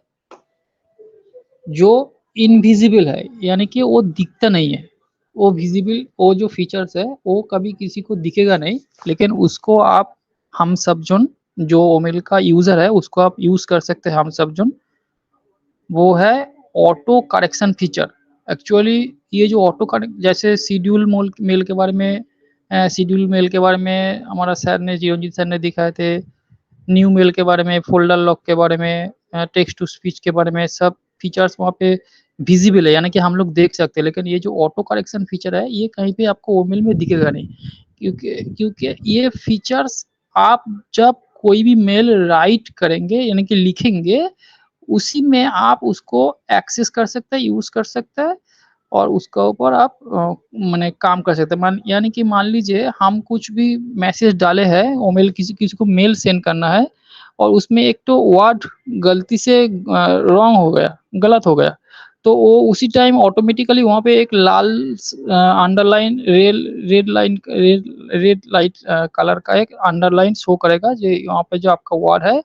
जो इनविजिबल है, यानी कि वो दिखता नहीं है। वो विजिबल, वो जो फीचर्स है वो कभी किसी को दिखेगा नहीं, लेकिन उसको आप हम सब जन जो ओमेल का यूजर है उसको आप यूज कर सकते हैं। हम सब जन, वो है ऑटो करेक्शन फीचर। एक्चुअली ये जो ऑटो करेक्ट, जैसे शेड्यूल मेल के बारे में हमारा सर ने, चिरंजीव सर ने दिखाए थे, न्यू मेल के बारे में, फोल्डर लॉक के बारे में, टेक्स्ट टू स्पीच के बारे में, सब फीचर्स वहाँ पे विजिबल है, यानी कि हम लोग देख सकते हैं। लेकिन ये जो ऑटो करेक्शन फीचर है ये कहीं पे आपको ओमेल में दिखेगा नहीं, क्योंकि ये फीचर्स आप जब कोई भी मेल राइट करेंगे यानी कि लिखेंगे, उसी में आप उसको एक्सेस कर सकते हैं, यूज कर सकते हैं, और उसके ऊपर आप माने काम कर सकते हैं। यानी कि मान लीजिए हम कुछ भी मैसेज डाले हैं ओमेल, किसी को मेल सेंड करना है और उसमें एक तो वर्ड गलती से गलत हो गया, तो वो उसी टाइम ऑटोमेटिकली वहाँ पे एक लाल अंडरलाइन रेड लाइट कलर का एक अंडरलाइन शो करेगा, जो यहाँ पे जो आपका वर्ड है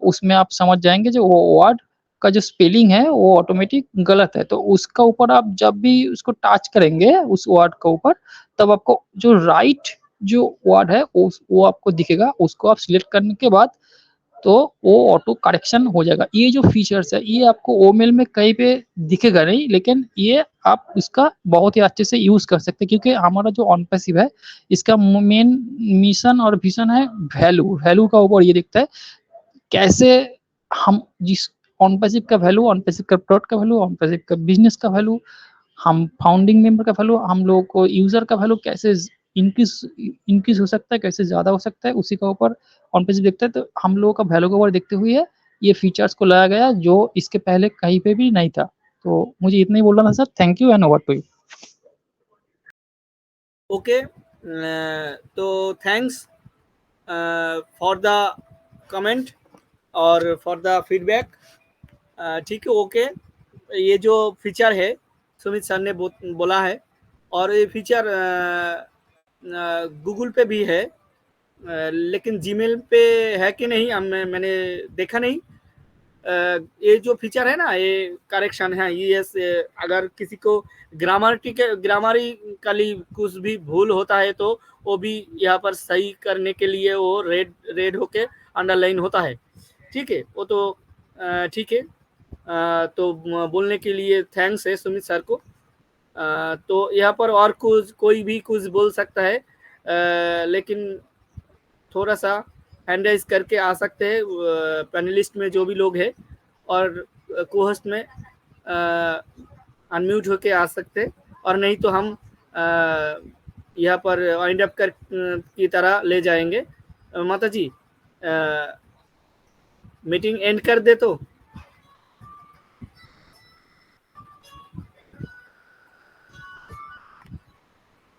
उसमें आप समझ जाएंगे जो वो वर्ड का जो स्पेलिंग है वो ऑटोमेटिक गलत है। तो उसका ऊपर आप जब भी उसको टच करेंगे उस वर्ड के ऊपर, तब आपको जो राइट जो वर्ड है वो आपको दिखेगा। उसको आप सिलेक्ट करने के बाद तो वो ऑटो करेक्शन हो जाएगा। ये जो फीचर्स है ये आपको ओमेल में कहीं पे दिखेगा नहीं, लेकिन ये आप इसका बहुत ही अच्छे से यूज कर सकते हैं, क्योंकि हमारा जो ऑन पैसिव है इसका मेन मिशन और विजन है वैल्यू का ऊपर ये दिखता है कैसे हम जिस ऑन पैसिव का वैल्यू, ऑन पैसिव का प्रोडक्ट का वैल्यू, ऑन पैसिव का बिजनेस का वैल्यू, हम फाउंडिंग मेंबर का वैल्यू, हम लोगों को यूजर का वैल्यू कैसे इंक्रीज हो सकता है, कैसे ज्यादा हो सकता है, उसी का ऊपर ऑन पेज देखते हैं। तो हम लोगों का वैल्यू के ऊपर देखते हुए ये फीचर्स को लाया गया जो इसके पहले कहीं पे भी नहीं था। तो मुझे इतना ही बोलना था sir. Thank you and over to you. Okay, तो थैंक्स फॉर द कमेंट और फॉर द फीडबैक। ठीक है, ओके। ये जो फीचर है सुमित सर ने बोला है, और ये फीचर गूगल पे भी है, लेकिन जीमेल पे है कि नहीं मैंने देखा नहीं। ये जो फीचर है ना, ये करेक्शन है, ये अगर किसी को ग्रामरिकली कुछ भी भूल होता है तो वो भी यहाँ पर सही करने के लिए वो रेड होके अंडरलाइन होता है। ठीक है, वो तो ठीक है। तो बोलने के लिए थैंक्स है सुमित सर को। तो यहाँ पर और कोई भी कुछ बोल सकता है, लेकिन थोड़ा सा हैंड राइज करके आ सकते हैं पैनलिस्ट में जो भी लोग हैं, और कोहोस्ट में अनम्यूट होके आ सकते हैं, और नहीं तो हम यहाँ पर वाइंड अप कर की तरह ले जाएंगे। माता जी मीटिंग एंड कर दे तो।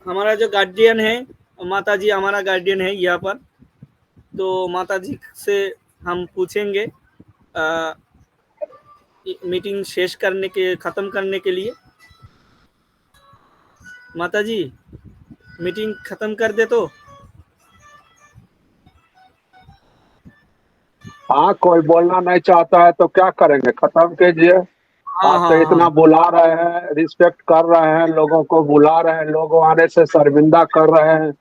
हमारा जो गार्डियन है माता जी, हमारा गार्डियन है यहाँ पर, तो माता जी से हम पूछेंगे मीटिंग शेष करने के, खत्म करने के लिए। माता जी मीटिंग खत्म कर दे तो। हाँ, कोई बोलना नहीं चाहता है तो क्या करेंगे, खत्म कीजिए। आप तो इतना बुला रहे हैं, रिस्पेक्ट कर रहे हैं, लोगों को बुला रहे हैं, लोग आने से शर्मिंदा कर रहे हैं,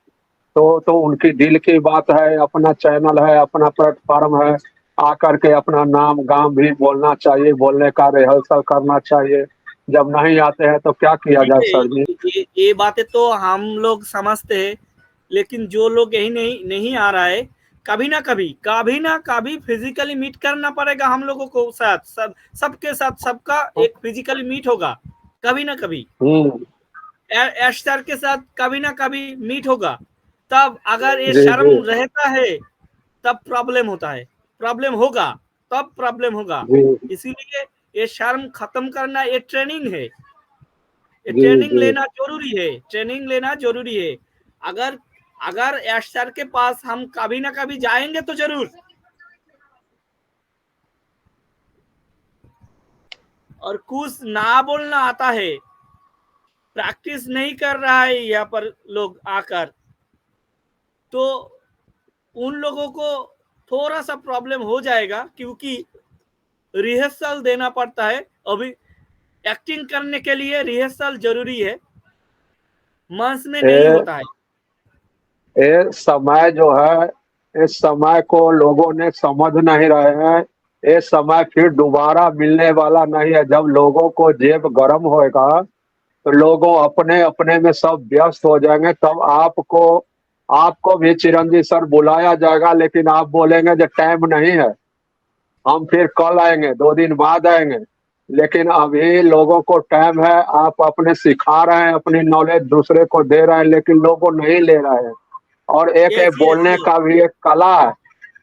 तो उनकी दिल की बात है। अपना चैनल है, अपना प्लेटफॉर्म है, आकर के अपना नाम गांव भी बोलना चाहिए, बोलने का रिहर्सल करना चाहिए। जब नहीं आते हैं तो क्या किया जाए सर जी? ये बातें तो हम लोग समझते हैं, लेकिन जो लोग यही नहीं आ रहा है, कभी ना कभी फिजिकली मीट करना पड़ेगा हम लोगों को साथ, सबके साथ सबका एक फिजिकली मीट होगा कभी ना कभी। एश सर के साथ कभी ना कभी मीट होगा। तब अगर ये शर्म रहता है तब प्रॉब्लम होता है, प्रॉब्लम होगा तब प्रॉब्लम होगा। इसीलिए ये शर्म खत्म करना ये ट्रेनिंग है, ये ट्रेनिंग लेना जरूरी है, ट्रेनिंग लेना जरूरी है। अगर एश सर के पास हम कभी ना कभी जाएंगे तो जरूर, और कुछ ना बोलना आता है, प्रैक्टिस नहीं कर रहा है यहाँ पर लोग आकर, तो उन लोगों को थोड़ा सा प्रॉब्लम हो जाएगा, क्योंकि रिहर्सल देना पड़ता है। अभी एक्टिंग करने के लिए रिहर्सल जरूरी है, मंच में नहीं होता है। ये समय जो है, इस समय को लोगों ने समझ नहीं रहे हैं। ये समय फिर दोबारा मिलने वाला नहीं है। जब लोगों को जेब गर्म होएगा तो लोगों अपने अपने में सब व्यस्त हो जाएंगे, तब आपको भी चिरंजीव सर बुलाया जाएगा, लेकिन आप बोलेंगे जो टाइम नहीं है, हम फिर कल आएंगे, 2 दिन बाद आएंगे। लेकिन अभी लोगों को टाइम है, आप अपने सिखा रहे हैं, अपनी नॉलेज दूसरे को दे रहे हैं, लेकिन लोगों नहीं ले रहे हैं। और एक बोलने का भी एक कला है।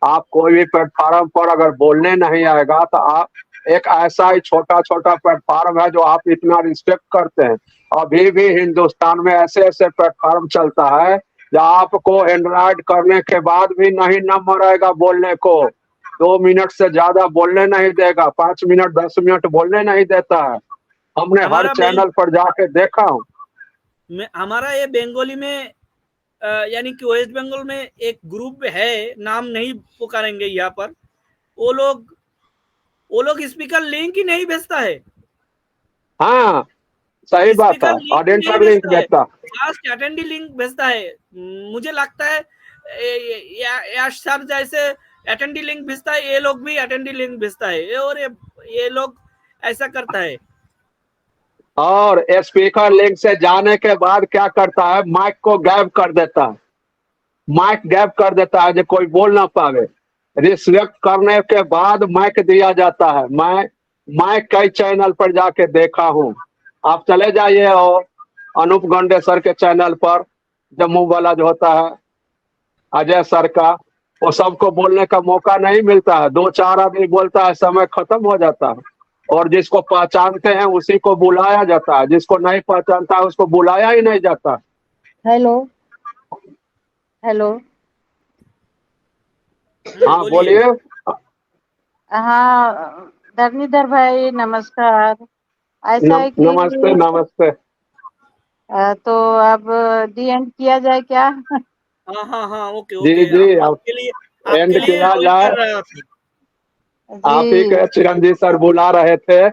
आप कोई भी प्लेटफॉर्म पर अगर बोलने नहीं आएगा तो आप एक ऐसा ही छोटा प्लेटफॉर्म है जो आप इतना रिस्पेक्ट करते हैं। अभी भी हिंदुस्तान में ऐसे प्लेटफॉर्म चलता है जो आपको एंड्रॉइड करने के बाद भी नहीं नंबर आएगा बोलने को। 2 मिनट से ज्यादा बोलने नहीं देगा, 5 मिनट 10 मिनट बोलने नहीं देता है। हमने हर हमारा चैनल पर जाके देखा हूँ। हमारा ये बंगाली में यानी कि वेस्ट बंगाल में एक ग्रुप है, नाम नहीं पुकारेंगे यहाँ पर, वो लोग स्पीकर लिंक ही नहीं भेजता है। हाँ सही बात है, स्पीकर लिंक नहीं ऑडियंसर लिंक भेजता है, भेजता। फास्ट अटेंडी लिंक भेजता है। मुझे लगता है याश सर जैसे अटेंडी लिंक भेजता है, ये लोग भी अटेंडी लिंक भेजता है, और ये लोग ऐसा करता है। और स्पीकर लिंक से जाने के बाद क्या करता है, माइक को गायब कर देता है, माइक गायब कर देता है जो कोई बोल ना पावे। रिस्पेक्ट करने के बाद माइक दिया जाता है। मैं कई चैनल पर जाके देखा हूँ, आप चले जाइए और अनूप गंडे सर के चैनल पर, जम्मू वाला जो होता है अजय सर का, वो सबको बोलने का मौका नहीं मिलता है, 2-4 आदमी बोलता है, समय खत्म हो जाता है। और जिसको पहचानते हैं उसी को बुलाया जाता है, जिसको नहीं पहचानता है उसको बुलाया ही नहीं जाता। Hello hello. हाँ बोलिए। हाँ धरणीधर भाई नमस्कार। ऐसा है कि नमस्ते नमस्ते। तो अब डी एंड किया जाए क्या? हाँ हाँ हाँ, ओके जी ओके, जी, आपके लिए किया वेट जाए। कर रहा था। आप ही के चिरंजीव सर बुला रहे थे,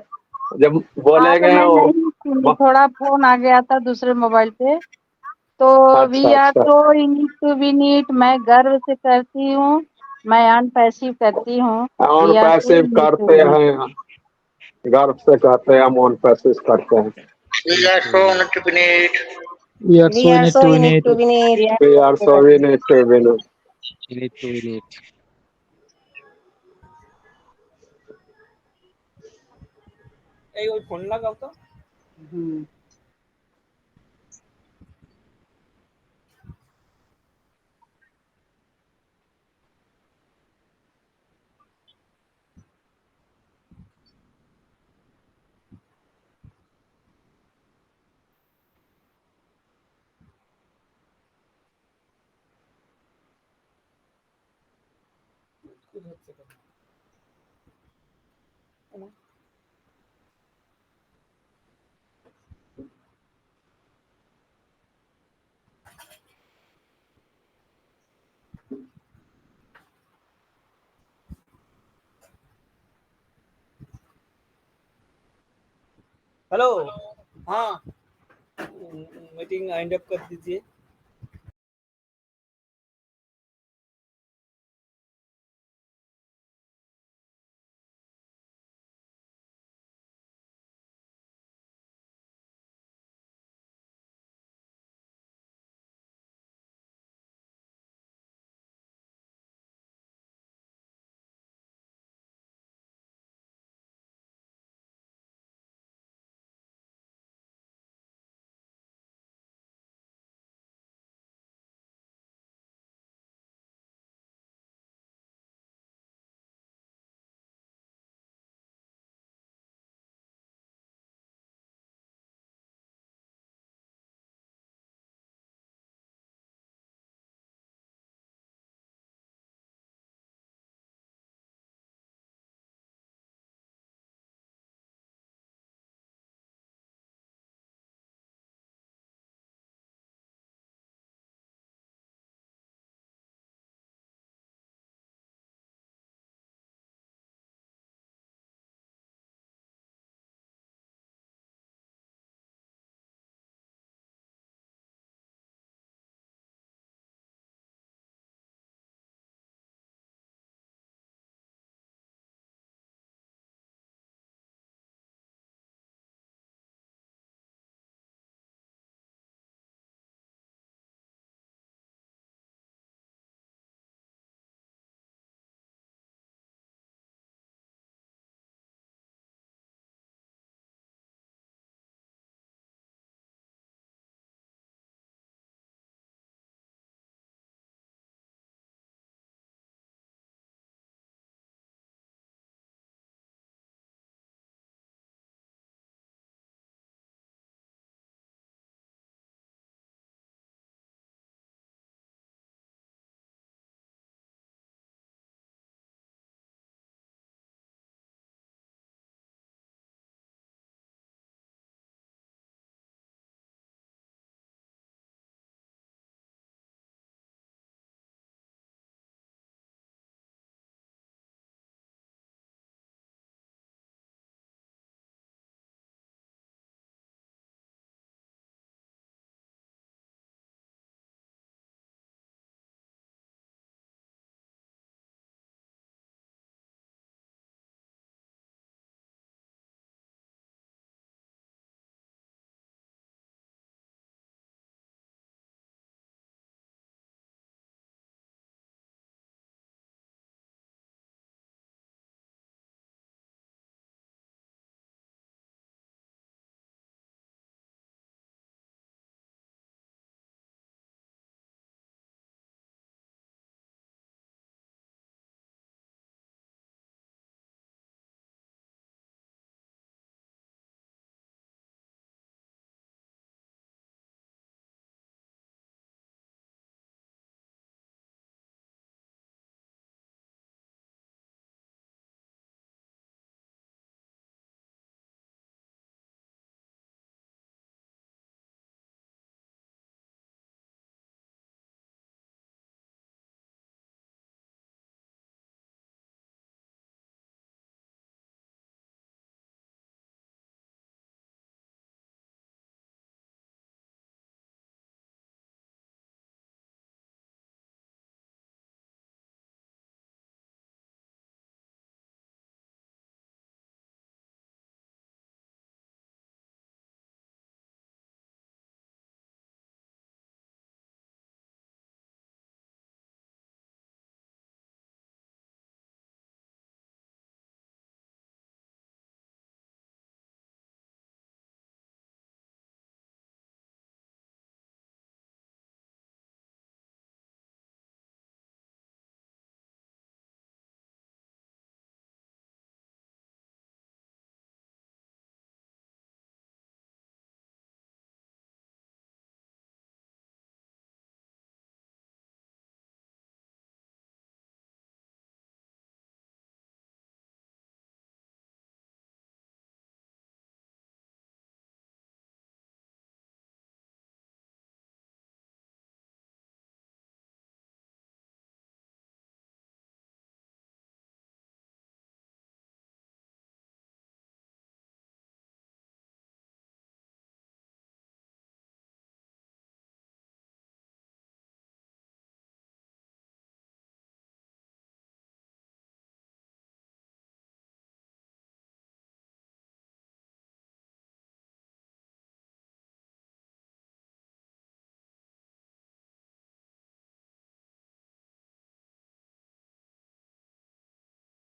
जब हाँ तो बोलेंगे मैं वो। नहीं सुनी, थोड़ा फोन आ गया था दूसरे मोबाइल पे। तो वी आर अच्छा so unique to be neat, मैं गर्व से करती हूँ, मैं अनपैसिव करती हूँ। On we are so passive unique to करते बी नीट। हैं, गर्व से करते हैं, हम ऑन पैसिव करते हैं। We are so honored to be need. We are We so are in it so to unique in to be neat. We are so in it to win it. it. ওই ফোন লাগাও তো। हेलो, हाँ मीटिंग वाइंड अप कर दीजिए।